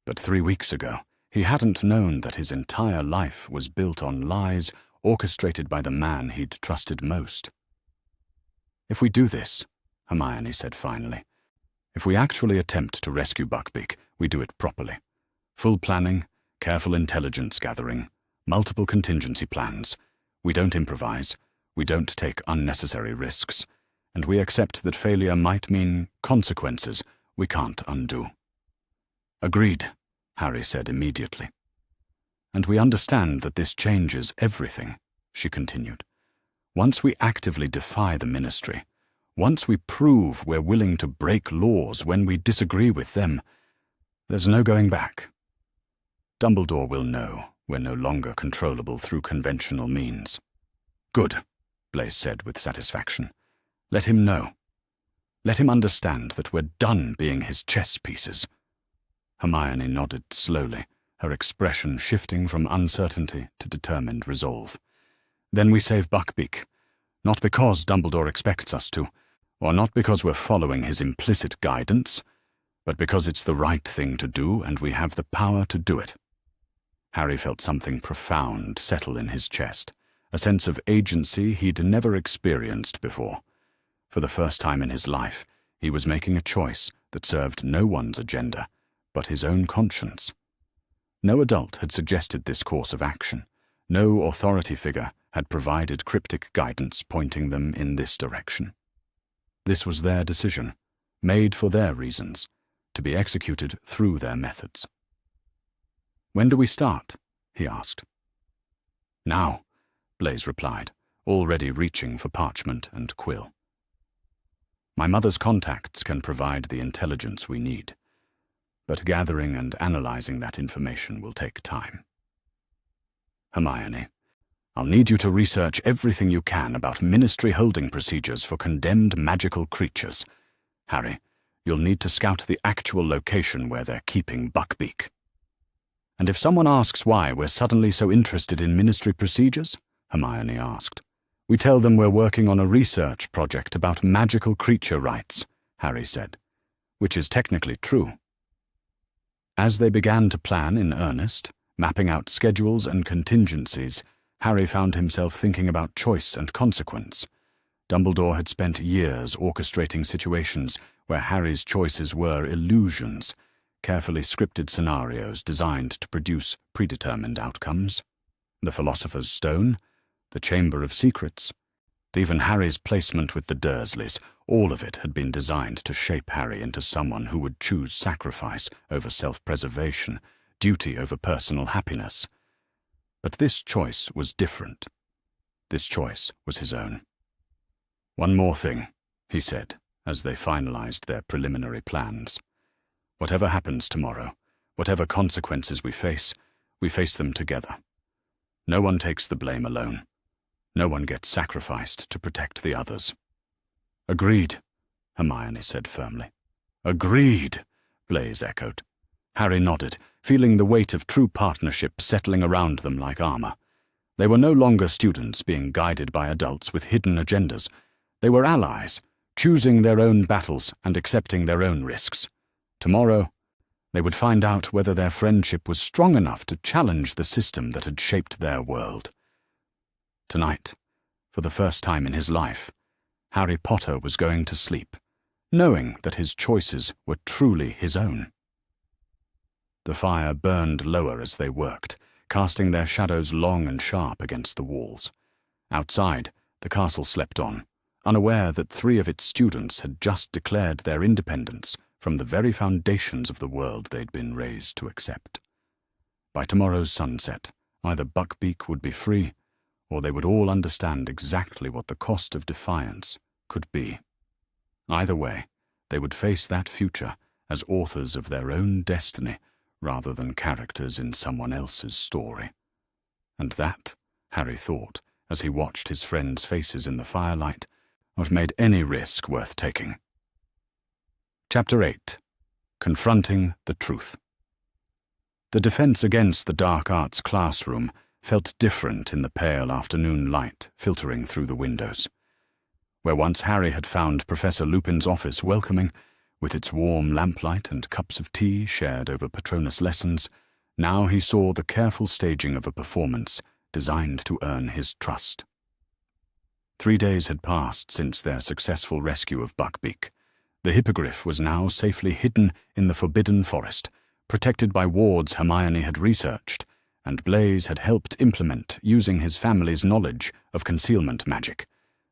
Speaker 1: But 3 weeks ago, he hadn't known that his entire life was built on lies orchestrated by the man he'd trusted most. If we do this, Hermione said finally, if we actually attempt to rescue Buckbeak, we do it properly. Full planning, careful intelligence gathering, multiple contingency plans. We don't improvise, we don't take unnecessary risks, and we accept that failure might mean consequences we can't undo. Agreed, Harry said immediately. And we understand that this changes everything, she continued. Once we actively defy the Ministry, once we prove we're willing to break laws when we disagree with them, there's no going back. Dumbledore will know we're no longer controllable through conventional means. Good, Blaise said with satisfaction. Let him know. Let him understand that we're done being his chess pieces. Hermione nodded slowly, her expression shifting from uncertainty to determined resolve. Then we save Buckbeak, not because Dumbledore expects us to, or not because we're following his implicit guidance, but because it's the right thing to do and we have the power to do it. Harry felt something profound settle in his chest, a sense of agency he'd never experienced before. For the first time in his life, he was making a choice that served no one's agenda, but his own conscience. No adult had suggested this course of action. No authority figure had provided cryptic guidance pointing them in this direction. This was their decision, made for their reasons, to be executed through their methods. When do we start? He asked. Now, Blaise replied, already reaching for parchment and quill. My mother's contacts can provide the intelligence we need, but gathering and analyzing that information will take time. Hermione, I'll need you to research everything you can about Ministry holding procedures for condemned magical creatures. Harry, you'll need to scout the actual location where they're keeping Buckbeak. And if someone asks why we're suddenly so interested in Ministry procedures, Hermione asked, we tell them we're working on a research project about magical creature rights, Harry said, which is technically true. As they began to plan in earnest, mapping out schedules and contingencies, Harry found himself thinking about choice and consequence. Dumbledore had spent years orchestrating situations where Harry's choices were illusions, carefully scripted scenarios designed to produce predetermined outcomes. The Philosopher's Stone, the Chamber of Secrets, even Harry's placement with the Dursleys, all of it had been designed to shape Harry into someone who would choose sacrifice over self-preservation, duty over personal happiness. But this choice was different. This choice was his own. One more thing, he said, as they finalized their preliminary plans. Whatever happens tomorrow, whatever consequences we face them together. No one takes the blame alone. No one gets sacrificed to protect the others. Agreed, Hermione said firmly. Agreed, Blaise echoed. Harry nodded, feeling the weight of true partnership settling around them like armor. They were no longer students being guided by adults with hidden agendas. They were allies, choosing their own battles and accepting their own risks. Tomorrow, they would find out whether their friendship was strong enough to challenge the system that had shaped their world. Tonight, for the first time in his life, Harry Potter was going to sleep, knowing that his choices were truly his own. The fire burned lower as they worked, casting their shadows long and sharp against the walls. Outside, the castle slept on, unaware that 3 of its students had just declared their independence from the very foundations of the world they'd been raised to accept. By tomorrow's sunset, either Buckbeak would be free, or they would all understand exactly what the cost of defiance could be. Either way, they would face that future as authors of their own destiny rather than characters in someone else's story. And that, Harry thought, as he watched his friends' faces in the firelight, what made any risk worth taking. Chapter 8. Confronting the Truth. The defense against the dark arts classroom felt different in the pale afternoon light filtering through the windows. Where once Harry had found Professor Lupin's office welcoming, with its warm lamplight and cups of tea shared over Patronus lessons, now he saw the careful staging of a performance designed to earn his trust. 3 days had passed since their successful rescue of Buckbeak. The hippogriff was now safely hidden in the Forbidden Forest, protected by wards Hermione had researched, and Blaise had helped implement using his family's knowledge of concealment magic.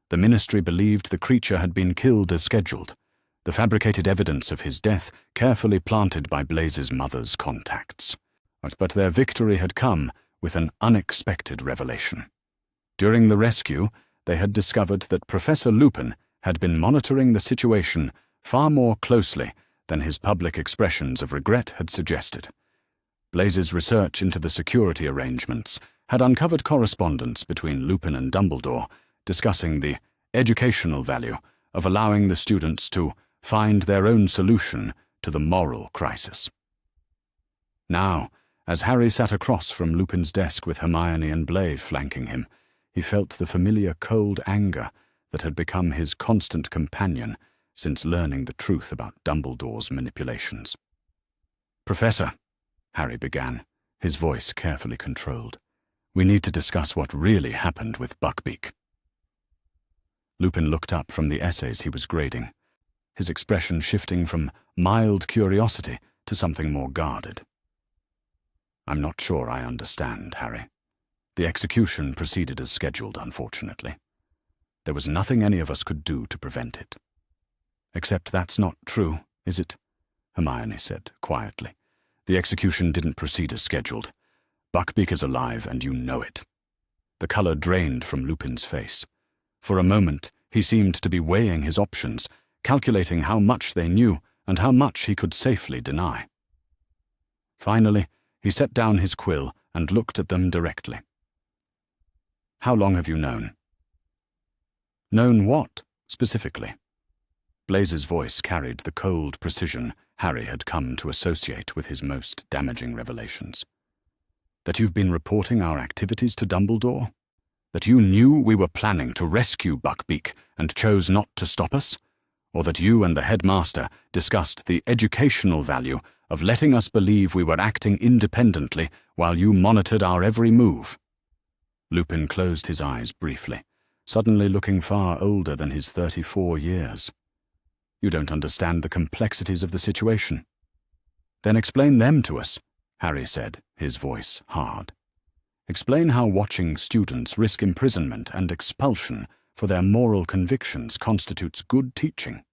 Speaker 1: The Ministry believed the creature had been killed as scheduled, the fabricated evidence of his death carefully planted by Blaise's mother's contacts. But their victory had come with an unexpected revelation. During the rescue, they had discovered that Professor Lupin had been monitoring the situation far more closely than his public expressions of regret had suggested. Blaise's research into the security arrangements had uncovered correspondence between Lupin and Dumbledore discussing the educational value of allowing the students to find their own solution to the moral crisis. Now, as Harry sat across from Lupin's desk with Hermione and Blaise flanking him, he felt the familiar cold anger that had become his constant companion since learning the truth about Dumbledore's manipulations. "Professor," Harry began, his voice carefully controlled, "we need to discuss what really happened with Buckbeak." Lupin looked up from the essays he was grading, his expression shifting from mild curiosity to something more guarded. "I'm not sure I understand, Harry. The execution proceeded as scheduled, unfortunately. There was nothing any of us could do to prevent it." "Except that's not true, is it?" Hermione said quietly. "The execution didn't proceed as scheduled. Buckbeak is alive, and you know it." The color drained from Lupin's face. For a moment, he seemed to be weighing his options, calculating how much they knew and how much he could safely deny. Finally, he set down his quill and looked at them directly. "How long have you known?" "Known what, specifically?" Blaise's voice carried the cold precision Harry had come to associate with his most damaging revelations. "That you've been reporting our activities to Dumbledore? That you knew we were planning to rescue Buckbeak and chose not to stop us? Or that you and the headmaster discussed the educational value of letting us believe we were acting independently while you monitored our every move?" Lupin closed his eyes briefly, suddenly looking far older than his 34 years. "You don't understand the complexities of the situation." "Then explain them to us," Harry said, his voice hard. "Explain how watching students risk imprisonment and expulsion for their moral convictions constitutes good teaching.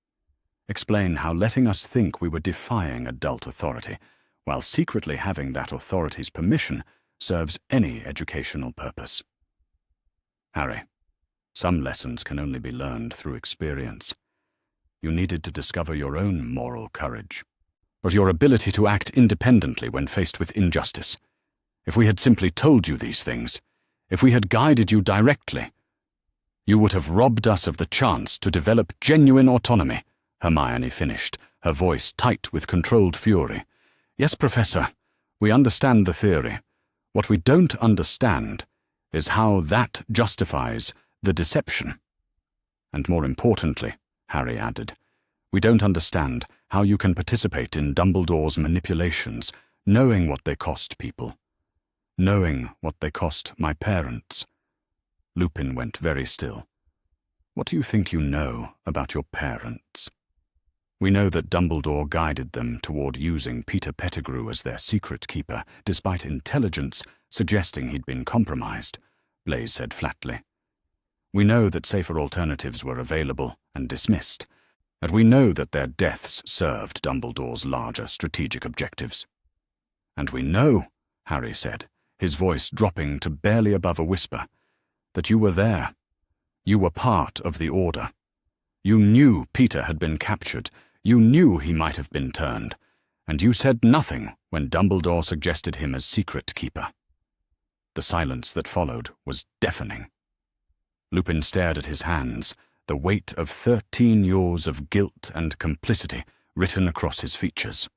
Speaker 1: Explain how letting us think we were defying adult authority, while secretly having that authority's permission, serves any educational purpose." "Harry, some lessons can only be learned through experience. You needed to discover your own moral courage, or your ability to act independently when faced with injustice. If we had simply told you these things, if we had guided you directly, you would have robbed us of the chance to develop genuine autonomy," Hermione finished, her voice tight with controlled fury. "Yes, Professor, we understand the theory. What we don't understand is how that justifies the deception. And more importantly," Harry added, "we don't understand how you can participate in Dumbledore's manipulations, knowing what they cost people. Knowing what they cost my parents." Lupin went very still. "What do you think you know about your parents?" "We know that Dumbledore guided them toward using Peter Pettigrew as their secret keeper, despite intelligence suggesting he'd been compromised," Blaise said flatly. "We know that safer alternatives were available and dismissed, and we know that their deaths served Dumbledore's larger strategic objectives. And we know," Harry said, his voice dropping to barely above a whisper, "that you were there. You were part of the Order. You knew Peter had been captured. You knew he might have been turned, and you said nothing when Dumbledore suggested him as secret keeper." The silence that followed was deafening. Lupin stared at his hands, the weight of 13 years of guilt and complicity written across his features.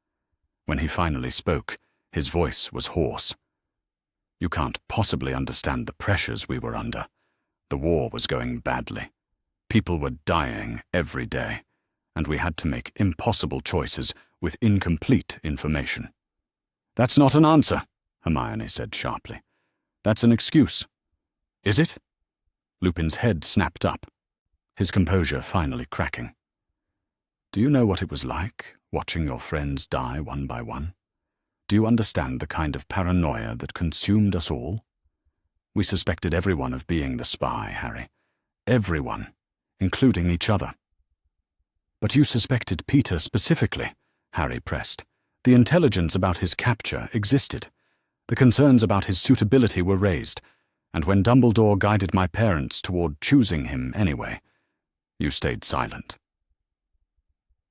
Speaker 1: When he finally spoke, his voice was hoarse. "You can't possibly understand the pressures we were under. The war was going badly. People were dying every day, and we had to make impossible choices with incomplete information." "That's not an answer," Hermione said sharply. "That's an excuse." "Is it?" Lupin's head snapped up, his composure finally cracking. Do you know what it was like, watching your friends die one by one? Do you understand the kind of paranoia that consumed us all? We suspected everyone of being the spy, Harry. Everyone, including each other. But you suspected Peter specifically, Harry pressed. The intelligence about his capture existed. The concerns about his suitability were raised, and when Dumbledore guided my parents toward choosing him anyway, you stayed silent.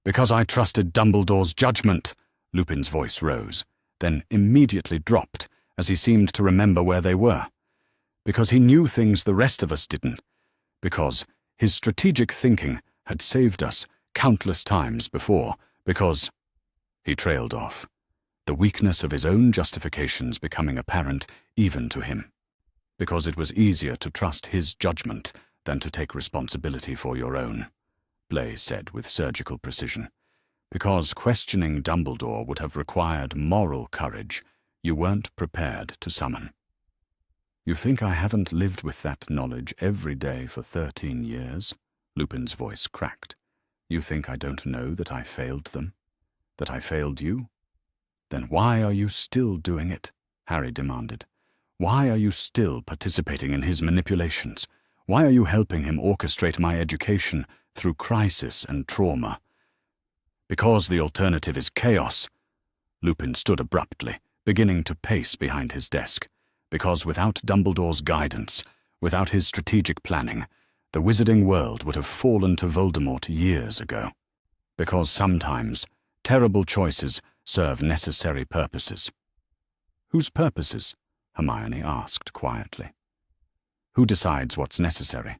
Speaker 1: Because I trusted Dumbledore's judgment, Lupin's voice rose, then immediately dropped as he seemed to remember where they were. Because he knew things the rest of us didn't. Because his strategic thinking had saved us countless times before. Because... He trailed off, the weakness of his own justifications becoming apparent even to him. Because it was easier to trust his judgment than to take responsibility for your own, Blaise said with surgical precision. Because questioning Dumbledore would have required moral courage you weren't prepared to summon. You think I haven't lived with that knowledge every day for 13 years? Lupin's voice cracked. You think I don't know that I failed them? That I failed you? Then why are you still doing it? Harry demanded. Why are you still participating in his manipulations? Why are you helping him orchestrate my education through crisis and trauma? Because the alternative is chaos. Lupin stood abruptly, beginning to pace behind his desk. Because without Dumbledore's guidance, without his strategic planning, the wizarding world would have fallen to Voldemort years ago. Because sometimes terrible choices serve necessary purposes. Whose purposes? Hermione asked quietly. Who decides what's necessary?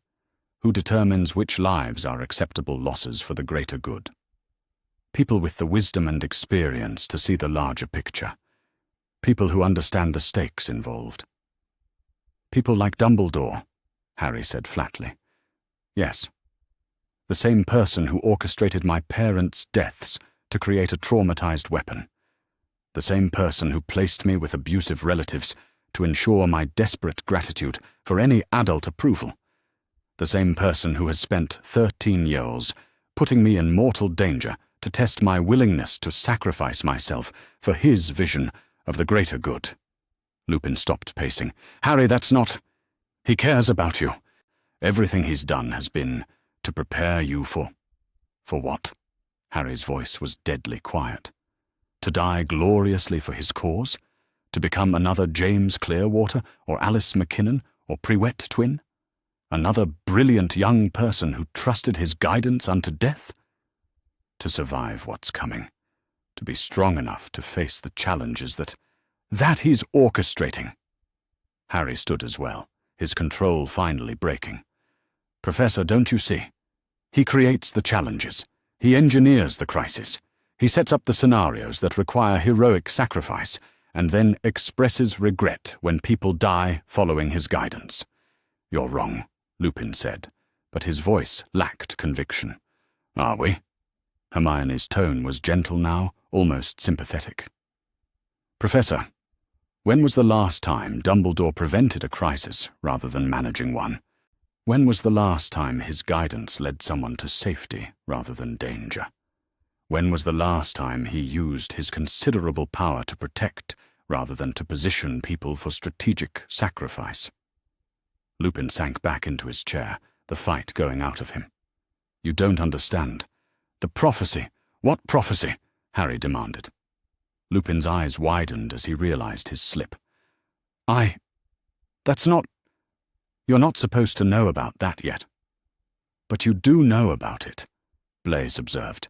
Speaker 1: Who determines which lives are acceptable losses for the greater good? People with the wisdom and experience to see the larger picture. People who understand the stakes involved. People like Dumbledore, Harry said flatly. Yes. The same person who orchestrated my parents' deaths to create a traumatized weapon. The same person who placed me with abusive relatives to ensure my desperate gratitude for any adult approval. The same person who has spent 13 years putting me in mortal danger to test my willingness to sacrifice myself for his vision of the greater good. Lupin stopped pacing. Harry, that's not... He cares about you. Everything he's done has been to prepare you for... For what? Harry's voice was deadly quiet. To die gloriously for his cause? To become another James Clearwater or Alice McKinnon or Prewett twin? Another brilliant young person who trusted his guidance unto death? To survive what's coming. To be strong enough to face the challenges that he's orchestrating. Harry stood as well, his control finally breaking. Professor, don't you see? He creates the challenges. He engineers the crisis. He sets up the scenarios that require heroic sacrifice, and then expresses regret when people die following his guidance. You're wrong, Lupin said, but his voice lacked conviction. Are we? Hermione's tone was gentle now, almost sympathetic. Professor, when was the last time Dumbledore prevented a crisis rather than managing one? When was the last time his guidance led someone to safety rather than danger? When was the last time he used his considerable power to protect rather than to position people for strategic sacrifice? Lupin sank back into his chair, the fight going out of him. You don't understand. The prophecy. What prophecy? Harry demanded. Lupin's eyes widened as he realized his slip. That's not... You're not supposed to know about that yet. But you do know about it, Blaise observed.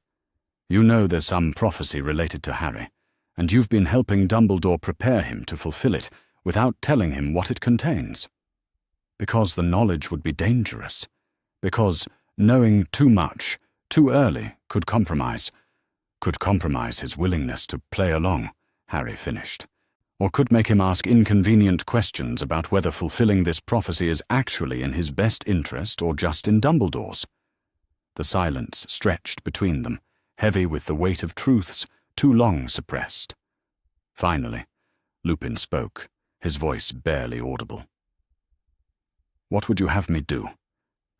Speaker 1: You know there's some prophecy related to Harry, and you've been helping Dumbledore prepare him to fulfill it without telling him what it contains. Because the knowledge would be dangerous. Because knowing too much, too early, could compromise his willingness to play along, Harry finished. Or could make him ask inconvenient questions about whether fulfilling this prophecy is actually in his best interest or just in Dumbledore's. The silence stretched between them, heavy with the weight of truths too long suppressed. Finally, Lupin spoke, his voice barely audible. What would you have me do?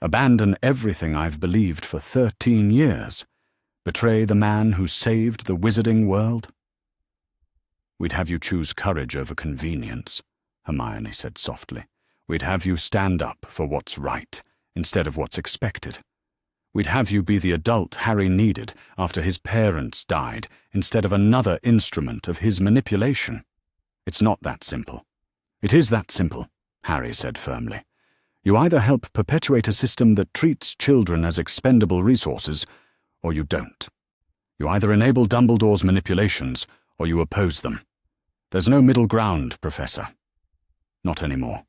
Speaker 1: Abandon everything I've believed for 13 years? Betray the man who saved the wizarding world? We'd have you choose courage over convenience, Hermione said softly. We'd have you stand up for what's right instead of what's expected. We'd have you be the adult Harry needed after his parents died instead of another instrument of his manipulation. It's not that simple. It is that simple, Harry said firmly. You either help perpetuate a system that treats children as expendable resources, or you don't. You either enable Dumbledore's manipulations, or you oppose them. There's no middle ground, Professor. Not anymore.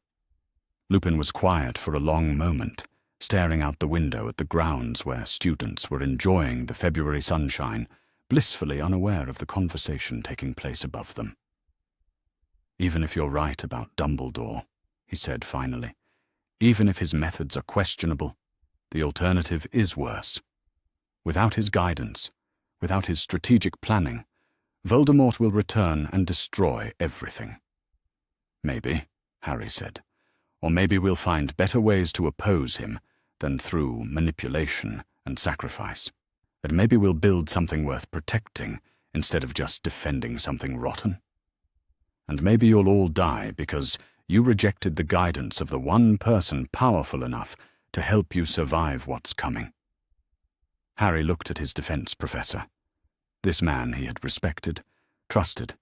Speaker 1: Lupin was quiet for a long moment, staring out the window at the grounds where students were enjoying the February sunshine, blissfully unaware of the conversation taking place above them. Even if you're right about Dumbledore, he said finally, even if his methods are questionable, the alternative is worse. Without his guidance, without his strategic planning, Voldemort will return and destroy everything. Maybe, Harry said, or maybe we'll find better ways to oppose him than through manipulation and sacrifice. And maybe we'll build something worth protecting instead of just defending something rotten. And maybe you'll all die because you rejected the guidance of the one person powerful enough to help you survive what's coming. Harry looked at his defense professor. This man he had respected, trusted,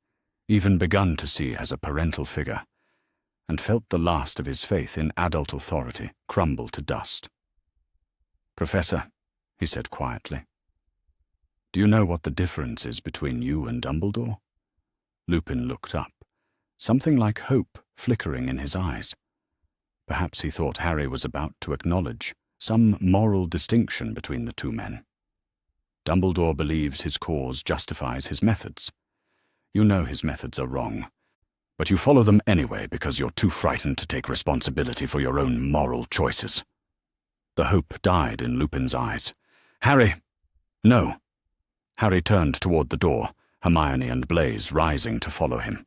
Speaker 1: even begun to see as a parental figure, and felt the last of his faith in adult authority crumble to dust. Professor, he said quietly, do you know what the difference is between you and Dumbledore? Lupin looked up, something like hope flickering in his eyes. Perhaps he thought Harry was about to acknowledge some moral distinction between the two men. Dumbledore believes his cause justifies his methods. You know his methods are wrong, but you follow them anyway because you're too frightened to take responsibility for your own moral choices. The hope died in Lupin's eyes. Harry! No! Harry turned toward the door, Hermione and Blaise rising to follow him.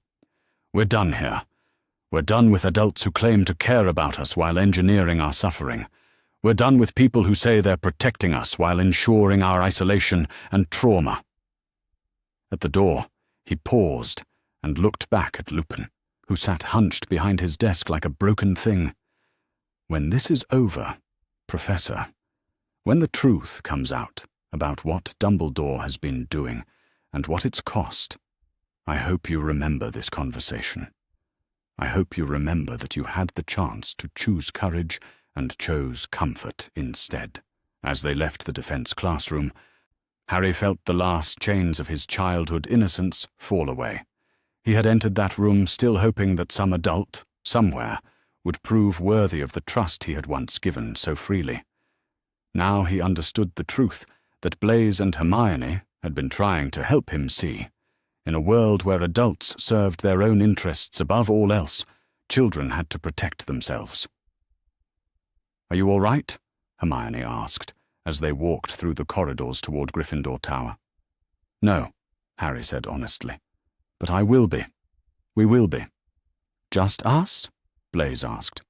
Speaker 1: We're done here. We're done with adults who claim to care about us while engineering our suffering. We're done with people who say they're protecting us while ensuring our isolation and trauma. At the door, he paused and looked back at Lupin, who sat hunched behind his desk like a broken thing. When this is over, Professor, when the truth comes out about what Dumbledore has been doing and what it's cost, I hope you remember this conversation. I hope you remember that you had the chance to choose courage and chose comfort instead. As they left the defense classroom, Harry felt the last chains of his childhood innocence fall away. He had entered that room still hoping that some adult, somewhere, would prove worthy of the trust he had once given so freely. Now he understood the truth that Blaise and Hermione had been trying to help him see. In a world where adults served their own interests above all else, children had to protect themselves. Are you all right? Hermione asked, as they walked through the corridors toward Gryffindor Tower. No, Harry said honestly. But I will be. We will be. Just us? Blaise asked.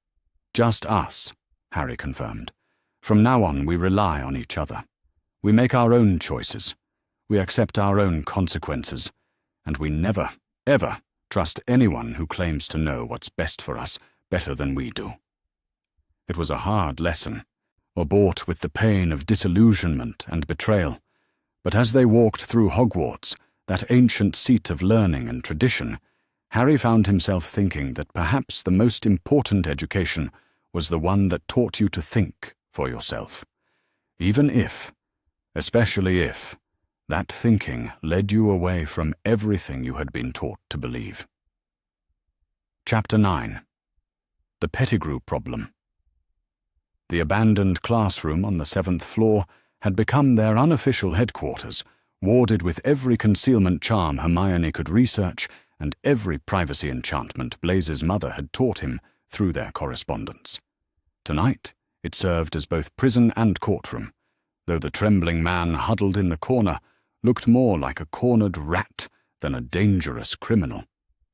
Speaker 1: Just us, Harry confirmed. From now on we rely on each other. We make our own choices. We accept our own consequences. And we never, ever trust anyone who claims to know what's best for us better than we do. It was a hard lesson, or bought with the pain of disillusionment and betrayal, but as they walked through Hogwarts, that ancient seat of learning and tradition, Harry found himself thinking that perhaps the most important education was the one that taught you to think for yourself, even if, especially if, that thinking led you away from everything you had been taught to believe. Chapter 9. The Pettigrew Problem. The abandoned classroom on the 7th floor had become their unofficial headquarters, warded with every concealment charm Hermione could research and every privacy enchantment Blaise's mother had taught him through their correspondence. Tonight, it served as both prison and courtroom, though the trembling man huddled in the corner looked more like a cornered rat than a dangerous criminal.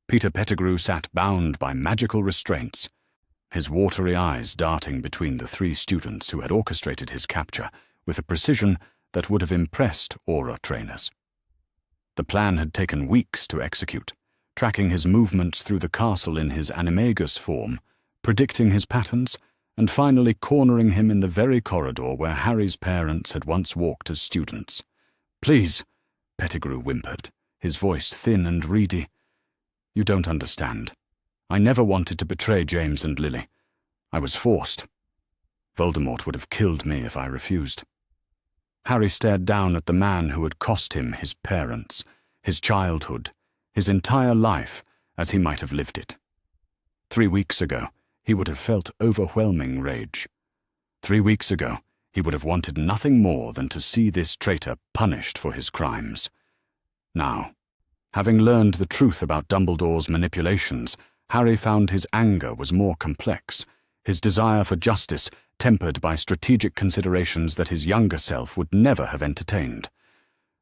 Speaker 1: Peter Pettigrew sat bound by magical restraints, his watery eyes darting between the 3 students who had orchestrated his capture with a precision that would have impressed aura trainers. The plan had taken weeks to execute, tracking his movements through the castle in his animagus form, predicting his patterns, and finally cornering him in the very corridor where Harry's parents had once walked as students. "Please," Pettigrew whimpered, his voice thin and reedy. "You don't understand. I never wanted to betray James and Lily. I was forced. Voldemort would have killed me if I refused." Harry stared down at the man who had cost him his parents, his childhood, his entire life as he might have lived it. 3 weeks ago, he would have felt overwhelming rage. 3 weeks ago, he would have wanted nothing more than to see this traitor punished for his crimes. Now, having learned the truth about Dumbledore's manipulations, Harry found his anger was more complex, his desire for justice tempered by strategic considerations that his younger self would never have entertained.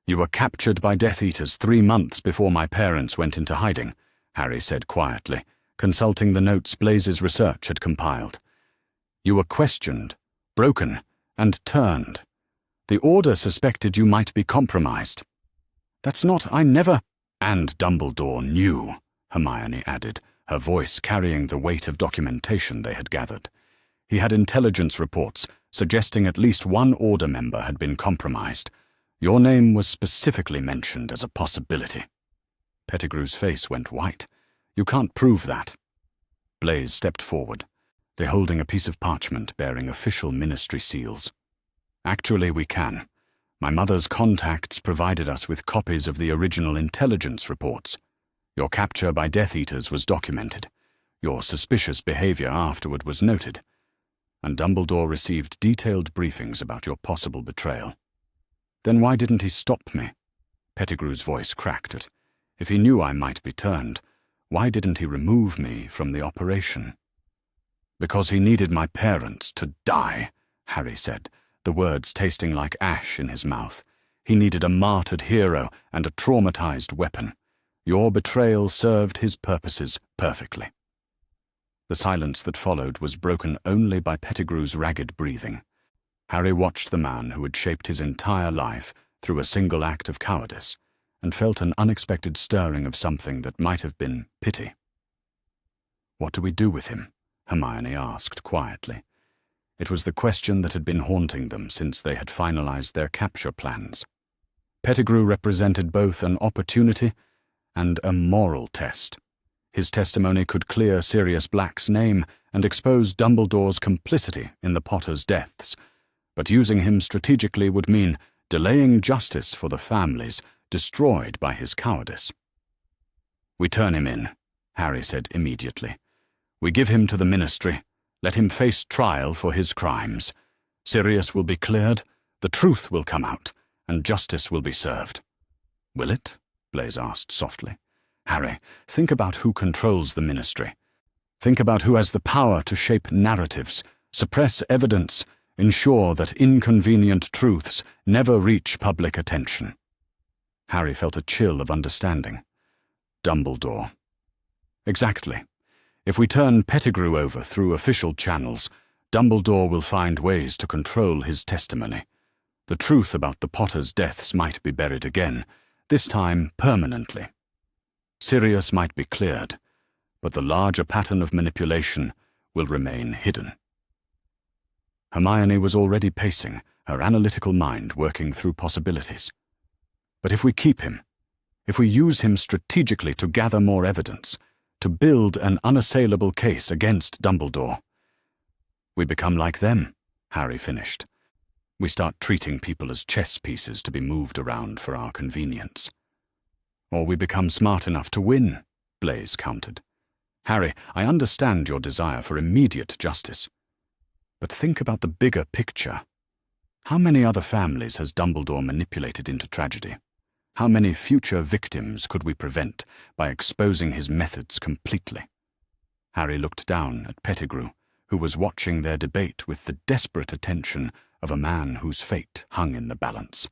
Speaker 1: "You were captured by Death Eaters 3 months before my parents went into hiding," Harry said quietly, consulting the notes Blaze's research had compiled. "You were questioned, broken, and turned. The Order suspected you might be compromised." "That's not, I never—" "And Dumbledore knew," Hermione added, her voice carrying the weight of documentation they had gathered. "He had intelligence reports suggesting at least one Order member had been compromised. Your name was specifically mentioned as a possibility." Pettigrew's face went white. "You can't prove that." Blaze stepped forward, they holding a piece of parchment bearing official ministry seals. "Actually, we can. My mother's contacts provided us with copies of the original intelligence reports. Your capture by Death Eaters was documented. Your suspicious behavior afterward was noted. And Dumbledore received detailed briefings about your possible betrayal." "Then why didn't he stop me?" Pettigrew's voice cracked. "If he knew I might be turned, why didn't he remove me from the operation?" "Because he needed my parents to die," Harry said, the words tasting like ash in his mouth. "He needed a martyred hero and a traumatized weapon. Your betrayal served his purposes perfectly." The silence that followed was broken only by Pettigrew's ragged breathing. Harry watched the man who had shaped his entire life through a single act of cowardice, and felt an unexpected stirring of something that might have been pity. "What do we do with him?" Hermione asked quietly. It was the question that had been haunting them since they had finalized their capture plans. Pettigrew represented both an opportunity and a moral test. His testimony could clear Sirius Black's name and expose Dumbledore's complicity in the Potters' deaths, but using him strategically would mean delaying justice for the families destroyed by his cowardice. "We turn him in," Harry said immediately. "We give him to the Ministry, let him face trial for his crimes. Sirius will be cleared, the truth will come out, and justice will be served." "Will it?" Blaze asked softly. "Harry, think about who controls the Ministry. Think about who has the power to shape narratives, suppress evidence, ensure that inconvenient truths never reach public attention." Harry felt a chill of understanding. Dumbledore. Exactly. If we turn Pettigrew over through official channels, Dumbledore will find ways to control his testimony. The truth about the Potters' deaths might be buried again, this time permanently. Sirius might be cleared, but the larger pattern of manipulation will remain hidden. Hermione was already pacing, her analytical mind working through possibilities. But if we keep him, if we use him strategically to gather more evidence, to build an unassailable case against Dumbledore, we become like them, Harry finished. We start treating people as chess pieces to be moved around for our convenience. Or we become smart enough to win, Blaze countered. Harry, I understand your desire for immediate justice. But think about the bigger picture. How many other families has Dumbledore manipulated into tragedy? How many future victims could we prevent by exposing his methods completely? Harry looked down at Pettigrew, who was watching their debate with the desperate attention of a man whose fate hung in the balance.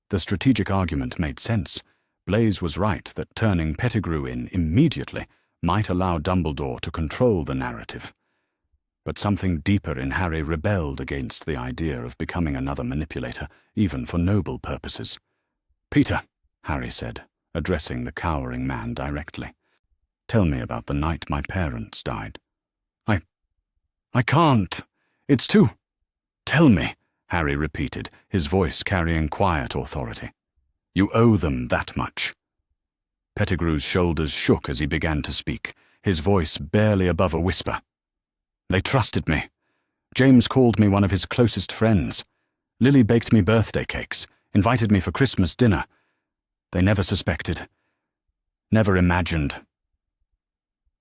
Speaker 1: The strategic argument made sense. Blaze was right that turning Pettigrew in immediately might allow Dumbledore to control the narrative. But something deeper in Harry rebelled against the idea of becoming another manipulator, even for noble purposes. "Peter," Harry said, addressing the cowering man directly, "tell me about the night my parents died." I can't. It's too—" "Tell me," Harry repeated, his voice carrying quiet authority. "You owe them that much." Pettigrew's shoulders shook as he began to speak, his voice barely above a whisper. "They trusted me. James called me one of his closest friends. Lily baked me birthday cakes, invited me for Christmas dinner. They never suspected, never imagined,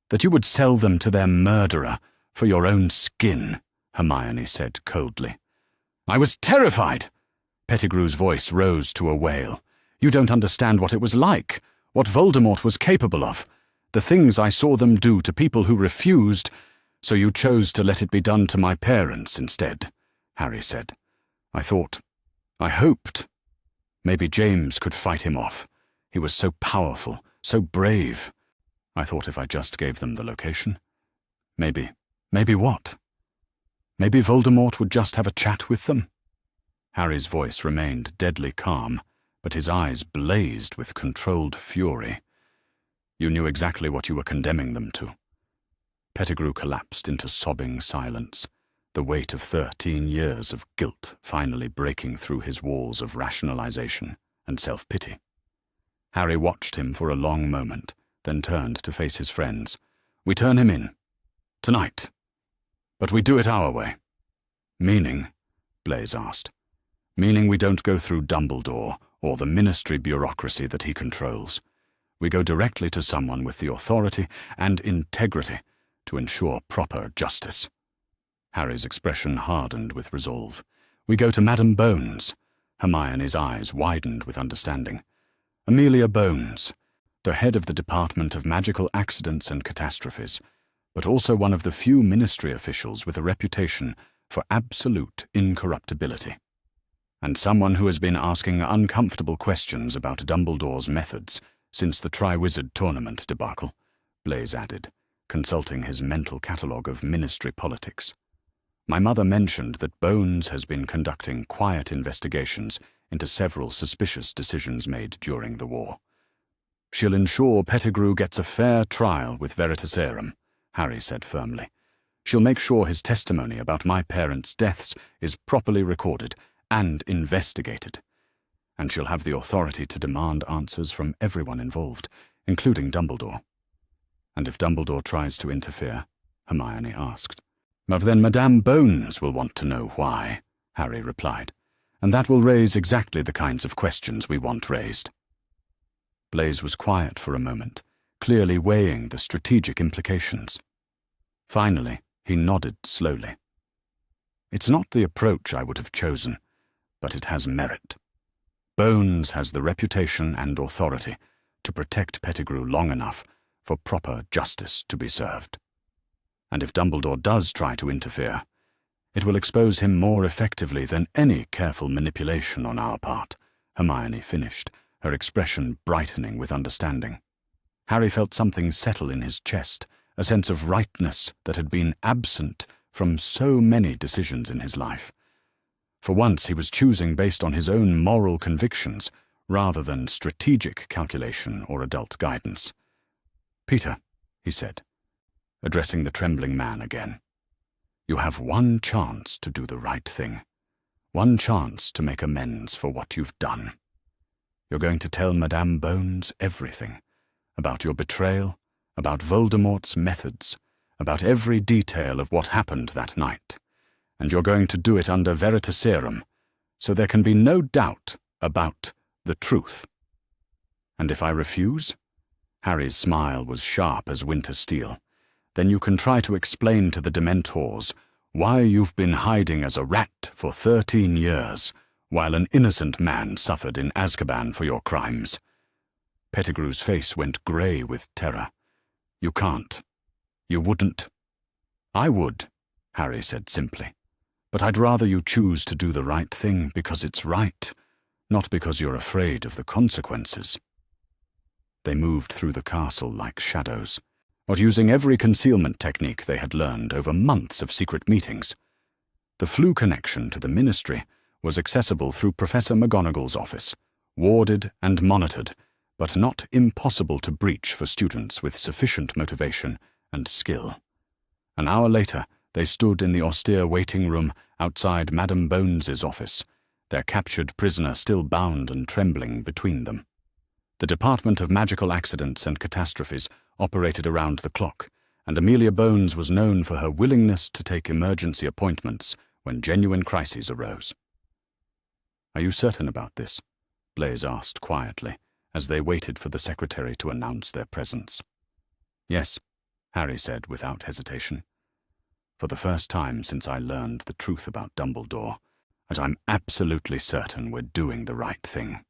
Speaker 1: that you would sell them to their murderer for your own skin," Hermione said coldly. "I was terrified!" Pettigrew's voice rose to a wail. "You don't understand what it was like, what Voldemort was capable of, the things I saw them do to people who refused, so you chose to let it be done to my parents instead," Harry said. "I hoped, maybe James could fight him off. He was so powerful, so brave. I thought if I just gave them the location, maybe what? Maybe Voldemort would just have a chat with them?" Harry's voice remained deadly calm, but his eyes blazed with controlled fury. "You knew exactly what you were condemning them to." Pettigrew collapsed into sobbing silence, the weight of 13 years of guilt finally breaking through his walls of rationalization and self-pity. Harry watched him for a long moment, then turned to face his friends. "We turn him in. Tonight. But we do it our way." "Meaning?" Blaise asked. "Meaning we don't go through Dumbledore or the ministry bureaucracy that he controls. We go directly to someone with the authority and integrity to ensure proper justice." Harry's expression hardened with resolve. "We go to Madame Bones." Hermione's eyes widened with understanding. "Amelia Bones, the head of the Department of Magical Accidents and Catastrophes, but also one of the few ministry officials with a reputation for absolute incorruptibility. And someone who has been asking uncomfortable questions about Dumbledore's methods since the Triwizard Tournament debacle," Blaise added, consulting his mental catalogue of ministry politics. "My mother mentioned that Bones has been conducting quiet investigations into several suspicious decisions made during the war. She'll ensure Pettigrew gets a fair trial with Veritaserum," Harry said firmly. "She'll make sure his testimony about my parents' deaths is properly recorded and investigated. And she'll have the authority to demand answers from everyone involved, including Dumbledore." "And if Dumbledore tries to interfere?" Hermione asked. "Then Madame Bones will want to know why," Harry replied. "And that will raise exactly the kinds of questions we want raised." Blaise was quiet for a moment, clearly weighing the strategic implications. Finally, he nodded slowly. "It's not the approach I would have chosen, but it has merit. Bones has the reputation and authority to protect Pettigrew long enough for proper justice to be served. And if Dumbledore does try to interfere, it will expose him more effectively than any careful manipulation on our part," Hermione finished, her expression brightening with understanding. Harry felt something settle in his chest, a sense of rightness that had been absent from so many decisions in his life. For once he was choosing based on his own moral convictions rather than strategic calculation or adult guidance. "Peter," he said, addressing the trembling man again, "you have one chance to do the right thing, one chance to make amends for what you've done. You're going to tell Madame Bones everything, about your betrayal, about Voldemort's methods, about every detail of what happened that night, and you're going to do it under Veritaserum, so there can be no doubt about the truth. And if I refuse?" Harry's smile was sharp as winter steel. "Then you can try to explain to the Dementors why you've been hiding as a rat for 13 years, while an innocent man suffered in Azkaban for your crimes." Pettigrew's face went grey with terror. "You can't. You wouldn't." "I would," Harry said simply. "But I'd rather you choose to do the right thing because it's right, not because you're afraid of the consequences." They moved through the castle like shadows. or using every concealment technique they had learned over months of secret meetings. The flu connection to the Ministry was accessible through Professor McGonagall's office, warded and monitored, but not impossible to breach for students with sufficient motivation and skill. An hour later, they stood in the austere waiting room outside Madame Bones's office, their captured prisoner still bound and trembling between them. The Department of Magical Accidents and Catastrophes operated around the clock, and Amelia Bones was known for her willingness to take emergency appointments when genuine crises arose. "Are you certain about this?" Blaise asked quietly, as they waited for the secretary to announce their presence. "Yes," Harry said without hesitation. "For the first time since I learned the truth about Dumbledore, and I'm absolutely certain we're doing the right thing."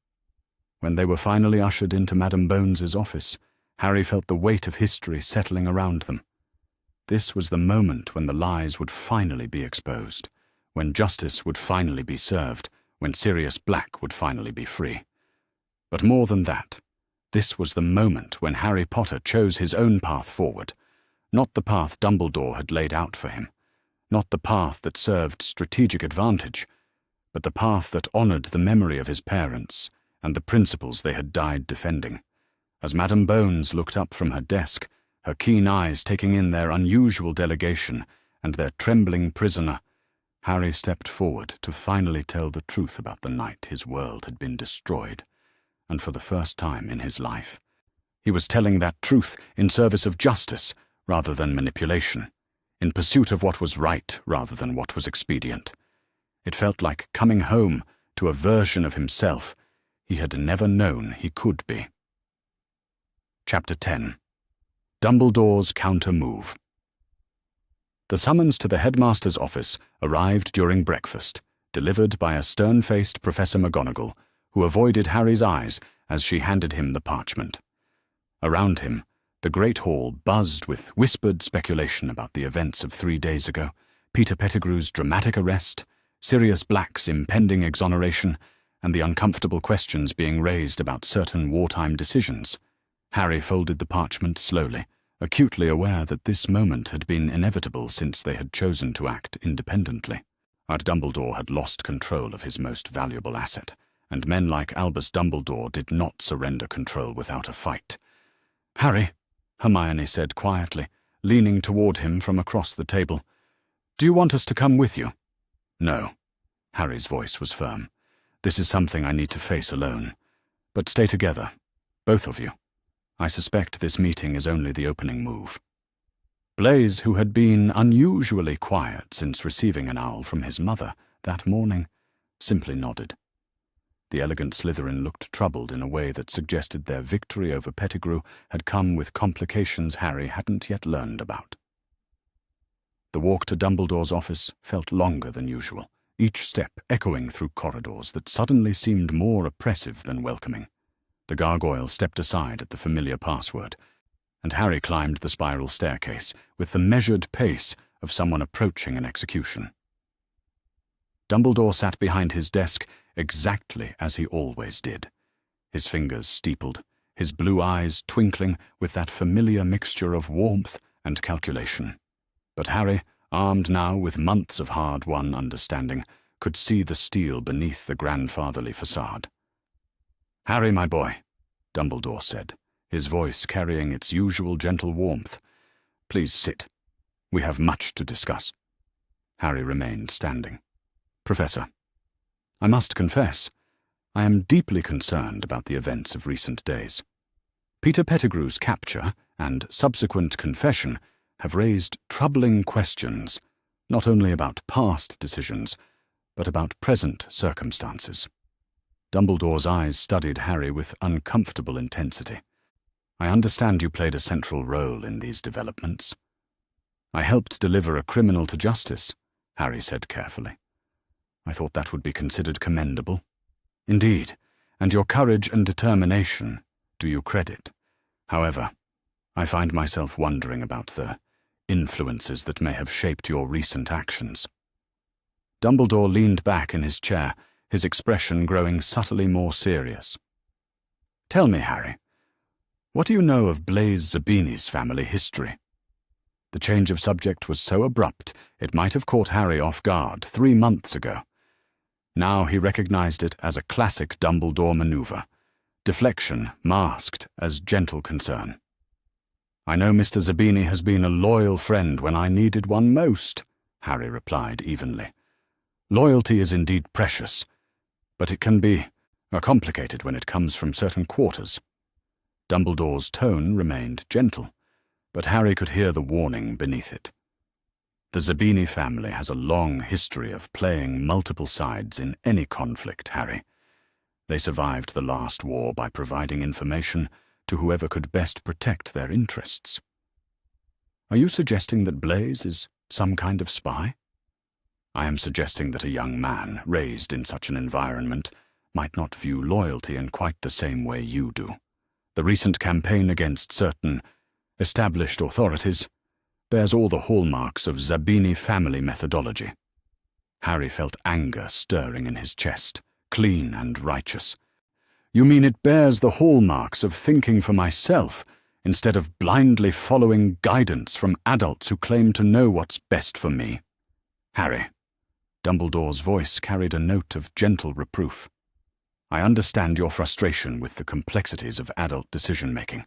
Speaker 1: When they were finally ushered into Madame Bones's office, Harry felt the weight of history settling around them. This was the moment when the lies would finally be exposed, when justice would finally be served, when Sirius Black would finally be free. But more than that, this was the moment when Harry Potter chose his own path forward, not the path Dumbledore had laid out for him, not the path that served strategic advantage, but the path that honored the memory of his parents and the principles they had died defending. As Madame Bones looked up from her desk, her keen eyes taking in their unusual delegation and their trembling prisoner, Harry stepped forward to finally tell the truth about the night his world had been destroyed, and for the first time in his life. He was telling that truth in service of justice rather than manipulation, in pursuit of what was right rather than what was expedient. It felt like coming home to a version of himself he had never known he could be. Chapter 10. Dumbledore's Counter-Move. The summons to the headmaster's office arrived during breakfast, delivered by a stern-faced Professor McGonagall, who avoided Harry's eyes as she handed him the parchment. Around him, the great hall buzzed with whispered speculation about the events of 3 days ago, Peter Pettigrew's dramatic arrest, Sirius Black's impending exoneration, and the uncomfortable questions being raised about certain wartime decisions. Harry folded the parchment slowly, acutely aware that this moment had been inevitable since they had chosen to act independently. Dumbledore had lost control of his most valuable asset, and men like Albus Dumbledore did not surrender control without a fight. "Harry," Hermione said quietly, leaning toward him from across the table, "do you want us to come with you?" "No." Harry's voice was firm. "This is something I need to face alone. But stay together, both of you. I suspect this meeting is only the opening move." Blaise, who had been unusually quiet since receiving an owl from his mother that morning, simply nodded. The elegant Slytherin looked troubled in a way that suggested their victory over Pettigrew had come with complications Harry hadn't yet learned about. The walk to Dumbledore's office felt longer than usual, each step echoing through corridors that suddenly seemed more oppressive than welcoming. The gargoyle stepped aside at the familiar password, and Harry climbed the spiral staircase with the measured pace of someone approaching an execution. Dumbledore sat behind his desk exactly as he always did, his fingers steepled, his blue eyes twinkling with that familiar mixture of warmth and calculation. But Harry, armed now with months of hard-won understanding, could see the steel beneath the grandfatherly facade. "Harry, my boy," Dumbledore said, his voice carrying its usual gentle warmth, "please sit. We have much to discuss." Harry remained standing. "Professor, I must confess, I am deeply concerned about the events of recent days. Peter Pettigrew's capture and subsequent confession have raised troubling questions, not only about past decisions, but about present circumstances." Dumbledore's eyes studied Harry with uncomfortable intensity. "I understand you played a central role in these developments." "I helped deliver a criminal to justice," Harry said carefully. "I thought that would be considered commendable." "Indeed, and your courage and determination do you credit. However, I find myself wondering about the influences that may have shaped your recent actions." Dumbledore leaned back in his chair, his expression growing subtly more serious. "Tell me, Harry, What do you know of Blaise Zabini's family history? The change of subject was so abrupt it might have caught Harry off guard 3 months ago. Now he recognized it as a classic Dumbledore maneuver, deflection masked as gentle concern. I know Mr. Zabini has been a loyal friend when I needed one most, Harry replied evenly. Loyalty is indeed precious, but it can be complicated when it comes from certain quarters. Dumbledore's tone remained gentle, but Harry could hear the warning beneath it. The Zabini family has a long history of playing multiple sides in any conflict, Harry. They survived the last war by providing information to whoever could best protect their interests. Are you suggesting that Blaise is some kind of spy? I am suggesting that a young man raised in such an environment might not view loyalty in quite the same way you do. The recent campaign against certain established authorities bears all the hallmarks of Zabini family methodology. Harry felt anger stirring in his chest, clean and righteous. You mean it bears the hallmarks of thinking for myself instead of blindly following guidance from adults who claim to know what's best for me? Harry, Dumbledore's voice carried a note of gentle reproof. I understand your frustration with the complexities of adult decision-making.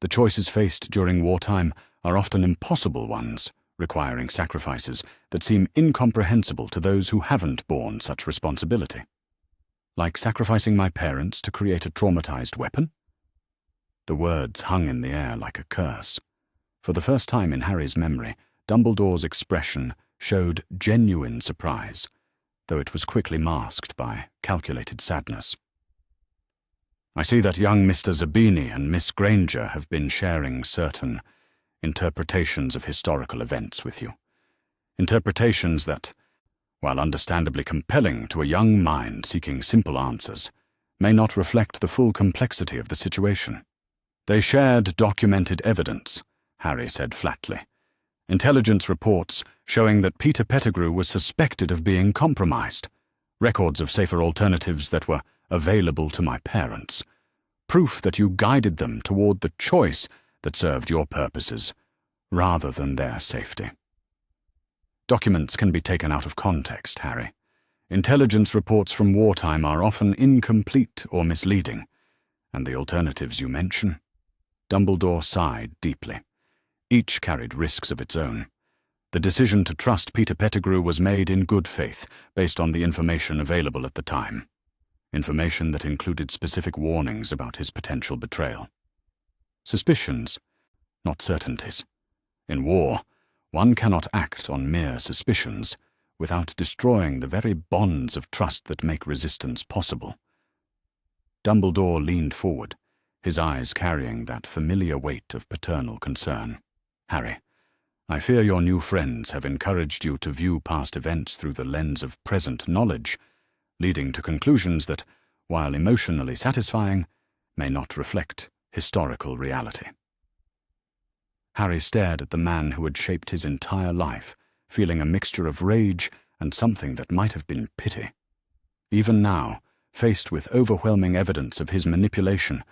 Speaker 1: The choices faced during wartime are often impossible ones, requiring sacrifices that seem incomprehensible to those who haven't borne such responsibility. Like sacrificing my parents to create a traumatized weapon? The words hung in the air like a curse. For the first time in Harry's memory, Dumbledore's expression showed genuine surprise, though it was quickly masked by calculated sadness. I see that young Mr. Zabini and Miss Granger have been sharing certain interpretations of historical events with you. Interpretations that, while understandably compelling to a young mind seeking simple answers, may not reflect the full complexity of the situation. They shared documented evidence, Harry said flatly. Intelligence reports showing that Peter Pettigrew was suspected of being compromised, records of safer alternatives that were available to my parents, proof that you guided them toward the choice that served your purposes, rather than their safety. Documents can be taken out of context, Harry. Intelligence reports from wartime are often incomplete or misleading, and the alternatives you mention? Dumbledore sighed deeply. Each carried risks of its own. The decision to trust Peter Pettigrew was made in good faith, based on the information available at the time. Information that included specific warnings about his potential betrayal. Suspicions, not certainties. In war, one cannot act on mere suspicions without destroying the very bonds of trust that make resistance possible. Dumbledore leaned forward, his eyes carrying that familiar weight of paternal concern. Harry, I fear your new friends have encouraged you to view past events through the lens of present knowledge, leading to conclusions that, while emotionally satisfying, may not reflect historical reality. Harry stared at the man who had shaped his entire life, feeling a mixture of rage and something that might have been pity. Even now, faced with overwhelming evidence of his manipulation,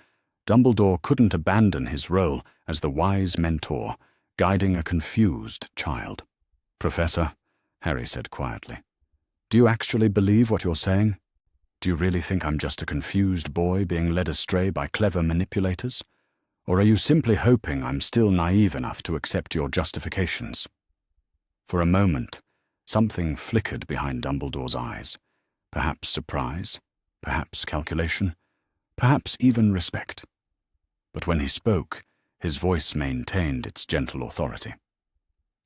Speaker 1: Dumbledore couldn't abandon his role as the wise mentor, guiding a confused child. Professor, Harry said quietly, do you actually believe what you're saying? Do you really think I'm just a confused boy being led astray by clever manipulators? Or are you simply hoping I'm still naive enough to accept your justifications? For a moment, something flickered behind Dumbledore's eyes. Perhaps surprise, perhaps calculation, perhaps even respect. But when he spoke, his voice maintained its gentle authority.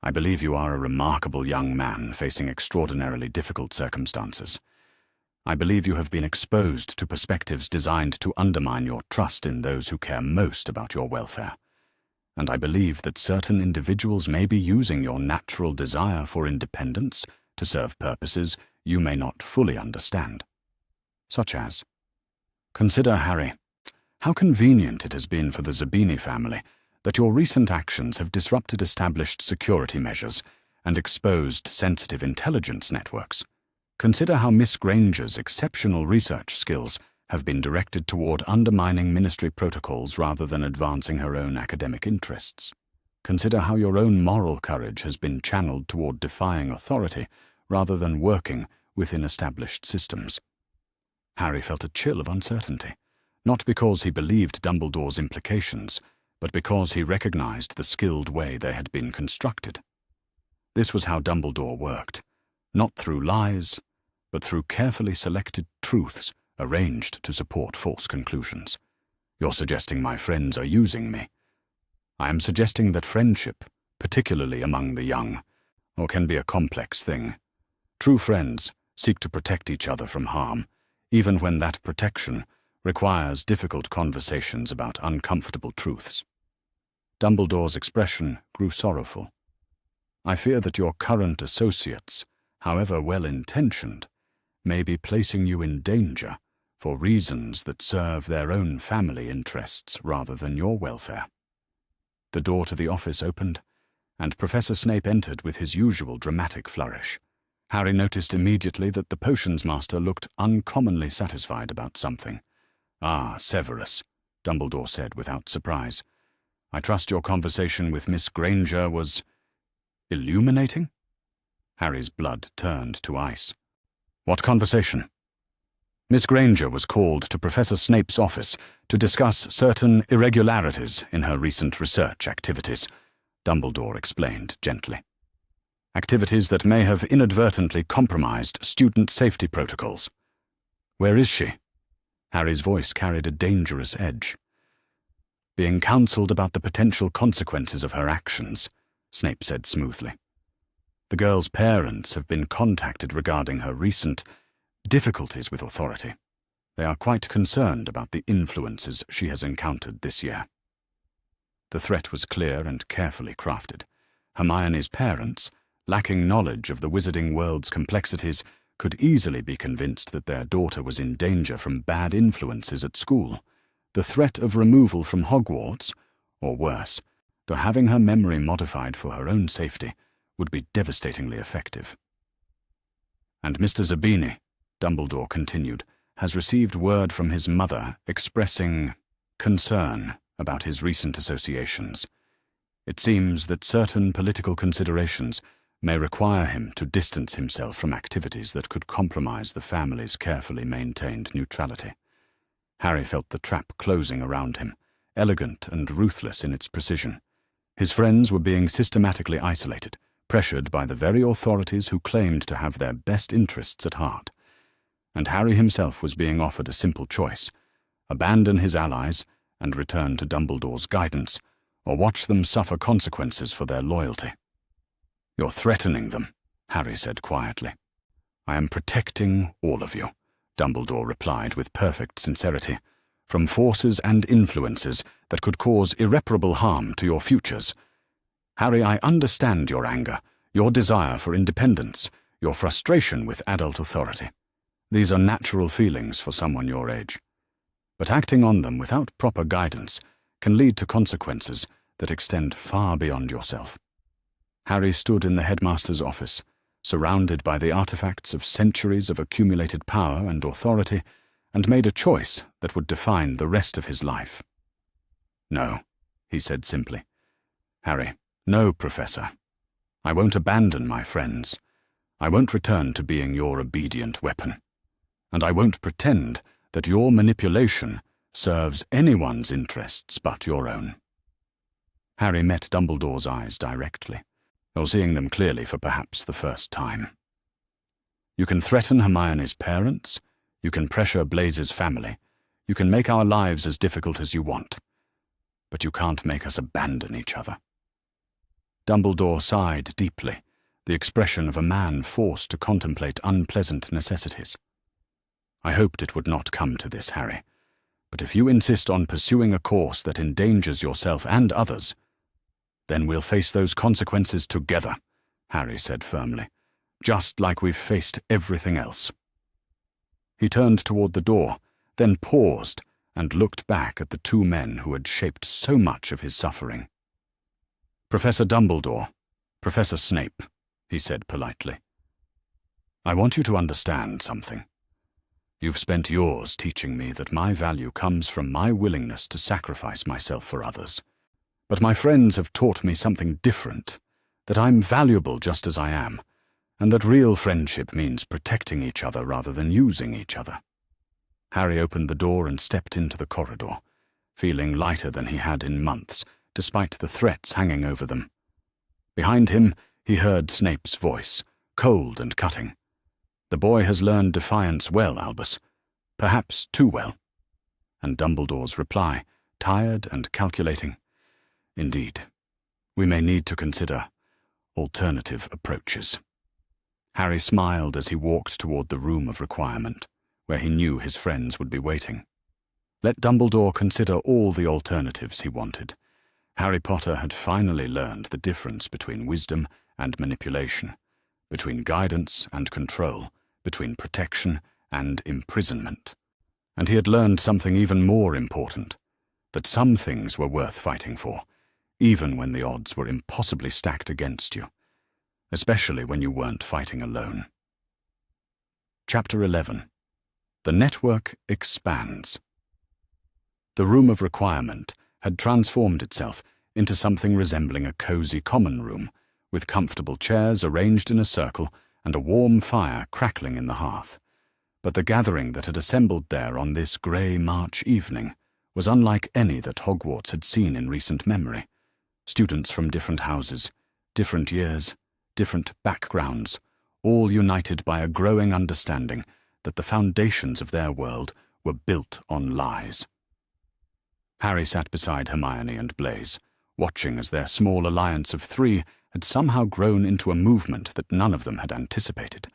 Speaker 1: I believe you are a remarkable young man facing extraordinarily difficult circumstances. I believe you have been exposed to perspectives designed to undermine your trust in those who care most about your welfare. And I believe that certain individuals may be using your natural desire for independence to serve purposes you may not fully understand. Such as, consider, Harry, how convenient it has been for the Zabini family that your recent actions have disrupted established security measures and exposed sensitive intelligence networks. Consider how Miss Granger's exceptional research skills have been directed toward undermining ministry protocols rather than advancing her own academic interests. Consider how your own moral courage has been channeled toward defying authority rather than working within established systems. Harry felt a chill of uncertainty, not because he believed Dumbledore's implications, but because he recognized the skilled way they had been constructed. This was how Dumbledore worked, not through lies, but through carefully selected truths arranged to support false conclusions. You're suggesting my friends are using me. I am suggesting that friendship, particularly among the young, can be a complex thing. True friends seek to protect each other from harm, even when that protection requires difficult conversations about uncomfortable truths. Dumbledore's expression grew sorrowful. I fear that your current associates, however well-intentioned, may be placing you in danger for reasons that serve their own family interests rather than your welfare. The door to the office opened, and Professor Snape entered with his usual dramatic flourish. Harry noticed immediately that the potions master looked uncommonly satisfied about something. "Ah, Severus," Dumbledore said without surprise. "I trust your conversation with Miss Granger was illuminating?" Harry's blood turned to ice. "What conversation?" "Miss Granger was called to Professor Snape's office to discuss certain irregularities in her recent research activities," Dumbledore explained gently. "Activities that may have inadvertently compromised student safety protocols." "Where is she?" Harry's voice carried a dangerous edge. "Being counseled about the potential consequences of her actions," Snape said smoothly. "The girl's parents have been contacted regarding her recent difficulties with authority. They are quite concerned about the influences she has encountered this year." The threat was clear and carefully crafted. Hermione's parents, lacking knowledge of the wizarding world's complexities, could easily be convinced that their daughter was in danger from bad influences at school. The threat of removal from Hogwarts, or worse, to having her memory modified for her own safety, would be devastatingly effective. "And Mr. Zabini," Dumbledore continued, "has received word from his mother expressing concern about his recent associations. It seems that certain political considerations may require him to distance himself from activities that could compromise the family's carefully maintained neutrality." Harry felt the trap closing around him, elegant and ruthless in its precision. His friends were being systematically isolated, pressured by the very authorities who claimed to have their best interests at heart. And Harry himself was being offered a simple choice: abandon his allies and return to Dumbledore's guidance, or watch them suffer consequences for their loyalty. "You're threatening them," Harry said quietly. "I am protecting all of you," Dumbledore replied with perfect sincerity, "from forces and influences that could cause irreparable harm to your futures. Harry, I understand your anger, your desire for independence, your frustration with adult authority. These are natural feelings for someone your age. But acting on them without proper guidance can lead to consequences that extend far beyond yourself." Harry stood in the headmaster's office, surrounded by the artifacts of centuries of accumulated power and authority, and made a choice that would define the rest of his life. "No," he said simply. "Harry, no, Professor. I won't abandon my friends. I won't return to being your obedient weapon. And I won't pretend that your manipulation serves anyone's interests but your own." Harry met Dumbledore's eyes directly, or seeing them clearly for perhaps the first time. "You can threaten Hermione's parents, you can pressure Blaze's family, you can make our lives as difficult as you want, but you can't make us abandon each other." Dumbledore sighed deeply, the expression of a man forced to contemplate unpleasant necessities. "I hoped it would not come to this, Harry, but if you insist on pursuing a course that endangers yourself and others, then we'll face those consequences together," Harry said firmly, "just like we've faced everything else." He turned toward the door, then paused and looked back at the two men who had shaped so much of his suffering. "Professor Dumbledore, Professor Snape," he said politely, "I want you to understand something. You've spent yours teaching me that my value comes from my willingness to sacrifice myself for others. But my friends have taught me something different, that I'm valuable just as I am, and that real friendship means protecting each other rather than using each other. Harry opened the door and stepped into the corridor, feeling lighter than he had in months, despite the threats hanging over them. Behind him, he heard Snape's voice, cold and cutting. The boy has learned defiance well, Albus. Perhaps too well. And Dumbledore's reply, tired and calculating. Indeed, we may need to consider alternative approaches. Harry smiled as he walked toward the room of requirement, where he knew his friends would be waiting. Let Dumbledore consider all the alternatives he wanted. Harry Potter had finally learned the difference between wisdom and manipulation, between guidance and control, between protection and imprisonment. And he had learned something even more important, that some things were worth fighting for, even when the odds were impossibly stacked against you, especially when you weren't fighting alone. Chapter 11. The Network Expands. The room of requirement had transformed itself into something resembling a cozy common room, with comfortable chairs arranged in a circle and a warm fire crackling in the hearth. But the gathering that had assembled there on this grey March evening was unlike any that Hogwarts had seen in recent memory. Students from different houses, different years, different backgrounds, all united by a growing understanding that the foundations of their world were built on lies. Harry sat beside Hermione and Blaise, watching as their small alliance of three had somehow grown into a movement that none of them had anticipated.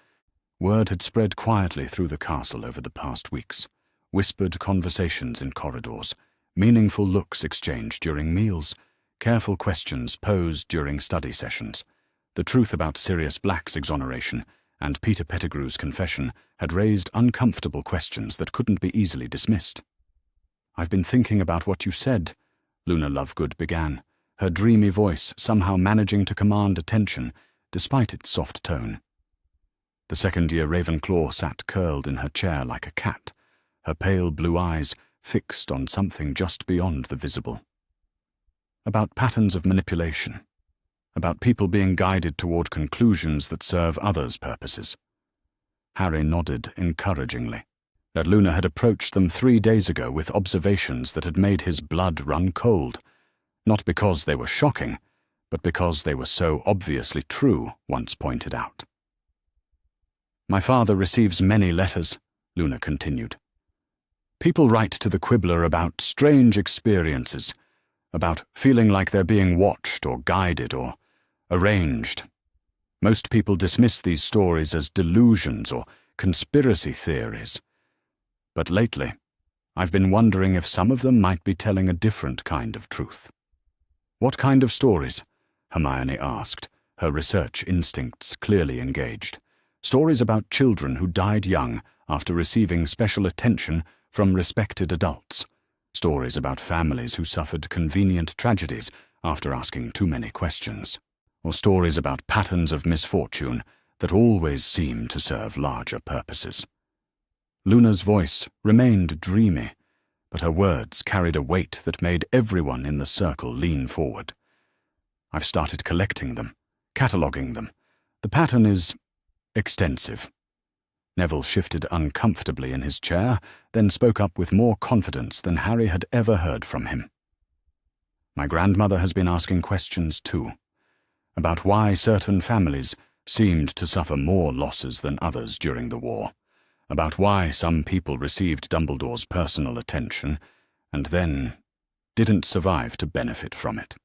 Speaker 1: Word had spread quietly through the castle over the past weeks, whispered conversations in corridors, meaningful looks exchanged during meals, careful questions posed during study sessions. The truth about Sirius Black's exoneration and Peter Pettigrew's confession had raised uncomfortable questions that couldn't be easily dismissed. "I've been thinking about what you said," Luna Lovegood began, her dreamy voice somehow managing to command attention despite its soft tone. The second-year Ravenclaw sat curled in her chair like a cat, her pale blue eyes fixed on something just beyond the visible. About patterns of manipulation, about people being guided toward conclusions that serve others' purposes. Harry nodded encouragingly. That Luna had approached them 3 days ago with observations that had made his blood run cold, not because they were shocking, but because they were so obviously true once pointed out. "My father receives many letters," Luna continued. "People write to the Quibbler about strange experiences, about feeling like they're being watched or guided or arranged. Most people dismiss these stories as delusions or conspiracy theories. But lately, I've been wondering if some of them might be telling a different kind of truth." "What kind of stories?" Hermione asked, her research instincts clearly engaged. "Stories about children who died young after receiving special attention from respected adults. Stories about families who suffered convenient tragedies after asking too many questions. Or stories about patterns of misfortune that always seem to serve larger purposes." Luna's voice remained dreamy, but her words carried a weight that made everyone in the circle lean forward. "I've started collecting them, cataloguing them. The pattern is extensive." Neville shifted uncomfortably in his chair, then spoke up with more confidence than Harry had ever heard from him. "My grandmother has been asking questions too, about why certain families seemed to suffer more losses than others during the war, about why some people received Dumbledore's personal attention and then didn't survive to benefit from it."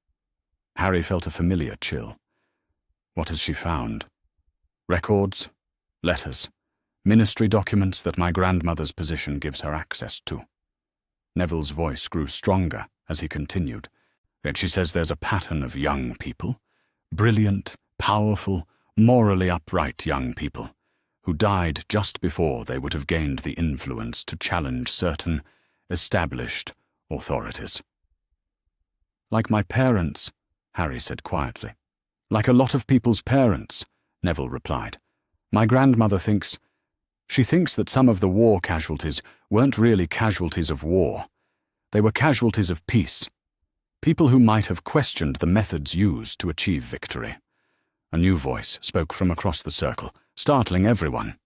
Speaker 1: Harry felt a familiar chill. "What has she found? Records, letters, ministry documents that my grandmother's position gives her access to." Neville's voice grew stronger as he continued. "That she says there's a pattern of young people, brilliant, powerful, morally upright young people, who died just before they would have gained the influence to challenge certain established authorities." "Like my parents," Harry said quietly. "Like a lot of people's parents," Neville replied. "My grandmother thinks She thinks that some of the war casualties weren't really casualties of war. They were casualties of peace. People who might have questioned the methods used to achieve victory. A new voice spoke from across the circle, startling everyone.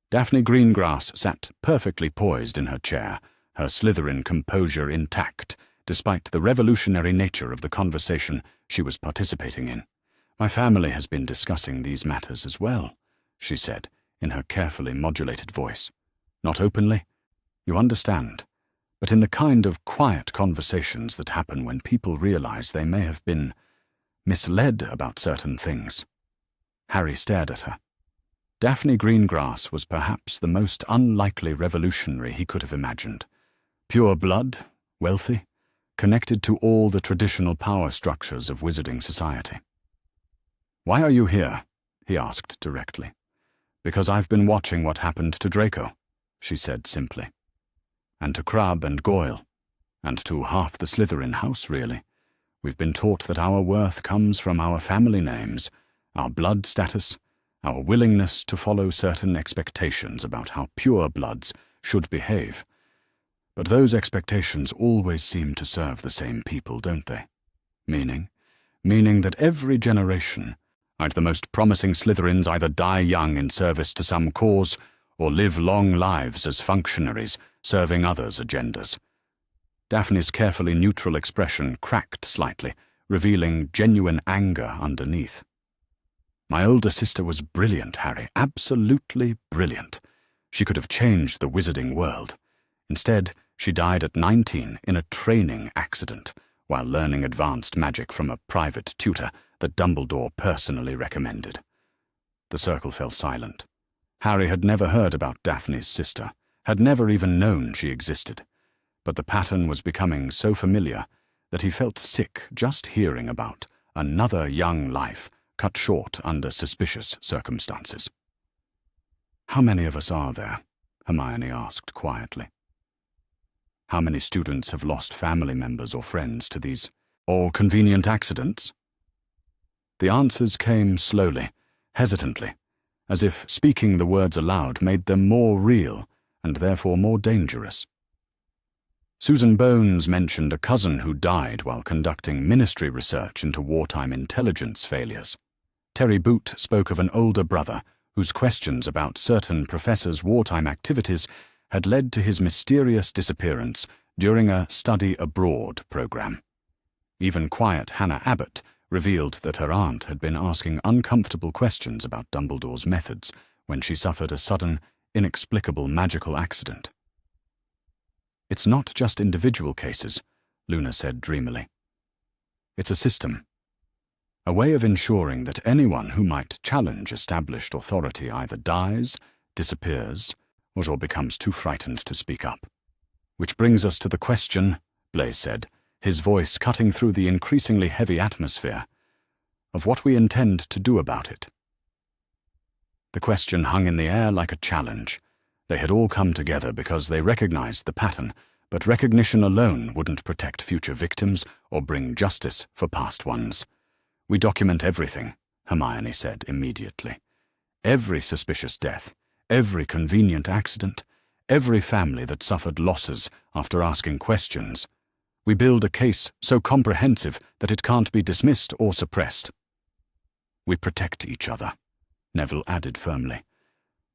Speaker 1: Daphne Greengrass sat perfectly poised in her chair, her Slytherin composure intact, despite the revolutionary nature of the conversation she was participating in. "My family has been discussing these matters as well," she said, in her carefully modulated voice. "Not openly, you understand, but in the kind of quiet conversations that happen when people realize they may have been misled about certain things." Harry stared at her. Daphne Greengrass was perhaps the most unlikely revolutionary he could have imagined. Pure blood, wealthy, connected to all the traditional power structures of wizarding society. "Why are you here?" he asked directly. "Because I've been watching what happened to Draco," she said simply. "And to Crabbe and Goyle, and to half the Slytherin house, really. We've been taught that our worth comes from our family names, our blood status, our willingness to follow certain expectations about how pure bloods should behave. But those expectations always seem to serve the same people, don't they? Meaning that every generation, the most promising Slytherins either die young in service to some cause or live long lives as functionaries serving others' agendas." Daphne's carefully neutral expression cracked slightly, revealing genuine anger underneath. "My older sister was brilliant, Harry, absolutely brilliant. She could have changed the wizarding world. Instead, she died at 19 in a training accident while learning advanced magic from a private tutor that Dumbledore personally recommended." The circle fell silent. Harry had never heard about Daphne's sister, had never even known she existed, but the pattern was becoming so familiar that he felt sick just hearing about another young life cut short under suspicious circumstances. "How many of us are there?" Hermione asked quietly. "How many students have lost family members or friends to these all convenient accidents?" The answers came slowly, hesitantly, as if speaking the words aloud made them more real and therefore more dangerous. Susan Bones mentioned a cousin who died while conducting ministry research into wartime intelligence failures. Terry Boot spoke of an older brother whose questions about certain professors' wartime activities had led to his mysterious disappearance during a study abroad program. Even quiet Hannah Abbott revealed that her aunt had been asking uncomfortable questions about Dumbledore's methods when she suffered a sudden, inexplicable magical accident. "It's not just individual cases," Luna said dreamily. "It's a system. A way of ensuring that anyone who might challenge established authority either dies, disappears, or becomes too frightened to speak up. Which brings us to the question," Blaise said, his voice cutting through the increasingly heavy atmosphere, "of what we intend to do about it." The question hung in the air like a challenge. They had all come together because they recognized the pattern, but recognition alone wouldn't protect future victims or bring justice for past ones. "We document everything," Hermione said immediately. "Every suspicious death, every convenient accident, every family that suffered losses after asking questions. We build a case so comprehensive that it can't be dismissed or suppressed." "We protect each other," Neville added firmly.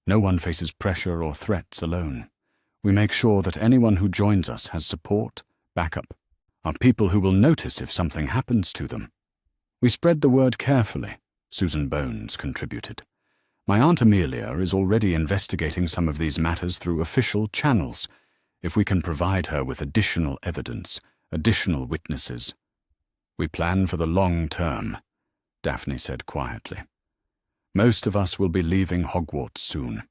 Speaker 1: "No one faces pressure or threats alone. We make sure that anyone who joins us has support, backup, are people who will notice if something happens to them. We spread the word carefully," Susan Bones contributed. "My Aunt Amelia is already investigating some of these matters through official channels. If we can provide her with additional evidence, additional witnesses." "We plan for the long term," Daphne said quietly. "Most of us will be leaving Hogwarts soon.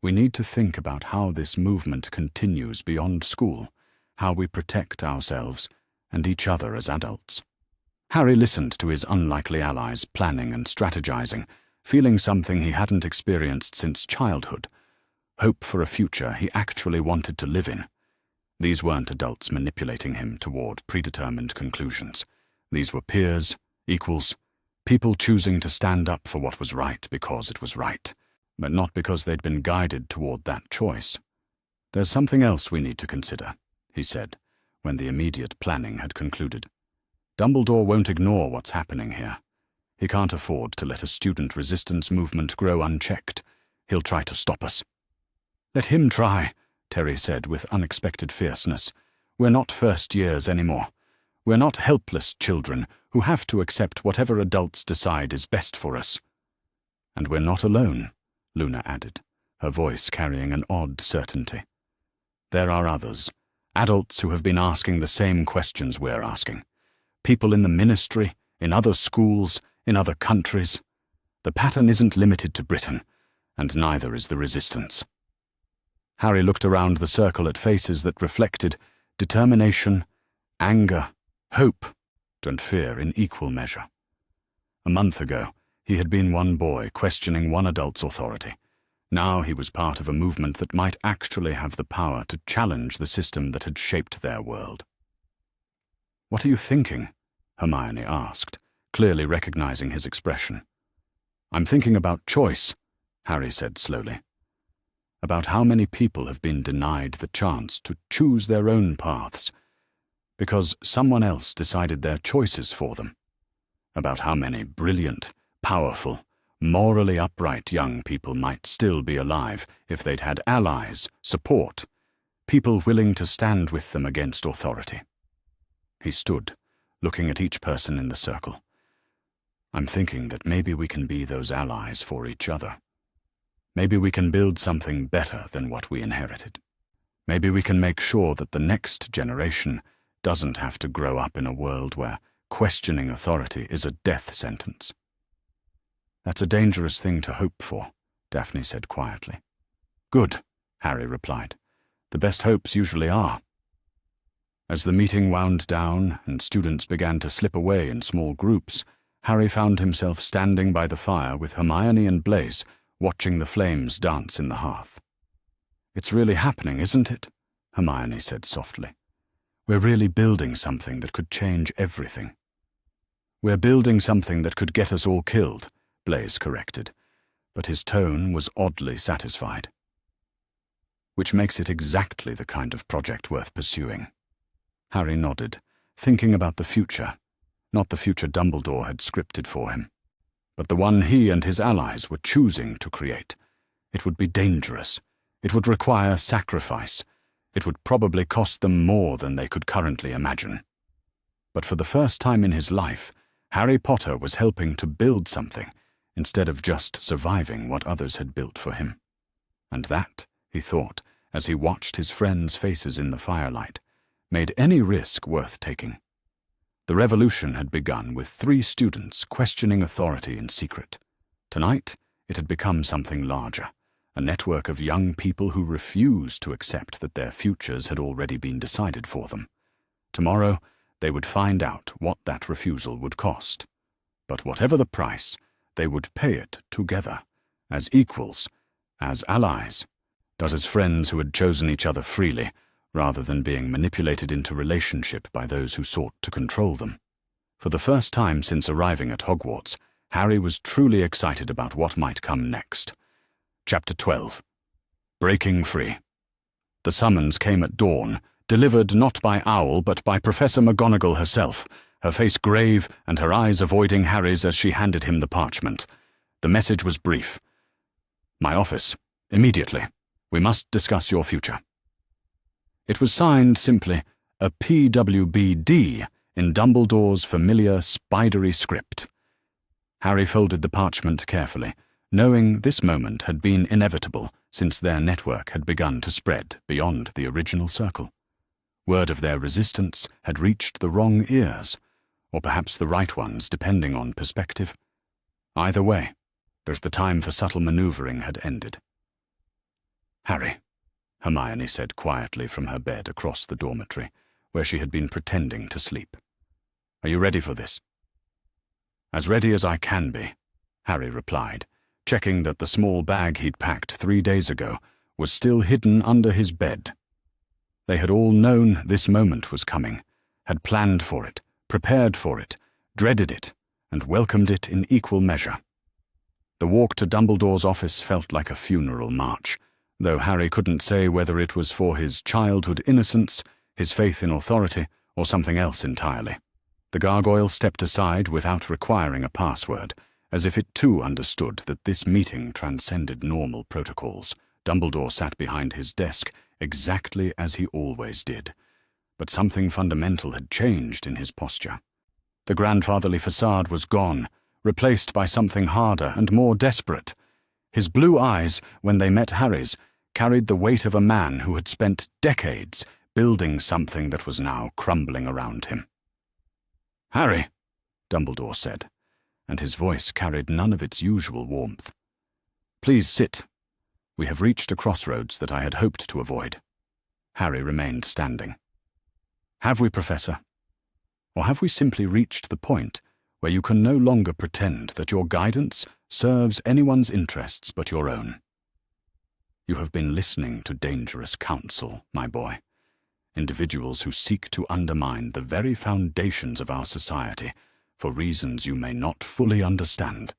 Speaker 1: We need to think about how this movement continues beyond school, how we protect ourselves and each other as adults." Harry listened to his unlikely allies planning and strategizing, feeling something he hadn't experienced since childhood, hope for a future he actually wanted to live in. These weren't adults manipulating him toward predetermined conclusions. These were peers, equals, people choosing to stand up for what was right because it was right. but not because they'd been guided toward that choice. "There's something else we need to consider," he said, when the immediate planning had concluded. "Dumbledore won't ignore what's happening here. He can't afford to let a student resistance movement grow unchecked. He'll try to stop us." "Let him try," Terry said with unexpected fierceness. "We're not first years anymore. We're not helpless children who have to accept whatever adults decide is best for us." "And we're not alone," Luna added, her voice carrying an odd certainty. "There are others, adults who have been asking the same questions we're asking. People in the ministry, in other schools, in other countries. The pattern isn't limited to Britain, and neither is the resistance." Harry looked around the circle at faces that reflected determination, anger, hope, and fear in equal measure. A month ago, he had been one boy questioning one adult's authority. Now he was part of a movement that might actually have the power to challenge the system that had shaped their world. "What are you thinking?" Hermione asked, clearly recognizing his expression. "I'm thinking about choice," Harry said slowly. "About how many people have been denied the chance to choose their own paths because someone else decided their choices for them. About how many brilliant, powerful, morally upright young people might still be alive if they'd had allies, support, people willing to stand with them against authority." He stood, looking at each person in the circle. "I'm thinking that maybe we can be those allies for each other. Maybe we can build something better than what we inherited. Maybe we can make sure that the next generation doesn't have to grow up in a world where questioning authority is a death sentence." "That's a dangerous thing to hope for," Daphne said quietly. "Good," Harry replied. "The best hopes usually are." As the meeting wound down and students began to slip away in small groups, Harry found himself standing by the fire with Hermione and Blaise, watching the flames dance in the hearth. "It's really happening, isn't it?" Hermione said softly. "We're really building something that could change everything." "We're building something that could get us all killed," Blaise corrected, but his tone was oddly satisfied. "Which makes it exactly the kind of project worth pursuing." Harry nodded, thinking about the future, not the future Dumbledore had scripted for him, but the one he and his allies were choosing to create. It would be dangerous. It would require sacrifice. It would probably cost them more than they could currently imagine. But for the first time in his life, Harry Potter was helping to build something, instead of just surviving what others had built for him. And that, he thought, as he watched his friends' faces in the firelight, made any risk worth taking. The revolution had begun with 3 students questioning authority in secret. Tonight, it had become something larger, a network of young people who refused to accept that their futures had already been decided for them. Tomorrow, they would find out what that refusal would cost. But whatever the price, they would pay it together, as equals, as allies, as friends who had chosen each other freely, rather than being manipulated into relationship by those who sought to control them. For the first time since arriving at Hogwarts, Harry was truly excited about what might come next. Chapter 12. Breaking Free. The summons came at dawn, delivered not by Owl but by Professor McGonagall herself, her face grave and her eyes avoiding Harry's as she handed him the parchment. The message was brief. "My office. Immediately. We must discuss your future." It was signed simply, a PWBD, in Dumbledore's familiar spidery script. Harry folded the parchment carefully, knowing this moment had been inevitable since their network had begun to spread beyond the original circle. Word of their resistance had reached the wrong ears, or perhaps the right ones, depending on perspective. Either way, as the time for subtle maneuvering had ended. "Harry," Hermione said quietly from her bed across the dormitory, where she had been pretending to sleep. "Are you ready for this?" "As ready as I can be," Harry replied, checking that the small bag he'd packed 3 days ago was still hidden under his bed. They had all known this moment was coming, had planned for it, prepared for it, dreaded it, and welcomed it in equal measure. The walk to Dumbledore's office felt like a funeral march, though Harry couldn't say whether it was for his childhood innocence, his faith in authority, or something else entirely. The gargoyle stepped aside without requiring a password, as if it too understood that this meeting transcended normal protocols. Dumbledore sat behind his desk exactly as he always did, but something fundamental had changed in his posture. The grandfatherly facade was gone, replaced by something harder and more desperate. His blue eyes, when they met Harry's, carried the weight of a man who had spent decades building something that was now crumbling around him. "Harry," Dumbledore said, and his voice carried none of its usual warmth. "Please sit. We have reached a crossroads that I had hoped to avoid." Harry remained standing. "Have we, Professor? Or have we simply reached the point where you can no longer pretend that your guidance serves anyone's interests but your own? You have been listening to dangerous counsel, my boy. Individuals who seek to undermine the very foundations of our society for reasons you may not fully understand."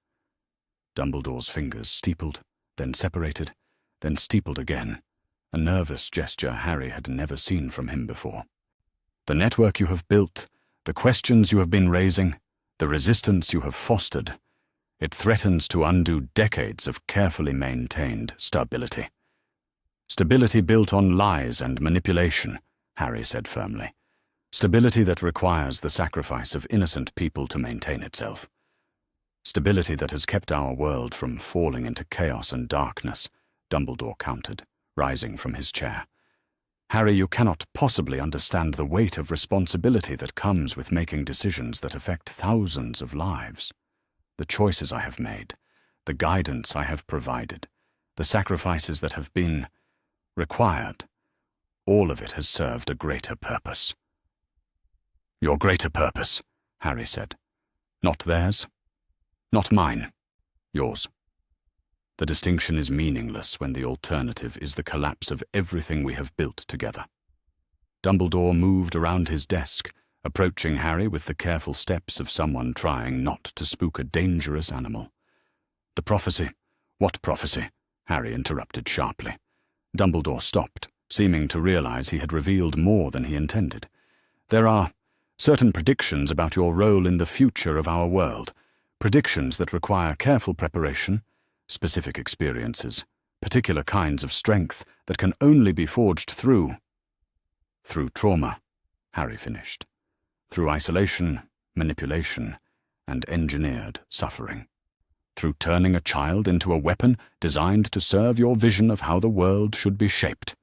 Speaker 1: Dumbledore's fingers steepled, then separated, then steepled again, a nervous gesture Harry had never seen from him before. "The network you have built, the questions you have been raising, the resistance you have fostered, it threatens to undo decades of carefully maintained stability. Stability built on lies and manipulation," Harry said firmly. "Stability that requires the sacrifice of innocent people to maintain itself. Stability that has kept our world from falling into chaos and darkness," Dumbledore countered, rising from his chair. "Harry, you cannot possibly understand the weight of responsibility that comes with making decisions that affect thousands of lives. The choices I have made, the guidance I have provided, the sacrifices that have been required, all of it has served a greater purpose." "Your greater purpose," Harry said. "Not theirs, not mine, yours. The distinction is meaningless when the alternative is the collapse of everything we have built together." Dumbledore moved around his desk, approaching Harry with the careful steps of someone trying not to spook a dangerous animal. "The prophecy." "What prophecy?" Harry interrupted sharply. Dumbledore stopped, seeming to realize he had revealed more than he intended. "There are certain predictions about your role in the future of our world, predictions that require careful preparation, specific experiences, particular kinds of strength that can only be forged through trauma," Harry finished. "Through isolation, manipulation, and engineered suffering. Through turning a child into a weapon designed to serve your vision of how the world should be shaped.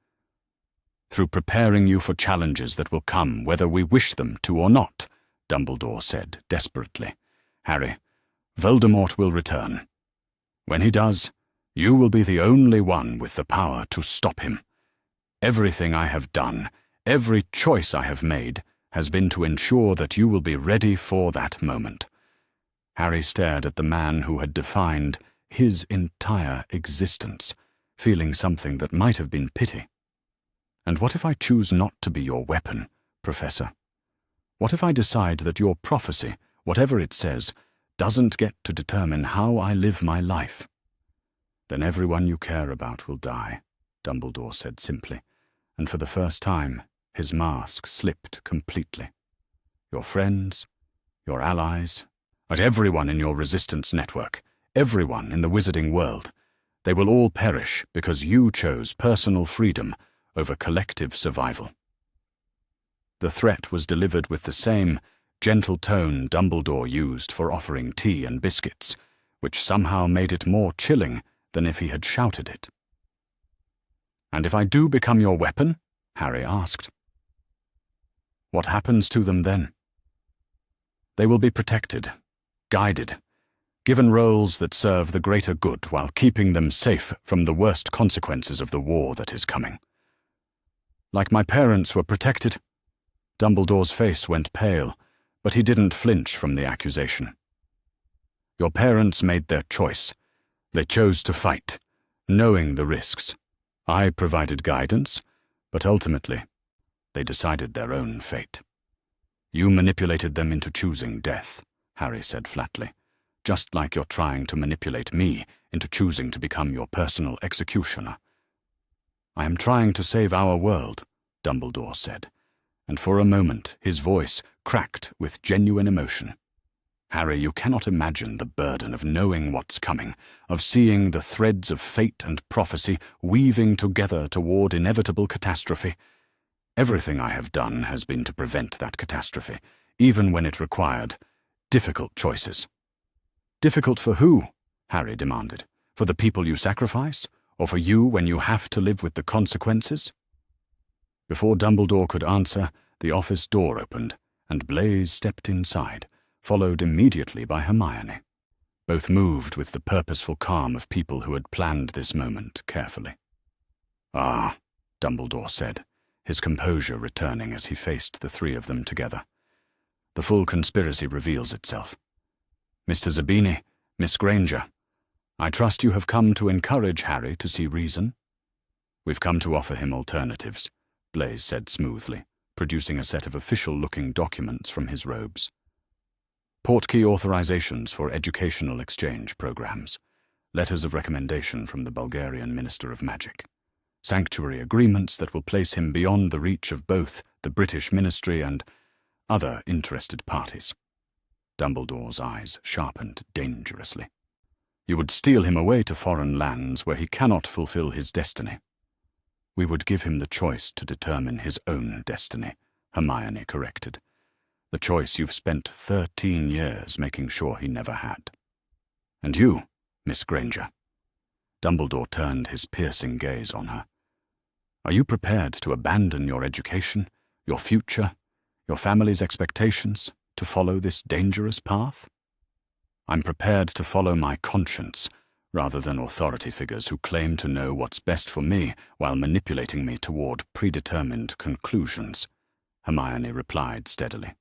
Speaker 1: Through preparing you for challenges that will come whether we wish them to or not," Dumbledore said desperately. "Harry, Voldemort will return. When he does, you will be the only one with the power to stop him. Everything I have done, every choice I have made, has been to ensure that you will be ready for that moment." Harry stared at the man who had defined his entire existence, feeling something that might have been pity. "And what if I choose not to be your weapon, Professor? What if I decide that your prophecy, whatever it says, doesn't get to determine how I live my life?" "Then everyone you care about will die," Dumbledore said simply, and for the first time his mask slipped completely. "Your friends, your allies, and everyone in your resistance network, everyone in the wizarding world, they will all perish because you chose personal freedom over collective survival." The threat was delivered with the same gentle tone Dumbledore used for offering tea and biscuits, which somehow made it more chilling than if he had shouted it. "And if I do become your weapon?" Harry asked. "What happens to them then?" "They will be protected, guided, given roles that serve the greater good while keeping them safe from the worst consequences of the war that is coming. Like my parents were protected." Dumbledore's face went pale, but he didn't flinch from the accusation. "Your parents made their choice. They chose to fight, knowing the risks. I provided guidance, but ultimately, they decided their own fate. You manipulated them into choosing death," Harry said flatly, just like you're trying to manipulate me into choosing to become your personal executioner. I am trying to save our world, Dumbledore said, and for a moment his voice cracked with genuine emotion. Harry, you cannot imagine the burden of knowing what's coming, of seeing the threads of fate and prophecy weaving together toward inevitable catastrophe. Everything I have done has been to prevent that catastrophe, even when it required difficult choices. Difficult for who? Harry demanded. For the people you sacrifice? Or for you when you have to live with the consequences? Before Dumbledore could answer, the office door opened, and Blaise stepped inside, followed immediately by Hermione. Both moved with the purposeful calm of people who had planned this moment carefully. "Ah," Dumbledore said, his composure returning as he faced the three of them together. "The full conspiracy reveals itself. Mr. Zabini, Miss Granger, I trust you have come to encourage Harry to see reason." "We've come to offer him alternatives," Blaise said smoothly, producing a set of official-looking documents from his robes. "Portkey authorizations for educational exchange programs, letters of recommendation from the Bulgarian Minister of Magic, sanctuary agreements that will place him beyond the reach of both the British Ministry and other interested parties." Dumbledore's eyes sharpened dangerously. "You would steal him away to foreign lands where he cannot fulfill his destiny." "We would give him the choice to determine his own destiny," Hermione corrected. "The choice you've spent 13 years making sure he never had." "And you, Miss Granger?" Dumbledore turned his piercing gaze on her. "Are you prepared to abandon your education, your future, your family's expectations, to follow this dangerous path?" "I'm prepared to follow my conscience, rather than authority figures who claim to know what's best for me while manipulating me toward predetermined conclusions," Hermione replied steadily.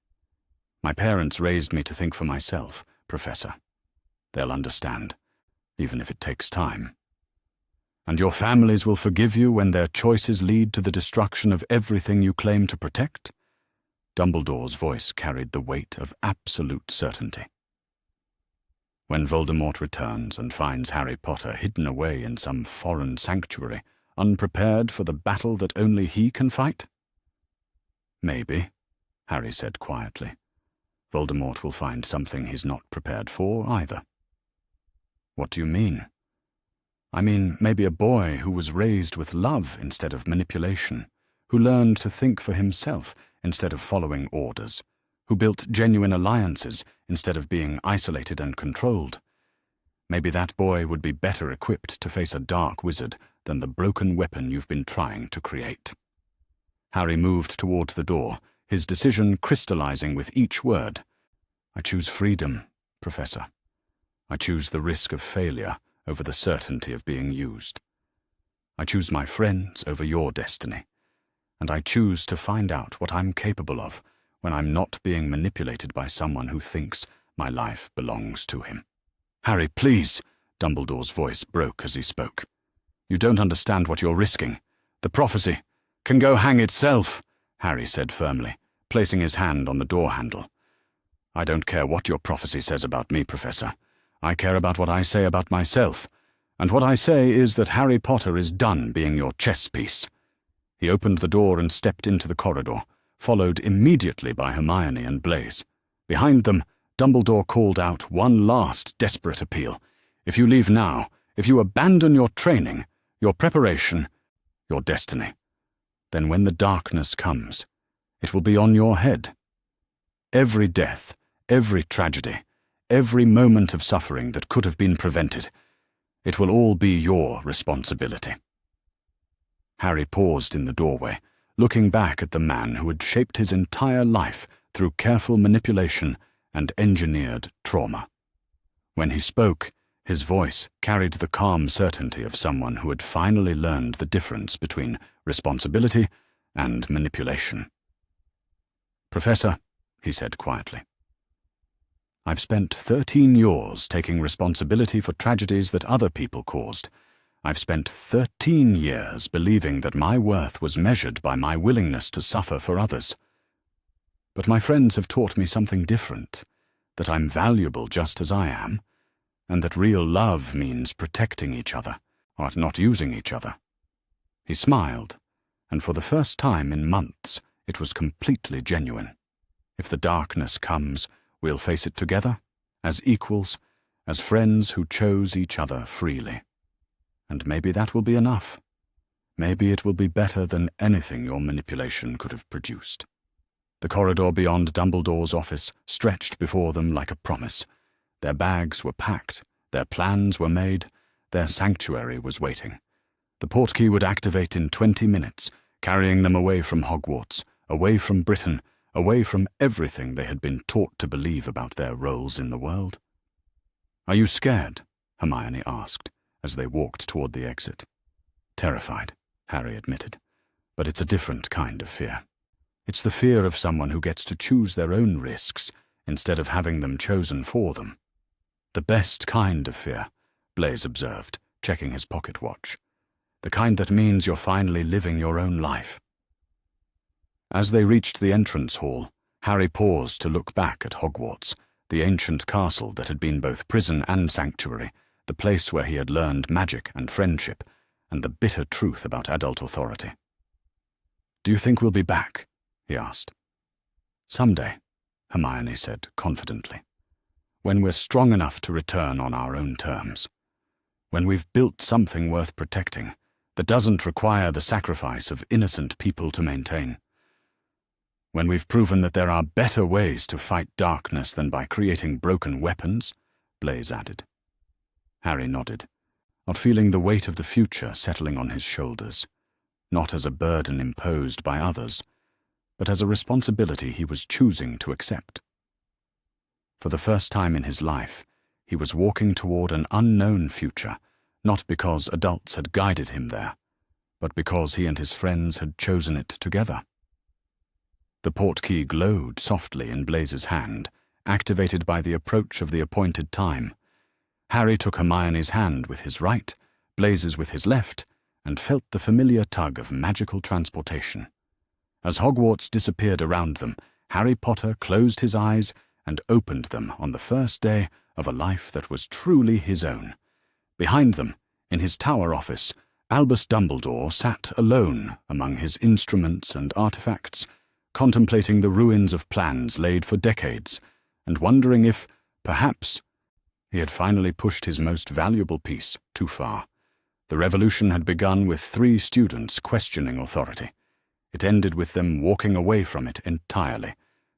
Speaker 1: "My parents raised me to think for myself, Professor. They'll understand, even if it takes time." "And your families will forgive you when their choices lead to the destruction of everything you claim to protect?" Dumbledore's voice carried the weight of absolute certainty. "When Voldemort returns and finds Harry Potter hidden away in some foreign sanctuary, unprepared for the battle that only he can fight?" "Maybe," Harry said quietly. "Voldemort will find something he's not prepared for either." "What do you mean?" "I mean, maybe a boy who was raised with love instead of manipulation, who learned to think for himself instead of following orders, who built genuine alliances instead of being isolated and controlled. Maybe that boy would be better equipped to face a dark wizard than the broken weapon you've been trying to create." Harry moved toward the door, his decision crystallizing with each word. "I choose freedom, Professor. I choose the risk of failure over the certainty of being used. I choose my friends over your destiny. And I choose to find out what I'm capable of when I'm not being manipulated by someone who thinks my life belongs to him." "Harry, please!" Dumbledore's voice broke as he spoke. "You don't understand what you're risking. The prophecy can go hang itself," Harry said firmly, placing his hand on the door handle. "I don't care what your prophecy says about me, Professor. I care about what I say about myself. And what I say is that Harry Potter is done being your chess piece." He opened the door and stepped into the corridor, followed immediately by Hermione and Blaise. Behind them, Dumbledore called out one last desperate appeal. "If you leave now, if you abandon your training, your preparation, your destiny, then when the darkness comes, it will be on your head. Every death, every tragedy, every moment of suffering that could have been prevented, it will all be your responsibility." Harry paused in the doorway, looking back at the man who had shaped his entire life through careful manipulation and engineered trauma. When he spoke, his voice carried the calm certainty of someone who had finally learned the difference between responsibility and manipulation. "Professor," he said quietly, "I've spent 13 years taking responsibility for tragedies that other people caused. I've spent 13 years believing that my worth was measured by my willingness to suffer for others. But my friends have taught me something different, that I'm valuable just as I am, and that real love means protecting each other, or not using each other. He smiled, and for the first time in months, it was completely genuine. If the darkness comes, we'll face it together, as equals, as friends who chose each other freely. And maybe that will be enough. Maybe it will be better than anything your manipulation could have produced. The corridor beyond Dumbledore's office stretched before them like a promise. Their bags were packed, their plans were made, their sanctuary was waiting. The portkey would activate in 20 minutes, carrying them away from Hogwarts, away from Britain, away from everything they had been taught to believe about their roles in the world. "Are you scared?" Hermione asked, as they walked toward the exit. "Terrified," Harry admitted, "but it's a different kind of fear. It's the fear of someone who gets to choose their own risks instead of having them chosen for them." "The best kind of fear," Blaise observed, checking his pocket watch. "The kind that means you're finally living your own life." As they reached the entrance hall, Harry paused to look back at Hogwarts, the ancient castle that had been both prison and sanctuary, the place where he had learned magic and friendship, and the bitter truth about adult authority. "Do you think we'll be back?" he asked. "Someday," Hermione said confidently. "When we're strong enough to return on our own terms. When we've built something worth protecting that doesn't require the sacrifice of innocent people to maintain. When we've proven that there are better ways to fight darkness than by creating broken weapons," Blaise added. Harry nodded, not feeling the weight of the future settling on his shoulders, not as a burden imposed by others, but as a responsibility he was choosing to accept. For the first time in his life, he was walking toward an unknown future, not because adults had guided him there, but because he and his friends had chosen it together. The portkey glowed softly in Blaise's hand, activated by the approach of the appointed time. Harry took Hermione's hand with his right, Blaise's with his left, and felt the familiar tug of magical transportation. As Hogwarts disappeared around them, Harry Potter closed his eyes and opened them on the first day of a life that was truly his own. Behind them, in his tower office, Albus Dumbledore sat alone among his instruments and artifacts, contemplating the ruins of plans laid for decades, and wondering if, perhaps, he had finally pushed his most valuable piece too far. The revolution had begun with 3 students questioning authority. It ended with them walking away from it entirely,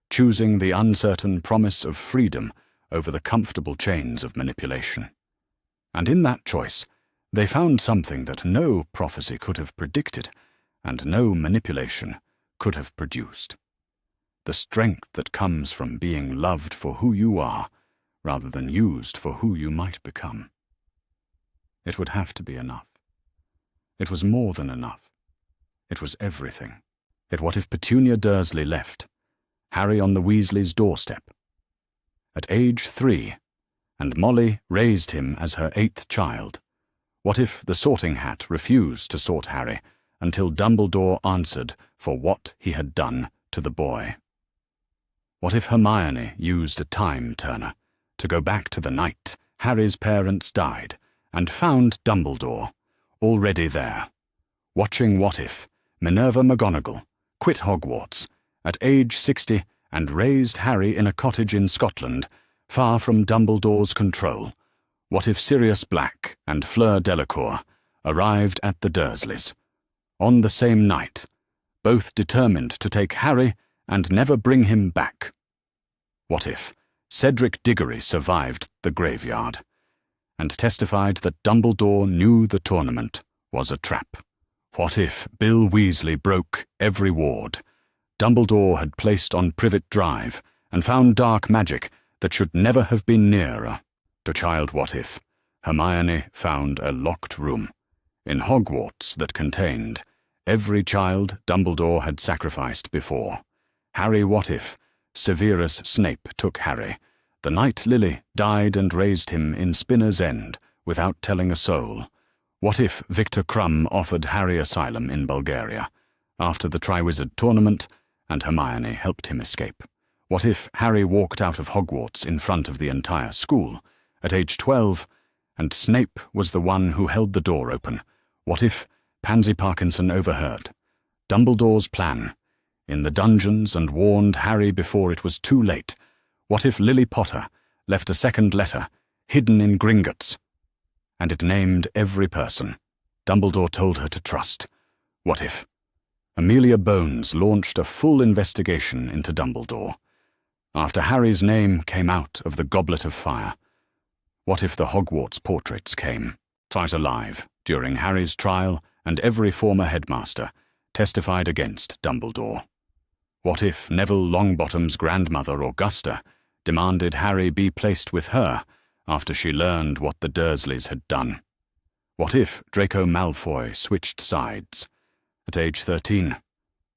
Speaker 1: choosing the uncertain promise of freedom over the comfortable chains of manipulation. And in that choice, they found something that no prophecy could have predicted, and no manipulation could have produced. The strength that comes from being loved for who you are, rather than used for who you might become. It would have to be enough. It was more than enough. It was everything. Yet what if Petunia Dursley left, Harry on the Weasleys' doorstep? At age 3, and Molly raised him as her 8th child. What if the Sorting Hat refused to sort Harry until Dumbledore answered for what he had done to the boy? What if Hermione used a time-turner to go back to the night Harry's parents died and found Dumbledore already there, watching what if Minerva McGonagall quit Hogwarts at age 60 and raised Harry in a cottage in Scotland, far from Dumbledore's control? What if Sirius Black and Fleur Delacour arrived at the Dursleys on the same night, both determined to take Harry and never bring him back? What if Cedric Diggory survived the graveyard and testified that Dumbledore knew the tournament was a trap? What if Bill Weasley broke every ward Dumbledore had placed on Privet Drive and found dark magic that should never have been nearer? To Child What If, Hermione found a locked room in Hogwarts that contained every child Dumbledore had sacrificed before. Harry What If, Severus Snape took Harry. The Night Lily died and raised him in Spinner's End without telling a soul. What if Victor Krum offered Harry asylum in Bulgaria after the Triwizard Tournament and Hermione helped him escape? What if Harry walked out of Hogwarts in front of the entire school At age 12, and Snape was the one who held the door open, what if Pansy Parkinson overheard Dumbledore's plan in the dungeons and warned Harry before it was too late? What if Lily Potter left a second letter hidden in Gringotts, and it named every person Dumbledore told her to trust? What if Amelia Bones launched a full investigation into Dumbledore after Harry's name came out of the Goblet of Fire? What if the Hogwarts portraits came tried alive during Harry's trial and every former headmaster testified against Dumbledore? What if Neville Longbottom's grandmother Augusta demanded Harry be placed with her after she learned what the Dursleys had done? What if Draco Malfoy switched sides at age 13,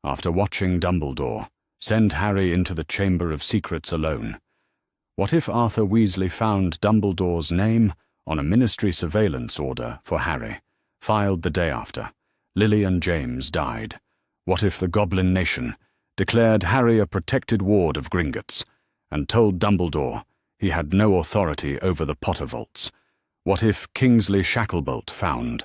Speaker 1: after watching Dumbledore send Harry into the Chamber of Secrets alone? What if Arthur Weasley found Dumbledore's name on a ministry surveillance order for Harry, filed the day after Lily and James died? What if the Goblin Nation declared Harry a protected ward of Gringotts and told Dumbledore he had no authority over the Potter vaults? What if Kingsley Shacklebolt found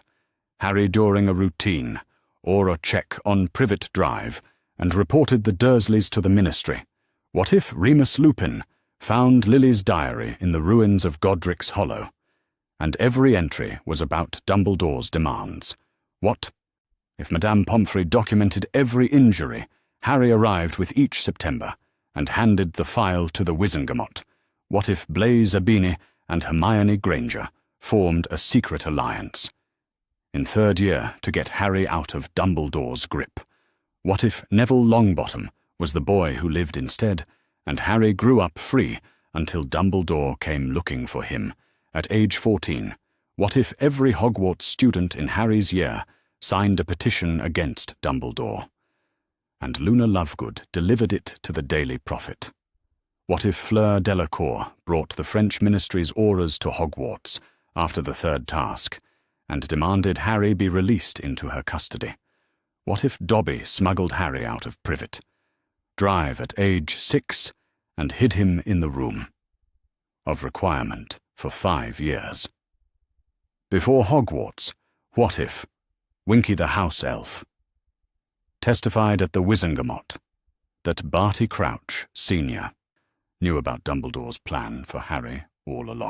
Speaker 1: Harry during a routine or a check on Privet Drive and reported the Dursleys to the Ministry? What if Remus Lupin found Lily's diary in the ruins of Godric's Hollow, and every entry was about Dumbledore's demands? What if Madame Pomfrey documented every injury Harry arrived with each September and handed the file to the Wizengamot? What if Blaise Zabini and Hermione Granger formed a secret alliance in third year to get Harry out of Dumbledore's grip? What if Neville Longbottom was the boy who lived instead, and Harry grew up free until Dumbledore came looking for him at age 14? What if every Hogwarts student in Harry's year signed a petition against Dumbledore, and Luna Lovegood delivered it to the Daily Prophet? What if Fleur Delacour brought the French ministry's auras to Hogwarts after the third task, and demanded Harry be released into her custody? What if Dobby smuggled Harry out of Privet Drive at age 6 and hid him in the room of requirement for 5 years? Before Hogwarts, what if Winky the House Elf testified at the Wizengamot that Barty Crouch, Sr., knew about Dumbledore's plan for Harry all along?